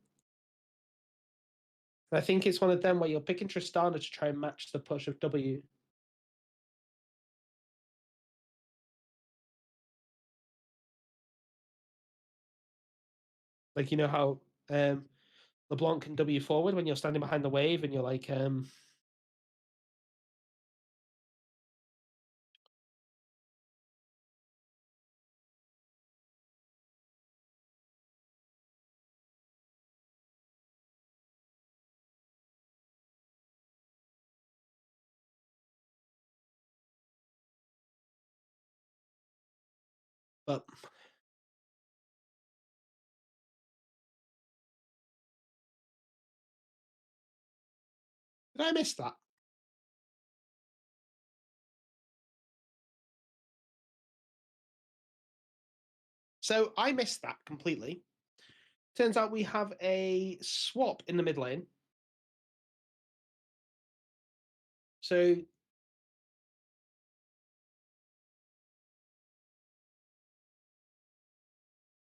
I think it's one of them where you're picking Tristana to try and match the push of W. Like, you know how LeBlanc can W forward when you're standing behind the wave and you're like... But did I miss that? So I missed that completely. Turns out we have a swap in the mid lane. So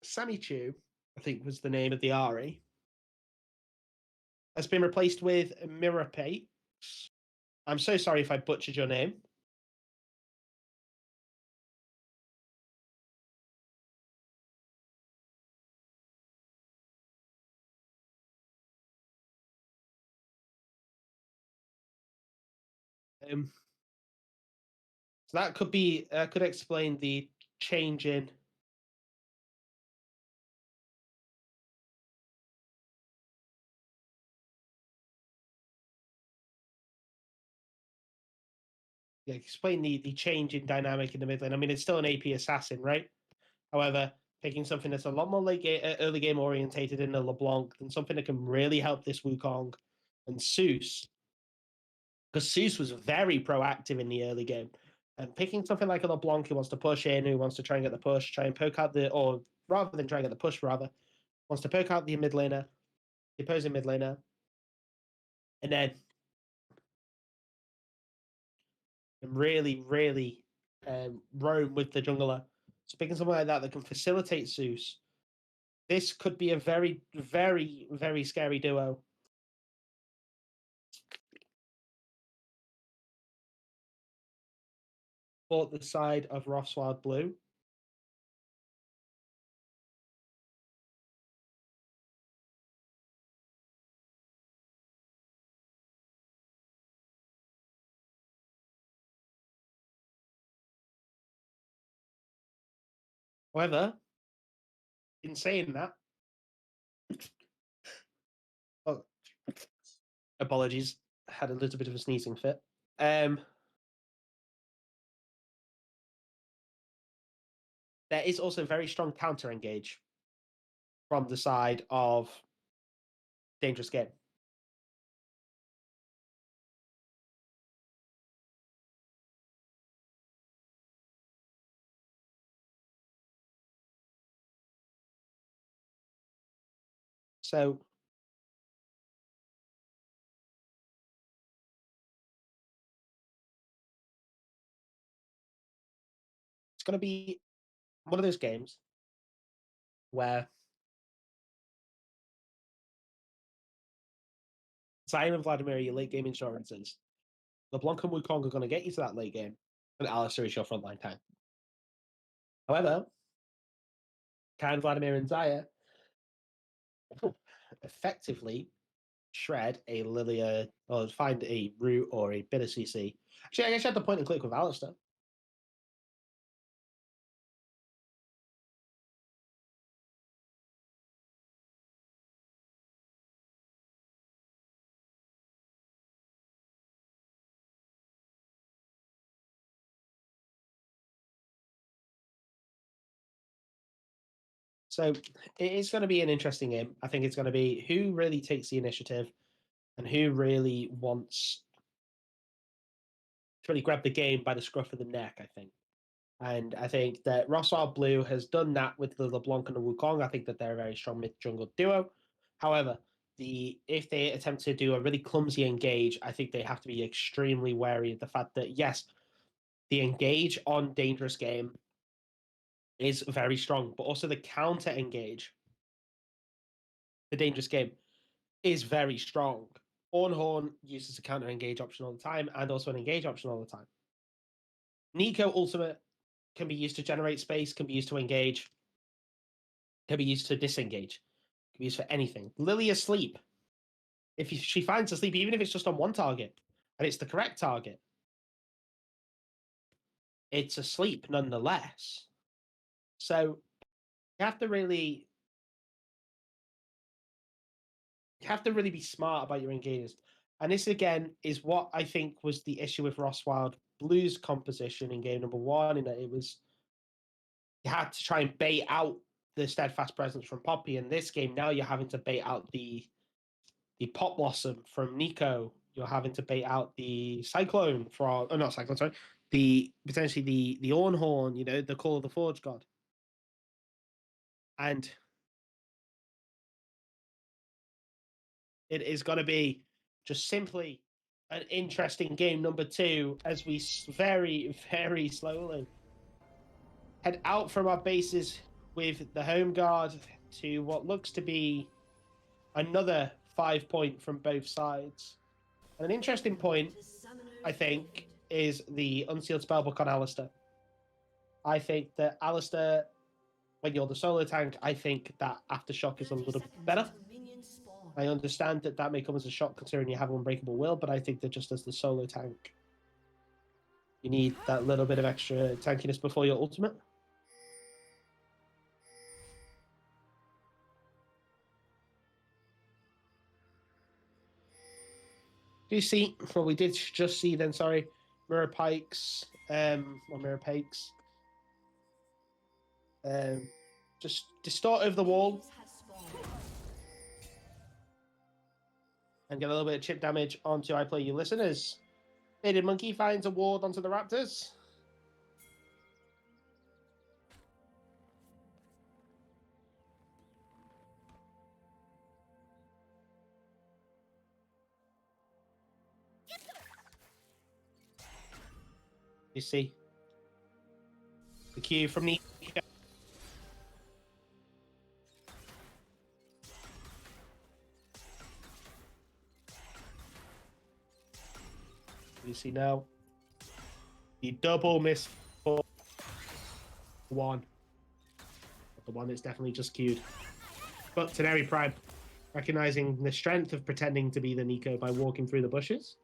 Sammy Chu, I think was the name of the Ari, has been replaced with Mirapate. I'm so sorry if I butchered your name. So that could explain the change in. Yeah, explain the change in dynamic in the mid lane. I mean, it's still an AP assassin, right? However, picking something that's a lot more early game orientated in the LeBlanc than something that can really help this Wukong and Seuss. Because Seuss was very proactive in the early game. And picking something like a LeBlanc who wants to push in, who wants to try and get the push, try and poke out the, or rather than try and get the push, rather, wants to poke out the mid laner, the opposing mid laner, and then really, really roam with the jungler. So picking something like that can facilitate Zeus, this could be a very, very, very scary duo. For the side of ROSWILD Blue. However, in saying that, oh, apologies, had a little bit of a sneezing fit. There is also very strong counter engage from the side of Dangerous Game. So it's going to be one of those games where Zion and Vladimir are your late game insurances. LeBlanc and Wukong are going to get you to that late game, and Alistair is your frontline tank. However, can Vladimir and Zaya effectively shred a Lilia or find a root or a bit of CC? Actually, I guess you had the point and click with Alistair. So it is going to be an interesting game. I think it's going to be who really takes the initiative and who really wants to really grab the game by the scruff of the neck, I think. And I think that ROSWILD Blue has done that with the LeBlanc and the Wukong. I think that they're a very strong mid-jungle duo. However, if they attempt to do a really clumsy engage, I think they have to be extremely wary of the fact that, yes, the engage on Dangerous Game is very strong, but also the counter engage, the Dangerous Game, is very strong. Ornhorn uses a counter engage option all the time and also an engage option all the time. Nico Ultimate can be used to generate space, can be used to engage, can be used to disengage, can be used for anything. Lily asleep. If she finds asleep, even if it's just on one target and it's the correct target, it's asleep nonetheless. So you have to really be smart about your engages. And this again is what I think was the issue with ROSWILD Blue's composition in game number one, in that it was you had to try and bait out the steadfast presence from Poppy. In this game, now you're having to bait out the Pot Blossom from Nico. You're having to bait out the Cyclone from, oh, not Cyclone, sorry, potentially the Ornhorn, you know, the Call of the Forge God. And it is going to be just simply an interesting game number two as we very, very slowly head out from our bases with the home guard to what looks to be another 5 point from both sides. And an interesting point, I think, is the Unsealed Spellbook on Alistair. I think that Alistair, when you're the solo tank, I think that Aftershock is a little bit better. I understand that may come as a shock considering you have Unbreakable Will, but I think that just as the solo tank, you need that little bit of extra tankiness before your ultimate. Do you see what we did just see then? Sorry, Mirror Pikes, or Mirror Pikes. Just distort over the wall and get a little bit of chip damage onto I Play You listeners. Faded Monkey finds a ward onto the Raptors. You see the Q from Nico. You see now the double miss for one. The one that's definitely just queued. But Teneri Prime, recognizing the strength of pretending to be the Nico by walking through the bushes.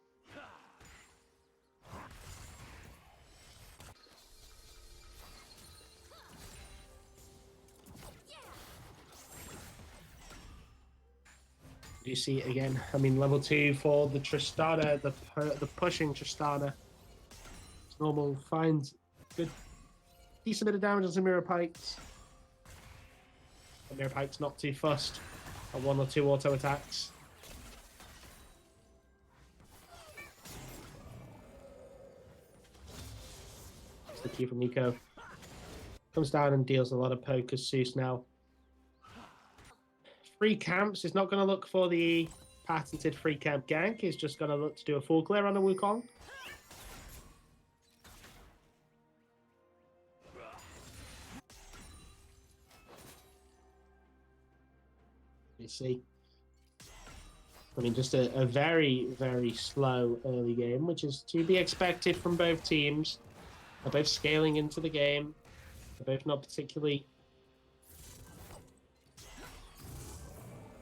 You see it again. I mean, level 2 for the Tristana, the pushing Tristana. It's normal, finds good, decent bit of damage on some Mirror Pikes. But Mirror Pike's not too fussed at 1 or 2 auto attacks. That's the key from Nico. Comes down and deals a lot of poke as Zeus now. Free camps is not going to look for the patented free camp gank. He's just going to look to do a full clear on the Wukong. You see. I mean, just a very, very slow early game, which is to be expected from both teams. They're both scaling into the game. They're both not particularly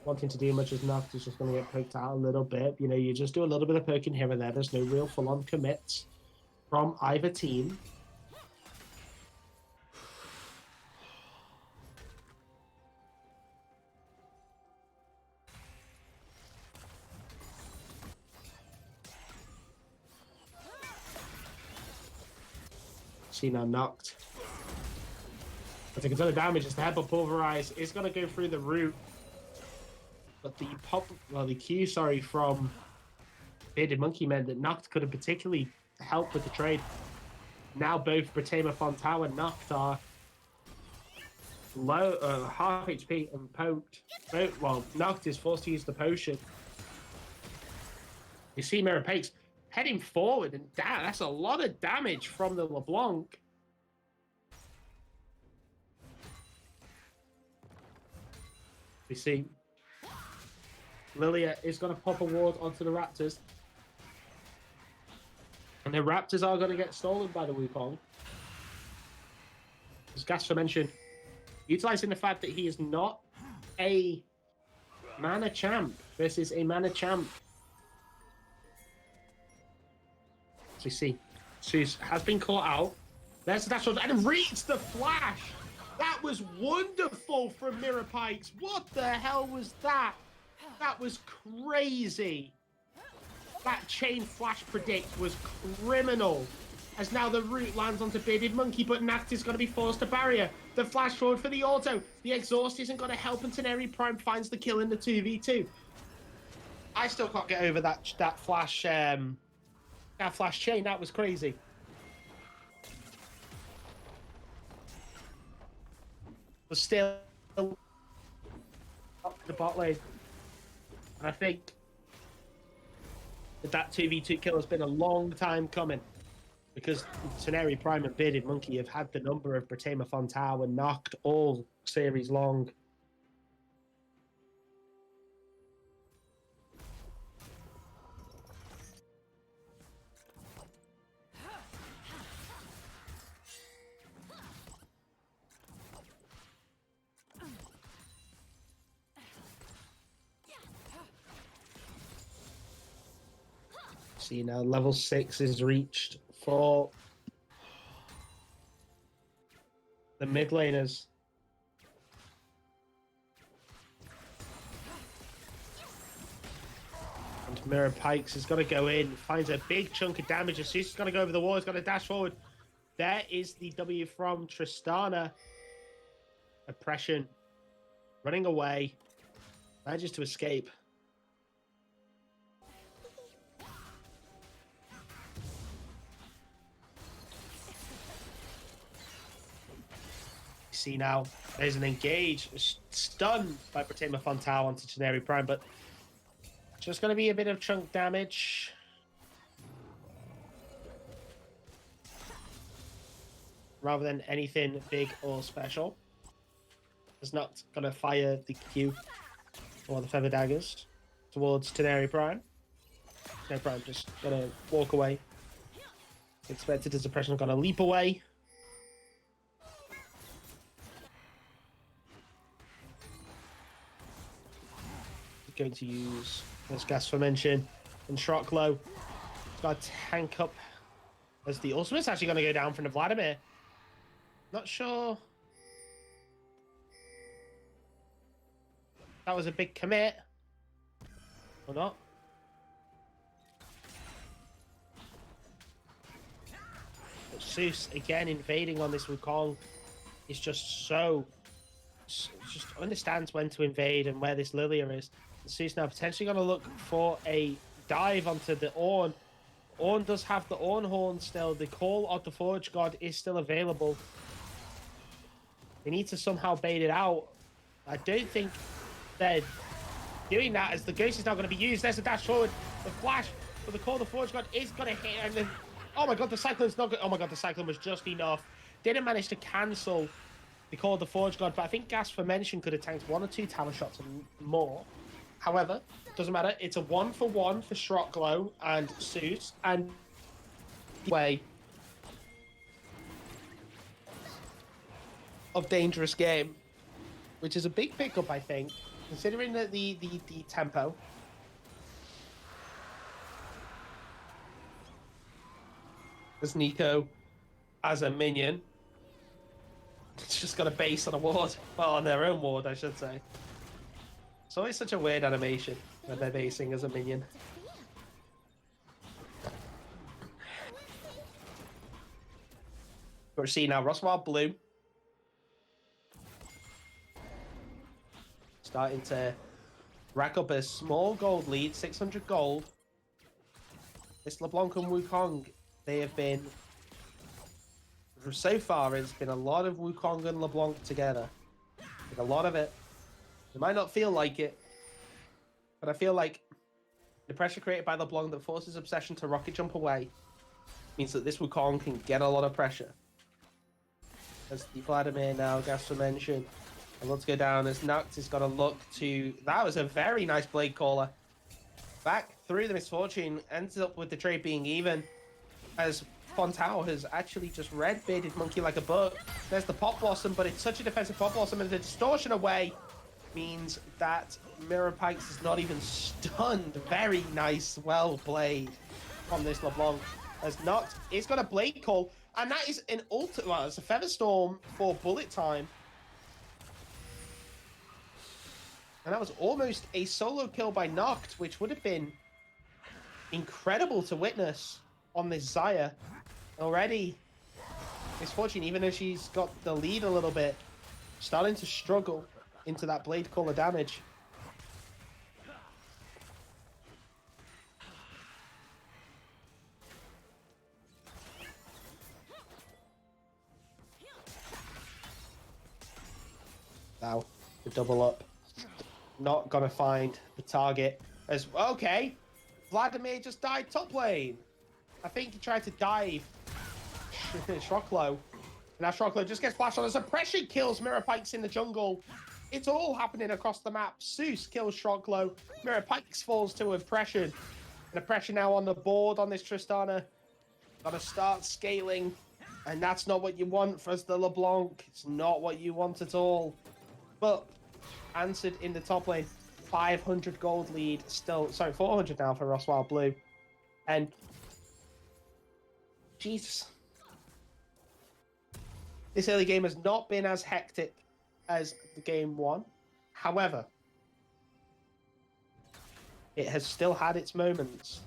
wanting to do much as Noct is just going to get poked out a little bit. You know, you just do a little bit of poking here and there. There's no real full-on commits from either team. See now Noct. I think a ton of damage as the headbutt pulverize is going to go through the root. But the Q, from Bearded Monkey meant that Noct could have particularly helped with the trade. Now both Bratema Fontau and Noct are low, half HP and poked. Well, Noct is forced to use the potion. You see Mirror Pikes heading forward, and that's a lot of damage from the LeBlanc. We see Lilia is going to pop a ward onto the Raptors. And the Raptors are going to get stolen by the Wukong. As Gasper mentioned, utilizing the fact that he is not a mana champ versus a mana champ. So you see, Zeus has been caught out. There's the dash and reads the flash. That was wonderful from Mirror Pikes. What the hell was that? That was crazy. That chain flash predict was criminal. As now the root lands onto Bearded Monkey, but Noct is going to be forced to barrier. The flash forward for the auto. The exhaust isn't going to help, and Teneri Prime finds the kill in the 2v2. I still can't get over that flash chain. That was crazy. But still, up the bot lane. And I think that 2v2 kill has been a long time coming, because Teneri Prime and Bearded Monkey have had the number of Bratema Fontau and Noct all series long. See now, level 6 is reached for the mid laners. And Mirror Pikes has got to go in, finds a big chunk of damage. As Zeus is going to go over the wall, he's got to dash forward. There is the W from Tristana. Oppression. Running away. Manages to escape. See now, there's an engage, stunned by Bratema Fontau onto Teneri Prime, but just going to be a bit of chunk damage. rather than anything big or special. It's not going to fire the Q or the Feather Daggers towards Teneri Prime. Teneri Prime just going to walk away. Expected his suppression, going to leap away. Going to use this gas fermentation and Shrock Low. He's got to tank up as the ultimate's actually going to go down from the Vladimir. Not sure. That was a big commit. Or not. But Seuss again invading on this Wukong is just just understands when to invade and where this Lilia is. Seuss now potentially going to look for a dive onto the Ornn. Ornn does have the Ornn Horn still. The Call of the Forge God is still available. They need to somehow bait it out. I don't think they're doing that as the Ghost is now going to be used. There's a dash forward. The flash for the Call of the Forge God is going to hit. And then, oh my god, the Cyclone's not good. Oh my god, the Cyclone was just enough. Didn't manage to cancel the Call of the Forge God, but I think Gas Fermentation could have tanked 1 or 2 tower shots and more. However, doesn't matter. It's a 1-for-1 for Shrocklow and Seuss, and way of dangerous game, which is a big pickup, I think, considering that the tempo. As Nico as a minion, it's just got a base on a ward, well, on their own ward, I should say. It's always such a weird animation when they're basing as a minion. We're seeing now ROSWILD Blue starting to rack up a small gold lead, 600 gold. This LeBlanc and Wukong, they have been, so far, it's been a lot of Wukong and LeBlanc together. Like a lot of it. It might not feel like it, but I feel like the pressure created by LeBlanc that forces Obsession to rocket jump away means that this Wukong can get a lot of pressure. As the Vladimir now, Gas Fermentation, and let's go down as Nuct is got to look to... That was a very nice Blade Caller. Back through the Misfortune, ends up with the trade being even, as Fontao has actually just red-bearded Monkey like a buck. There's the Pop Blossom, but it's such a defensive Pop Blossom, and the Distortion away means that Mirror Pikes is not even stunned. Very nice, well played from this LeBlanc. As Noct is got a Blade Call, and that is an ultimate. Well, it's a Feather Storm for bullet time. And that was almost a solo kill by Noct, which would have been incredible to witness on this Xayah. Already, Misfortune, even though she's got the lead a little bit, starting to struggle into that Blade Caller damage. Now, the double up. Not gonna find the target. As okay, Vladimir just died top lane. I think he tried to dive Shrocklow. And now Shrocklow just gets flashed on. The suppression kills Mirror Pikes in the jungle. It's all happening across the map. Seuss kills Shrocklow. Mirror Pikes falls to Oppression. And Oppression now on the board on this Tristana. Gotta start scaling. And that's not what you want for the LeBlanc. It's not what you want at all. But answered in the top lane. 500 gold lead still. Sorry, 400 now for ROSWILD Blue. And Jesus. This early game has not been as hectic as the game one. However, it has still had its moments.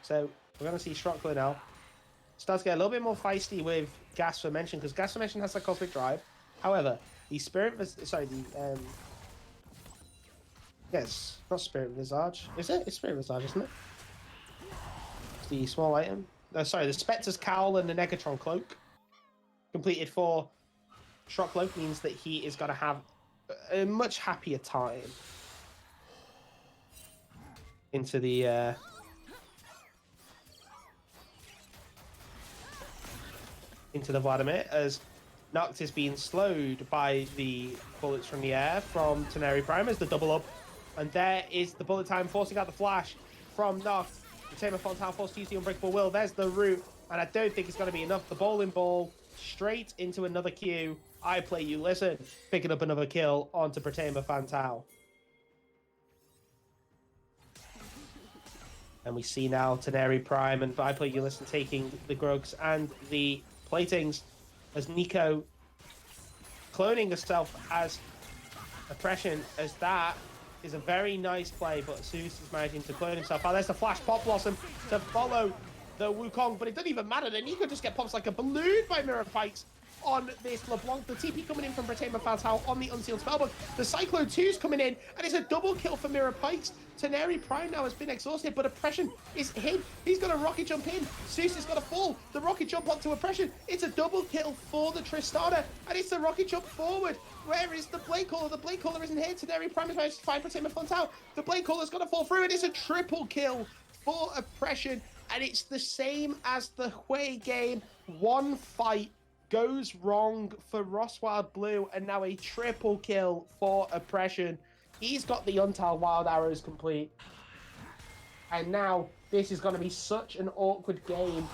So we're going to see Shrockler now. Starts to get a little bit more feisty with Gas Fermentation, because Gas Fermentation has that Cosmic Drive. However, the Spirit... Sorry, the... Yes, not Spirit Visage. Is it? It's Spirit Visage, isn't it? It's the small item. Sorry, the Spectre's Cowl and the Negatron Cloak. Completed for Shrocklow means that he is going to have a much happier time into the into the Vladimir as Noct is being slowed by the bullets from the air from Teneri Prime as the double up. And there is the bullet time forcing out the flash from Noct. The Tamer Fontaine forced to use the Unbreakable Will. There's the root, and I don't think it's going to be enough. The bowling ball straight into another Q. I play you listen, picking up another kill onto Bratema Fantao. And we see now Teneri Prime and I play you listen taking the Grugs and the platings as Nico cloning herself as Oppression, as that is a very nice play, but Zeus is managing to clone himself. Oh, there's the flash Pop Blossom to follow the Wukong, but it doesn't even matter. The Nico just get pops like a balloon by Mirror Pikes on this LeBlanc. The TP coming in from Bratema Fantao on the Unsealed Spellbook. The Cyclone 2's coming in, and it's a double kill for Mirror Pikes. Teneri Prime now has been exhausted, but Oppression is hit. He's got a rocket jump in. Zeus is going to fall. The rocket jump onto Oppression. It's a double kill for the Tristana, and it's the rocket jump forward. Where is the Blade Caller? The Blade Caller isn't here. Teneri Prime has managed to find Bratema Fantao. The Blade Caller's going to fall through, and it's a triple kill for Oppression, and it's the same as the Hui game. One fight goes wrong for ROSWILD Blue, and now a triple kill for Oppression. He's got the Untal Wild Arrows complete. And now this is going to be such an awkward game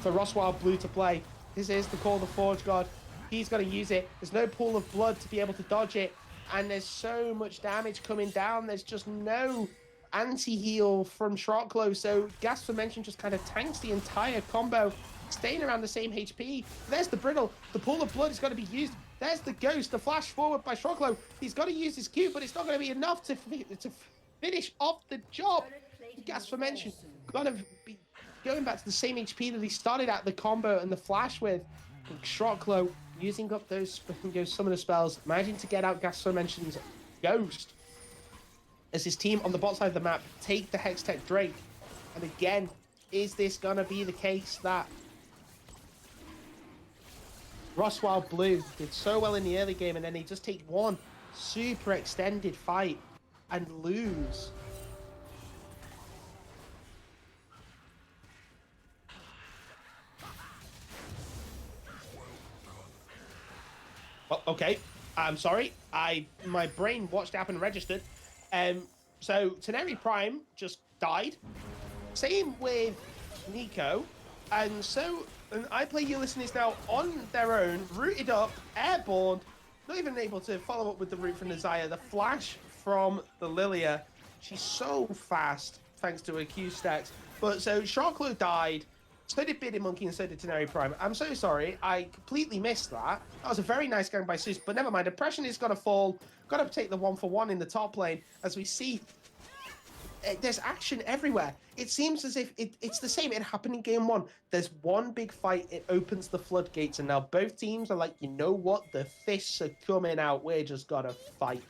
for ROSWILD Blue to play. This is the Call of the Forge God. He's going to use it. There's no pool of blood to be able to dodge it. And there's so much damage coming down. There's just no anti-heal from Shrocklaw. So Gas for Mention just kind of tanks the entire combo, staying around the same HP. There's the Brittle. The pool of blood is going to be used. There's the Ghost. The flash forward by Shrocklaw. He's got to use his Q, but it's not going to be enough to finish off the job. Gas for Mention going to be going back to the same HP that he started at the combo and the flash with. Shrocklaw using up some of the spells, managing to get out Gas for Mention's Ghost as his team on the bot side of the map take the Hextech Drake. And again, is this going to be the case that ROSWILD Blue did so well in the early game and then they just take one super extended fight and lose? Oh, okay, I'm sorry. My brain watched it happen and registered. So Teneri Prime just died. Same with Nico. And so I play Ulysses is now on their own, rooted up, airborne, not even able to follow up with the root from the Xayah. The flash from the Lilia. She's so fast, thanks to her Q stacks. But so Sharklo died, so did Bearded Monkey, and so did Teneri Prime. I'm so sorry, I completely missed that. That was a very nice gang by Zeus, but never mind. Oppression is going to fall. Got to take the 1-for-1 in the top lane, as we see there's action everywhere. It seems as if it's the same. It happened in game one. There's one big fight. It opens the floodgates, and now both teams are like, you know what? The fists are coming out. We're just gonna fight.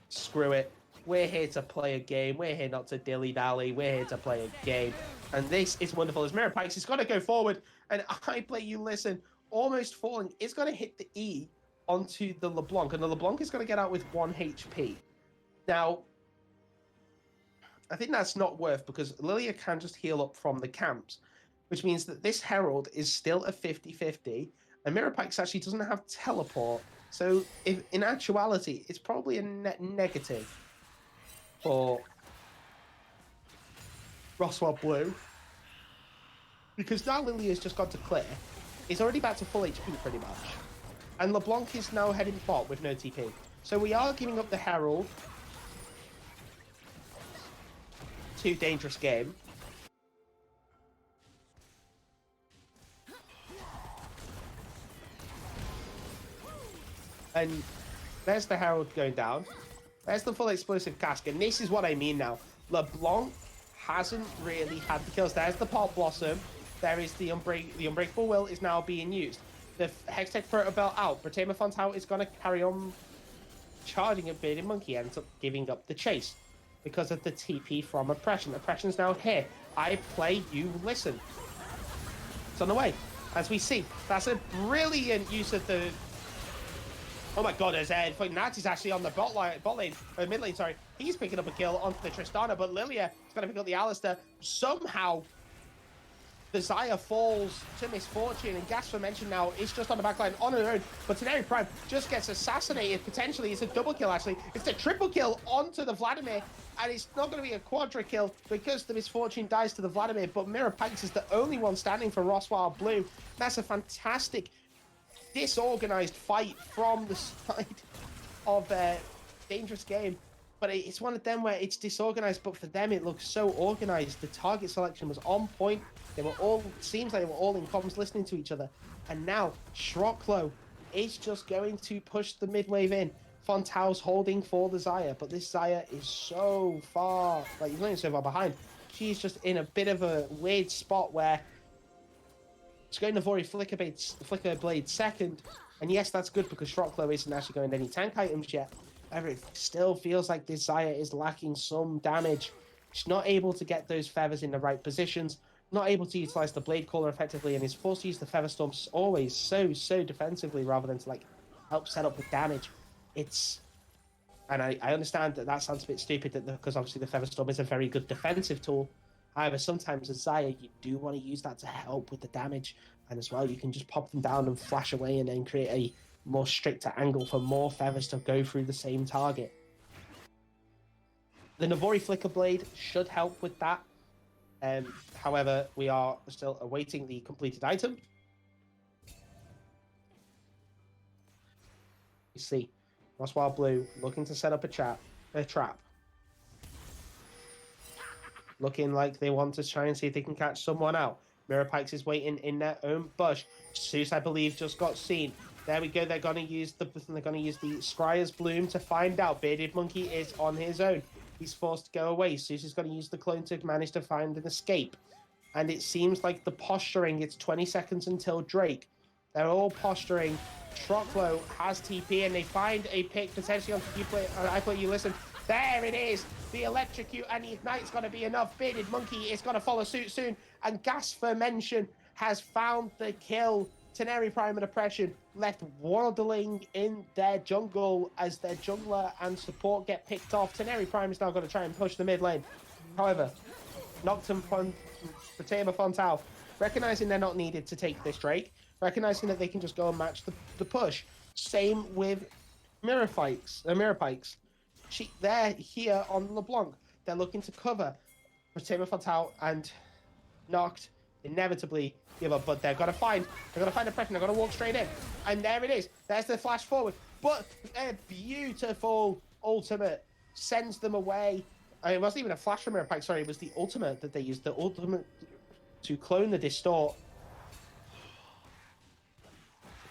Screw it. We're here to play a game. We're here not to dilly-dally. We're here to play a game. And this is wonderful. As Mirror Pikes is gonna go forward, and I play you listen, almost falling. It's gonna hit the E onto the LeBlanc, and the LeBlanc is gonna get out with 1 HP. Now, I think that's not worth, because Lilia can just heal up from the camps, which means that this Herald is still a 50-50, and Mirror Pikes actually doesn't have teleport. So if in actuality, it's probably a net negative for ROSWILD Blue, because now Lilia's just got to clear. It's already back to full HP pretty much. And LeBlanc is now heading bot with no TP. So we are giving up the Herald. Too dangerous game. And there's the Herald going down. There's the full explosive cask, and this is what I mean now. LeBlanc hasn't really had the kills. There's the Pop Blossom. There is the Unbreakable Will is now being used. The Hextech Proto Belt out. Bratema Fantao is going to carry on charging a Bearded Monkey, ends up giving up the chase because of the TP from Oppression. Oppression's now here. I play, you listen. It's on the way. As we see, that's a brilliant use of the... Oh my god, as Nat is actually on the mid lane, sorry. He's picking up a kill onto the Tristana, but Lilia is going to pick up the Alistair. Somehow, the Xayah falls to misfortune, and Gas for mention now is just on the backline on her own, but Teneri Prime just gets assassinated. Potentially, it's a double kill, actually. It's a triple kill onto the Vladimir, and it's not going to be a quadra kill because the misfortune dies to the Vladimir, but Mirror Pikes is the only one standing for ROSWILD Blue. That's a fantastic, disorganized fight from the side of Dangerous Game. But it's one of them where it's disorganized, but for them it looks so organized. The target selection was on point. They were all, seems like they were all in comms listening to each other. And now Shrocklow is just going to push the mid wave in. Fontau's holding for the Xayah, but this Xayah is so far, like, he's not even so far behind. She's just in a bit of a weird spot where it's going to Vori Flicker Blade second. And yes, that's good because Shrocklow isn't actually going to any tank items yet. However, it still feels like this Xayah is lacking some damage. She's not able to get those feathers in the right positions, not able to utilize the Blade Caller effectively, and is forced to use the Feather Storm always so defensively rather than to like help set up the damage. And I understand that sounds a bit stupid because obviously the Feather Storm is a very good defensive tool. However, sometimes as Xayah, you do want to use that to help with the damage, and as well, you can just pop them down and flash away and then create a more stricter angle for more feathers to go through the same target. The Navori Flicker Blade should help with that. However, we are still awaiting the completed item. You see, ROSWILD Blue looking to set up a trap. Looking like they want to try and see if they can catch someone out. Mirror Pikes is waiting in their own bush. Zeus, I believe, just got seen. There we go. They're going to use the Scryer's Bloom to find out. Bearded Monkey is on his own. He's forced to go away. Zeus is going to use the clone to manage to find an escape. And it seems like the posturing, it's 20 seconds until Drake. They're all posturing. Shrocklow has TP and they find a pick potentially on I thought you listened. There it is. The electrocute and the ignite's going to be enough. Bearded Monkey is going to follow suit soon. And Gas for mention has found the kill. Teneri Prime and Oppression left waddling in their jungle as their jungler and support get picked off. Teneri Prime is now going to try and push the mid lane. However, Noctum Fatema Fontau, recognizing they're not needed to take this Drake, recognizing that they can just go and match the push. Same with Mirror Pikes. They're here on LeBlanc. They're looking to cover Fatema Fontau and Noct inevitably give up, but they're gonna find Oppression. They're gonna walk straight in, and there it is. There's the flash forward, but a beautiful ultimate sends them away. It wasn't even a flash from Mirror Pike, sorry, it was the ultimate that they used, the ultimate to clone the Distort.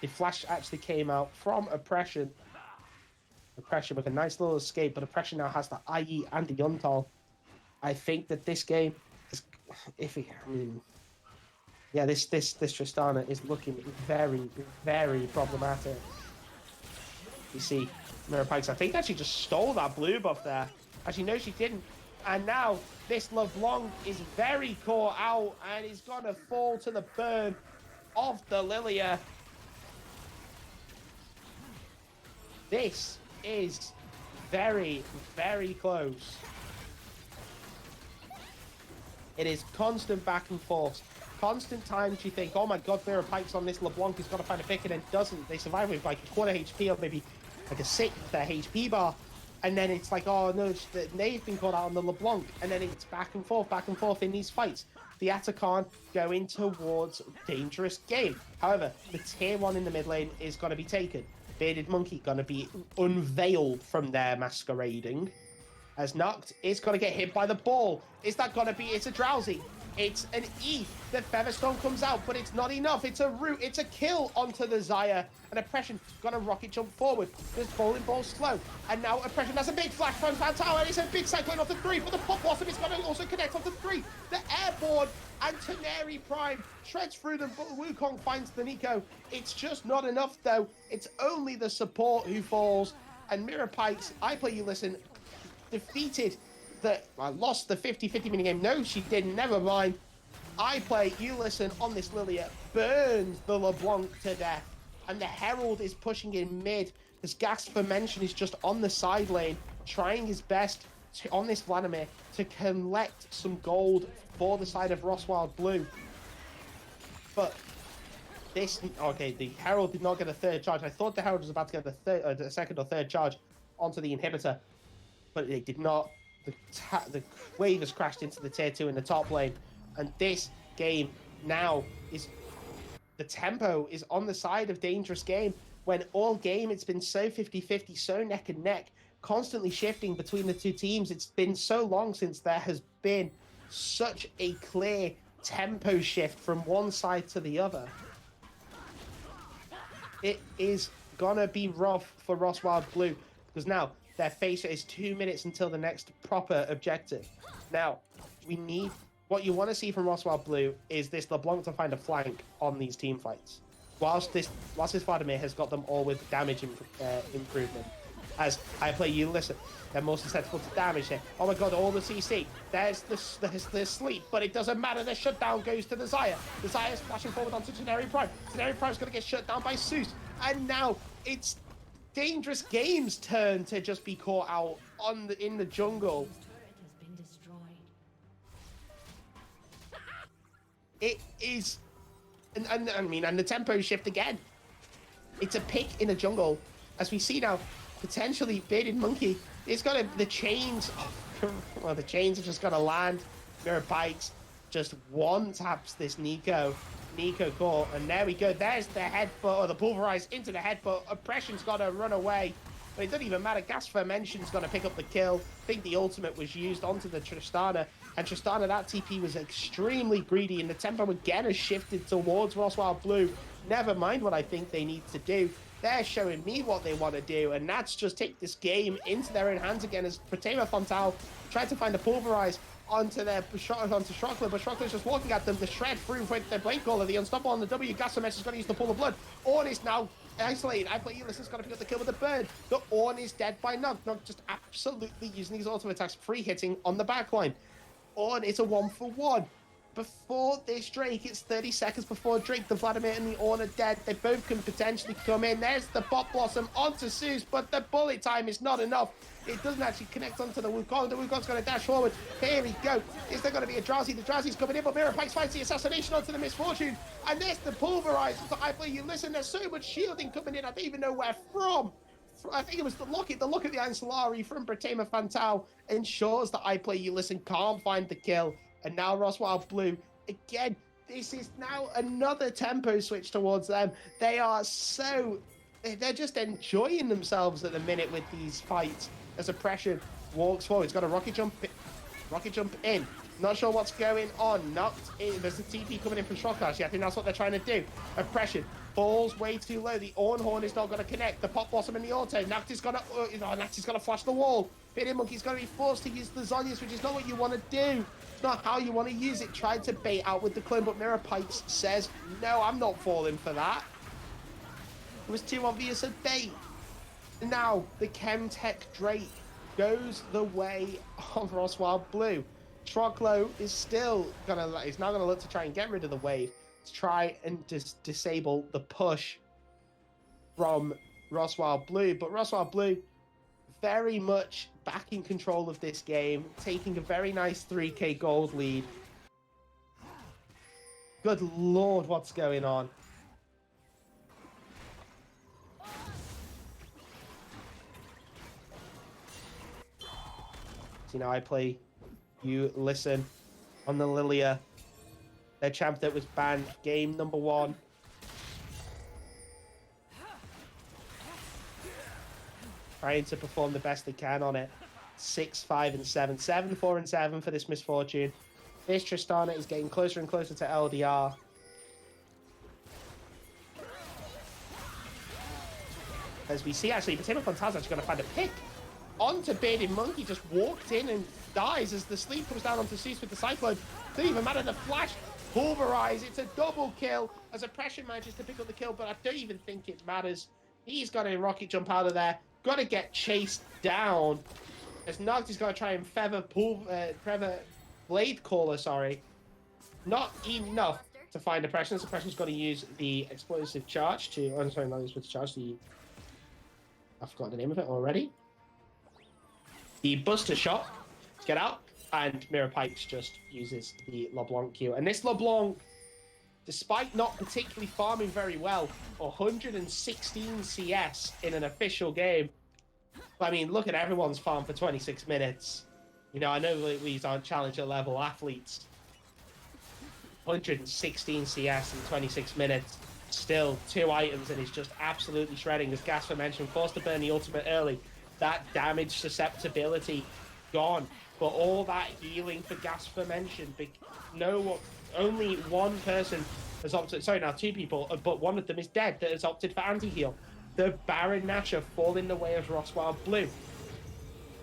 The flash actually came out from Oppression with a nice little escape, but Oppression now has the IE and the Yuntal. I think that this game is iffy. I mean, yeah, this Tristana is looking very problematic. You see, Mirror Pikes, I think actually just stole that blue buff there. Actually, no, she didn't. And now this LeBlanc is very caught out and is gonna fall to the burn of the Lilia. This is very close. It is constant back and forth. Constant times you think, oh my god, Mirror Pikes on this LeBlanc has got to find a pick, and then doesn't. They survive with like a quarter HP or maybe like a sixth their HP bar. And then it's like, oh no, they've been caught out on the LeBlanc. And then it's back and forth in these fights. The Atakan going towards Dangerous Game. However, the tier 1 in the mid lane is going to be taken. Bearded Monkey going to be unveiled from their masquerading. As Noct is going to get hit by the ball. Is that going to be, it's a Drowsy. It's an E. The Featherstone comes out, but it's not enough. It's a root. It's a kill onto the Xayah. And Oppression gonna rocket jump forward. This bowling ball slow. And now Oppression has a big flash from Fontau, and it's a big cyclone off the 3. But the Pop Blossom is gonna also connect off the 3. The airborne and Teneri Prime shreds through them, but Wukong finds the Nico. It's just not enough though. It's only the support who falls. And Mirror Pikes, I Play You Listen, defeated lost the 50-50 minigame. No, she didn't. Never mind. I Play You Listen on this Lilia burns the LeBlanc to death. And the Herald is pushing in mid. This Gas for mention is just on the side lane, trying his best on this Vladimir to collect some gold for the side of ROSWILD Blue. But this, okay, the Herald did not get a third charge. I thought the Herald was about to get the second or third charge onto the inhibitor, but it did not. The wave has crashed into the tier 2 in the top lane, and this game now is, the tempo is on the side of dangerous game, when all game it's been so 50-50, so neck and neck, constantly shifting between the two teams. It's been so long since there has been such a clear tempo shift from one side to the other. It is gonna be rough for ROSWILD Blue, because now their face is 2 minutes until the next proper objective. Now, we need, what you want to see from ROSWILD Blue is this LeBlanc to find a flank on these team fights. Whilst this Vladimir has got them all with damage improvement. As I play you, listen, they're more susceptible to damage here. Oh my god, all the CC. There's the sleep, but it doesn't matter. The shutdown goes to the Xayah. The Xayah is flashing forward onto Generic Prime. Generic Prime's going to get shut down by Zeus. And now it's Dangerous Game's turn to just be caught out in the jungle. It is, and the tempo shift again. It's a pick in the jungle, as we see now. Potentially Bearded Monkey is gonna, the chains. Well, the chains are just gonna land. Mirror Pikes just one taps this Nico caught, and there we go. There's the headbutt, or the pulverize into the headbutt. Oppression's gotta run away, but it doesn't even matter. Gas Fermentation's gonna pick up the kill. I think the ultimate was used onto the Tristana, and Tristana, that TP was extremely greedy, and the tempo again has shifted towards ROSWILD Blue. Never mind what I think they need to do. They're showing me what they want to do, and that's just take this game into their own hands again, as Protema Fontal tried to find a pulverize onto Shockler, but Shockler's just walking at them. The shred through with the Blade Caller, the unstoppable on the W. Gasamesh is going to use the Pool of Blood. Ornn is now isolated. I play Ulysses, going to pick up the kill with the bird. The Ornn is dead by Nog. Nog just absolutely using these ultimate attacks, free hitting on the backline. Ornn, it's a 1-for-1. Before this Drake, it's 30 seconds before Drake. The Vladimir and the Ornn are dead. They both can potentially come in. There's the Bot Blossom onto Zeus, but the bullet time is not enough. It doesn't actually connect onto the Wukong. The Wukong's going to dash forward. Here we go. Is there going to be a Drowsy? The Drowsy's coming in, but Mirror Pikes finds the assassination onto the Misfortune. And there's the pulverize. So I play you. Listen, there's so much shielding coming in. I don't even know where from. I think it was the look at the Iron Solari from Protema Fontal ensures that I play you. Listen, can't find the kill. And now ROSWILD Blue, again, this is now another tempo switch towards them. They are they're just enjoying themselves at the minute with these fights. As Oppression walks forward, he's got a rocket jump in. Not sure what's going on. Knocked in. There's a TP coming in from Shrockers. Yeah, I think that's what they're trying to do. Oppression falls way too low. The Ornn Horn is not going to connect. The Pop Blossom and the auto. Nacti's going to flash the wall. Bearded Monkey's going to be forced to use the Zonius, which is not what you want to do. It's not how you want to use it. Tried to bait out with the clone, but Mirror Pikes says, no, I'm not falling for that. It was too obvious a bait. Now, the Chemtech Drake goes the way of ROSWILD Blue. Troglo is now gonna look to try and get rid of the wave, to try and disable the push from ROSWILD Blue. But ROSWILD Blue very much back in control of this game, taking a very nice 3k gold lead. Good lord, what's going on? So now I play you listen on the Lilia, their champ that was banned game number 1. Trying to perform the best they can on it. 6, 5, and 7. 7, 4, and 7 for this Misfortune. This Tristana is getting closer and closer to LDR. As we see, actually, Protema Fontal's actually going to find a pick onto Bearded Monkey. Just walked in and dies as the sleep comes down onto Zeus with the Cyclone. Doesn't even matter, the flash pulverize. It's a double kill as Oppression manages to pick up the kill, but I don't even think it matters. He's got a rocket jump out of there. Got to get chased down as Nogty's going to try and feather Blade Caller, sorry. Not enough to find Oppression. Oppression's got to use the explosive charge to, oh, sorry, not the explosive charge, I've forgotten the name of it already. The Buster Shot to get out, and Mirror Pikes just uses the LeBlanc Q. And this LeBlanc, despite not particularly farming very well, 116 CS in an official game. I mean, look at everyone's farm for 26 minutes. You know, I know these aren't challenger level athletes. 116 CS in 26 minutes. Still 2 items, and he's just absolutely shredding. As Gasper mentioned, forced to burn the ultimate early. That damage susceptibility gone. But all that healing for Gasper mentioned. Only one person has opted. Sorry, now 2 people, but one of them is dead that has opted for anti-heal. The Baron Nashor fall in the way of ROSWILD Blue.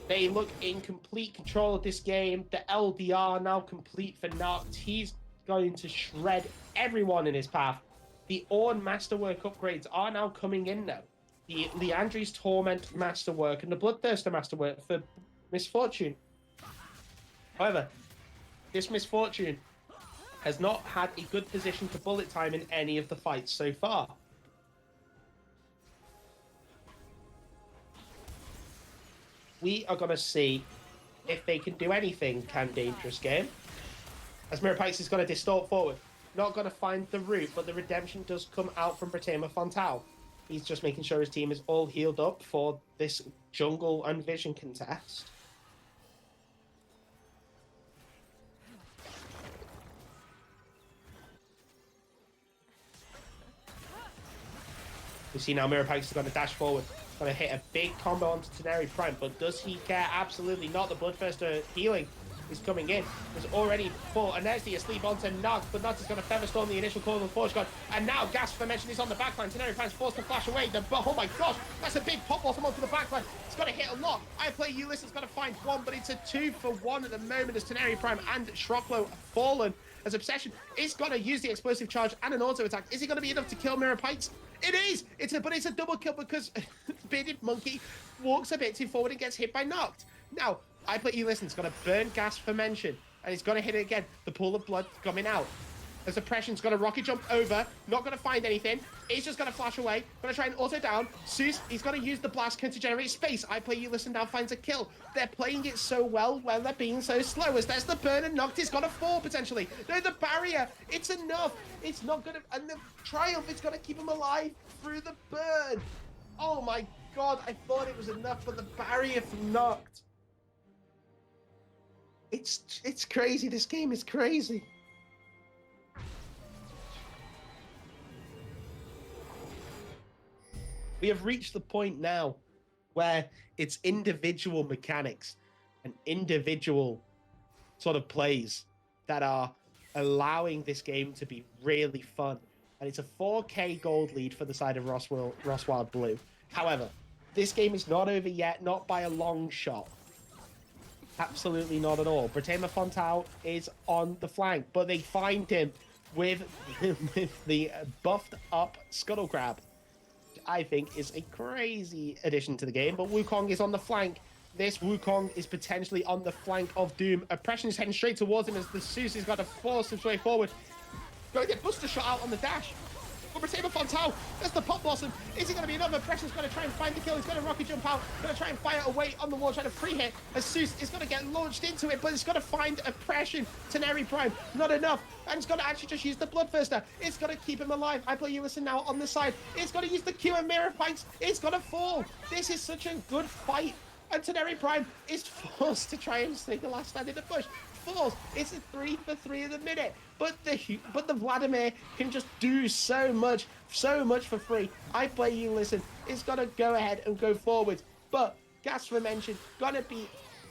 They look in complete control of this game. The LDR now complete for Noct. He's going to shred everyone in his path. The Ornn Masterwork upgrades are now coming in now. The Leandri's Torment Masterwork and the Bloodthirster Masterwork for Misfortune. However, this Misfortune has not had a good position to bullet time in any of the fights so far. We are going to see if they can do anything, Can Dangerous Game. As Mirapikes is going to distort forward. Not going to find the route, but the redemption does come out from Bratema Fontal. He's just making sure his team is all healed up for this jungle and vision contest. You see now Mirapikes is going to dash forward. Going to hit a big combo onto Teneri Prime, but does he care? Absolutely not. The Bloodthirster healing is coming in. There's already 4, and there's the asleep onto Noct, but Noct is going to Featherstorm the initial call of the Forge God, and now Gasper mentioned is on the backline. Teneri Prime's forced to flash away. Oh my gosh, that's a big pop blossom onto the backline. It's going to hit a lot. I play Ulysses going to find 1, but it's a 2-for-1 at the moment as Teneri Prime and Shroklo have fallen. As Obsession is going to use the explosive charge and an auto attack. Is it going to be enough to kill Mirapikes? It is! But it's a double kill because Bearded Monkey walks a bit too forward and gets hit by Noct. Now, I play Ulysses, going to burn gas for mention, and he's going to hit it again. The pool of blood coming out. As Oppression's going to rocket jump over, not going to find anything. He's just going to flash away. Going to try and auto down. Zeus, he's going to use the blast cone to generate space. I play Ulysses now finds a kill. They're playing it so well when they're being so slow. As there's the burn and Noct is going to fall potentially. No, the barrier, it's enough. It's not going to, and the Triumph is going to keep him alive through the burn. Oh my God, I thought it was enough for the barrier from Noct. It's crazy. This game is crazy. We have reached the point now where it's individual mechanics and individual sort of plays that are allowing this game to be really fun. And it's a 4K gold lead for the side of ROSWILD Blue. However, this game is not over yet, not by a long shot. Absolutely not at all. Bratema Fontal is on the flank, but they find him with the buffed up Scuttle Crab. I think is a crazy addition to the game, but Wukong is on the flank. This Wukong is potentially on the flank of Doom. Oppression is heading straight towards him as the Zeus has got to force his way forward. Going to get Buster shot out on the dash. But Bratema Fontal, that's the pop blossom. Is it going to be enough? Oppression's going to try and find the kill. He's going to rocket jump out. Going to try and fire away on the wall, trying to free hit. As Zeus is going to get launched into it, but it's going to find Oppression. Teneri Prime, not enough. And it's going to actually just use the Bloodthirster. It's going to keep him alive. I play Ulysses now on the side. It's going to use the Q and Mirapikes. It's going to fall. This is such a good fight. And Teneri Prime is forced to try and sneak the last stand in the push. Falls. It's a 3-for-3 in the minute. But the Vladimir can just do so much for free. I play Ulysses. It's going to go ahead and go forward. But Gas for mention, gonna be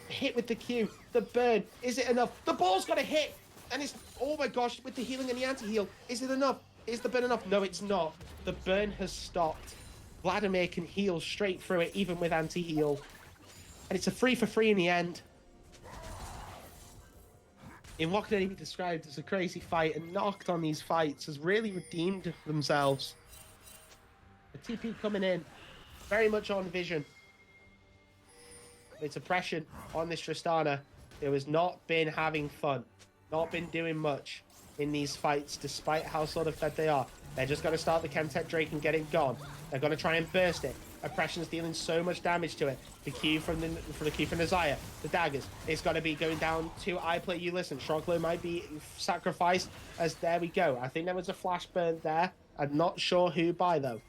hit with the Q. The burn. Is it enough? The ball's got to hit. And it's, oh my gosh, with the healing and the anti-heal. Is it enough? Is the burn enough? No, it's not. The burn has stopped. Vladimir can heal straight through it, even with anti-heal. And it's a 3-for-3 in the end. In what can only be described as a crazy fight, and Noct on these fights has really redeemed themselves. The TP coming in, very much on vision. It's oppression on this Tristana, who has not been having fun, not been doing much in these fights, despite how sort of fed they are. They're just going to start the Chemtech Drake and get it gone. They're going to try and burst it. Oppression's dealing so much damage to it. The Q from the Zaya, the daggers. It's got to be going down to I Play You Listen. Shroglo might be sacrificed as there we go. I think there was a flash burn there. I'm not sure who by though.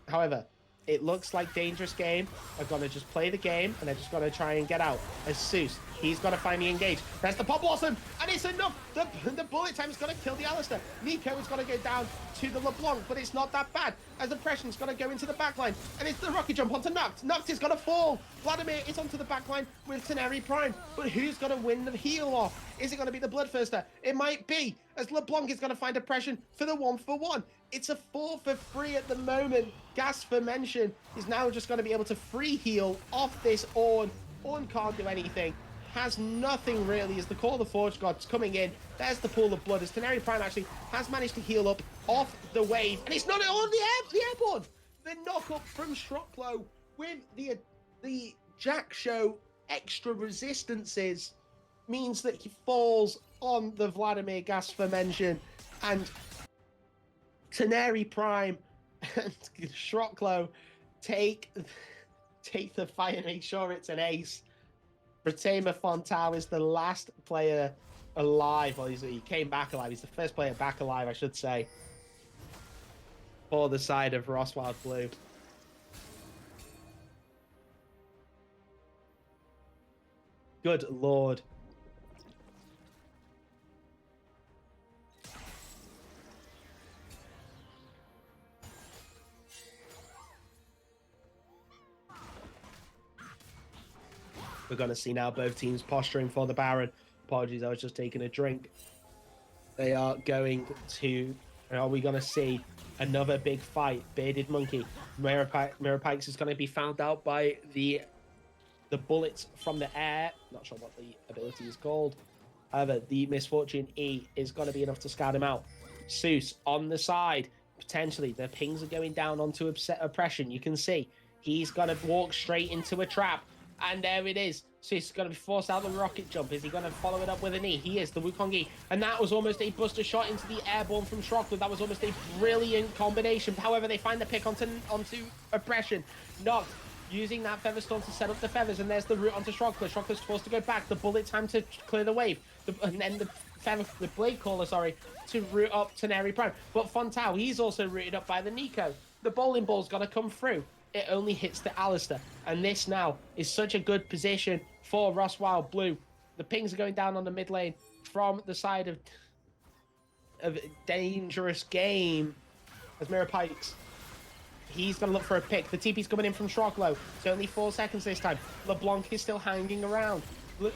However, it looks like Dangerous Game are going to just play the game and they're just going to try and get out. As Seuss, he's got to finally engage. There's the Pop Blossom, and it's enough. The bullet time is going to kill the Alistair. Nico is going to go down to the LeBlanc, but it's not that bad. As Oppression's going to go into the backline, and it's the rocket jump onto Noct. Noct is going to fall. Vladimir is onto the backline with Teneri Prime, but who's going to win the heal off? Is it going to be the Bloodthirster? It might be, as LeBlanc is going to find Oppression for the 1-for-1. It's a 4-for-3 at the moment. Gas for Mention is now just going to be able to free heal off this Ornn. Ornn can't do anything. Has nothing really as the Call of the Forge Gods coming in. There's the pool of blood as Teneri Prime actually has managed to heal up off the wave. And it's not on the airborne. The knock up from Shroglo with the Jack Show extra resistances means that he falls on the Vladimir Gas for Mention, and Teneri Prime and Shroglo take the fight and make sure it's an ace. Bratema Fontau is the last player alive. Well, he came back alive. He's the first player back alive, I should say, for the side of ROSWILD Blue. Good lord. We're going to see now both teams posturing for the Baron. Apologies, I was just taking a drink. They are going to... Are we going to see another big fight? Bearded Monkey. Mirror Pikes is going to be found out by the bullets from the air. Not sure what the ability is called. However, the Misfortune E is going to be enough to scout him out. Seuss on the side. Potentially, the pings are going down onto Oppression. You can see he's going to walk straight into a trap. And there it is. So he's going to be forced out the rocket jump. Is he going to follow it up with an E? He is, the Wukong E. And that was almost a buster shot into the airborne from Shroglo. That was almost a brilliant combination. However, they find the pick onto Oppression. Noct using that Featherstorm to set up the feathers. And there's the route onto Shroglo. Shroglo's forced to go back. The bullet time to clear the wave. And then the Blade Caller, to root up Teneri Prime. But Fontau, he's also rooted up by the Nico. The bowling ball's got to come through. It only hits the Alistair. And this now is such a good position for ROSWILD Blue. The pings are going down on the mid lane from the side of Dangerous Game. As Mirror Pikes, he's going to look for a pick. The TP's coming in from Shroglo. It's only 4 seconds this time. LeBlanc is still hanging around.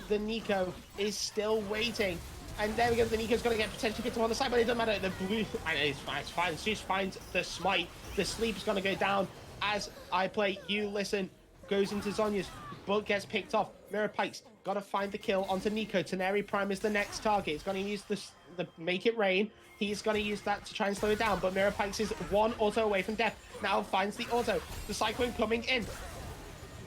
The Nico is still waiting. And there we go. The Nico's going to get potentially picked up on the side, but it doesn't matter. The blue, it's fine. She just finds the smite. The sleep's going to go down. As I Play You Listen goes into Zhonya's, but gets picked off. Mirror Pikes got to find the kill onto Nico. Teneri Prime is the next target. He's going to use the Make It Rain. He's going to use that to try and slow it down, but Mirror Pikes is one auto away from death. Now finds the auto. The Cyclone coming in.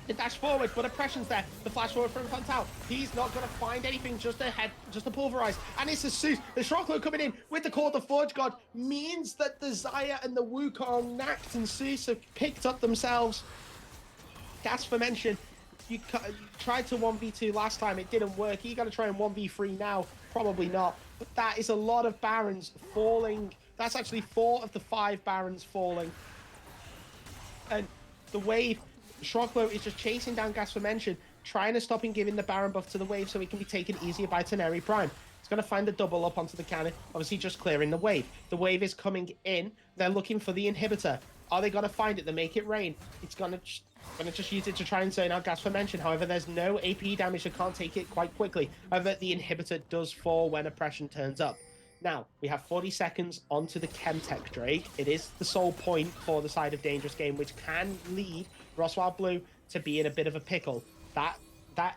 The dash forward, but Oppression's there. The flash forward from Fontau. He's not going to find anything, just ahead, just to pulverize. And it's the Seuss. The Shroglo coming in with the Call of the Forge God means that the Zaya and the Wukong, Nact and Seuss have picked up themselves. Gas for Mention. You tried to 1v2 last time. It didn't work. You got to try and 1v3 now. Probably not. But that is a lot of Barons falling. That's actually 4 of the 5 Barons falling. And the wave... Shroglo is just chasing down Gas for Mention, trying to stop him giving the Baron buff to the wave so he can be taken easier by Teneri Prime. He's going to find the double up onto the cannon, obviously just clearing the wave. The wave is coming in. They're looking for the inhibitor. Are they going to find it? They Make It Rain. It's going to just use it to try and zone out Gas for Mention. However, there's no AP damage, so can't take it quite quickly. However, the inhibitor does fall when Oppression turns up. Now, we have 40 seconds onto the Chemtech Drake. It is the sole point for the side of Dangerous Game, which can lead ROSWILD Blue to be in a bit of a pickle. That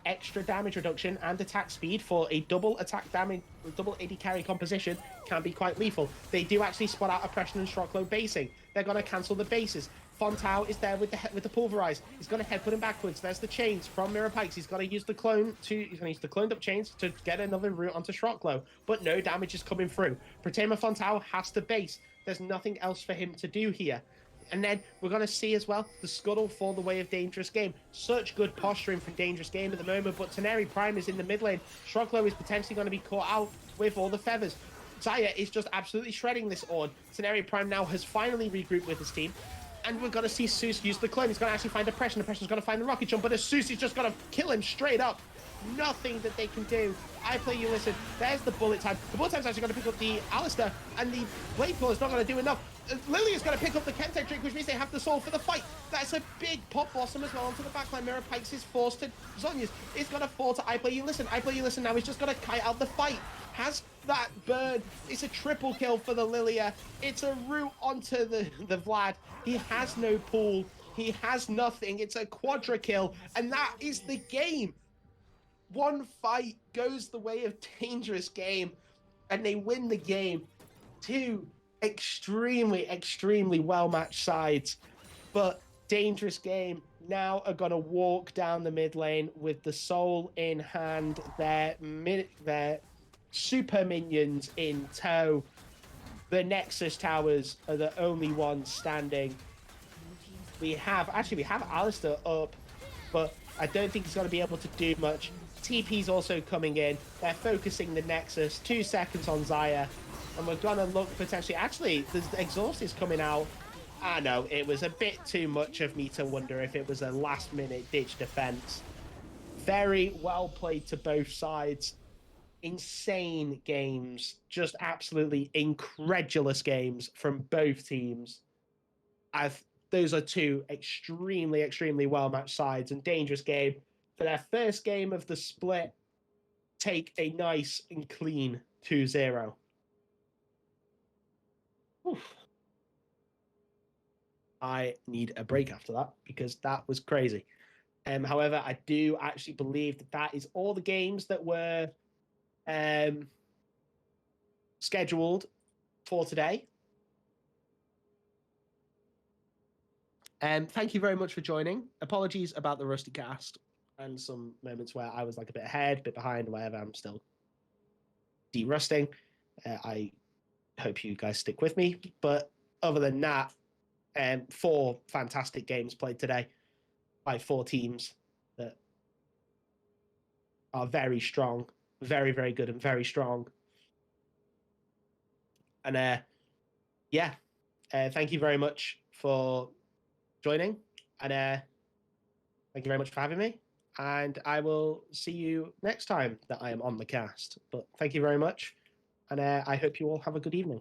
extra damage reduction and attack speed for a double attack damage, double AD carry composition can be quite lethal. They do actually spot out Oppression and Shroglo basing. They're going to cancel the bases. Fontau is there with the pulverize. He's going to head put him backwards. There's the chains from Mirror Pikes. He's going to use the cloned up chains to get another route onto Shroglo, but no damage is coming through. Bratema Fontau has to base. There's nothing else for him to do here. And then we're going to see as well the scuttle fall the way of Dangerous Game. Such good posturing from Dangerous Game at the moment, but Teneri Prime is in the mid lane. Shroglo is potentially going to be caught out with all the feathers. Zaya is just absolutely shredding this Ornn. Teneri Prime now has finally regrouped with his team. And we're going to see Seuss use the clone. He's going to actually find Depression. Depression's going to find the rocket jump, but Seuss is just going to kill him straight up. Nothing that they can do. I play you listen. There's the bullet time. The bullet time's actually going to pick up the Alistair, and the blade claw is not going to do enough. Lily is going to pick up the Kentech trick, which means they have the soul for the fight. That's a big pop blossom as well onto the backline. Mirror Pikes is forced to Zhonya's. It's going to fall to I play you listen. I play you listen now. He's just going to kite out the fight. Has that burn. It's a triple kill for the Lilia. It's a route onto the Vlad. He has no pool. He has nothing. It's a quadra kill, and that is the game. One fight goes the way of Dangerous Game, and they win the game. Two extremely, extremely well-matched sides, but Dangerous Game now are going to walk down the mid lane with the soul in hand, their super minions in tow. The Nexus towers are the only ones standing. We have Alistair up, but I don't think he's going to be able to do much. TP's also coming in. They're focusing the Nexus. 2 seconds on Zaya. And we're going to look potentially... Actually, the exhaust is coming out. I know, it was a bit too much of me to wonder if it was a last-minute ditch defense. Very well played to both sides. Insane games. Just absolutely incredulous games from both teams. Those are two extremely, extremely well-matched sides. And Dangerous Game, for their first game of the split, take a nice and clean 2-0. Oof. I need a break after that because that was crazy. However, I do actually believe that that is all the games that were scheduled for today. Thank you very much for joining. Apologies about the rusty cast and some moments where I was like a bit ahead, a bit behind, whatever. I'm still de-rusting. I hope you guys stick with me. But other than that, 4 fantastic games played today by 4 teams that are very strong, very, very good and very strong. And thank you very much for joining. And thank you very much for having me. And I will see you next time that I am on the cast. But thank you very much. And I hope you all have a good evening.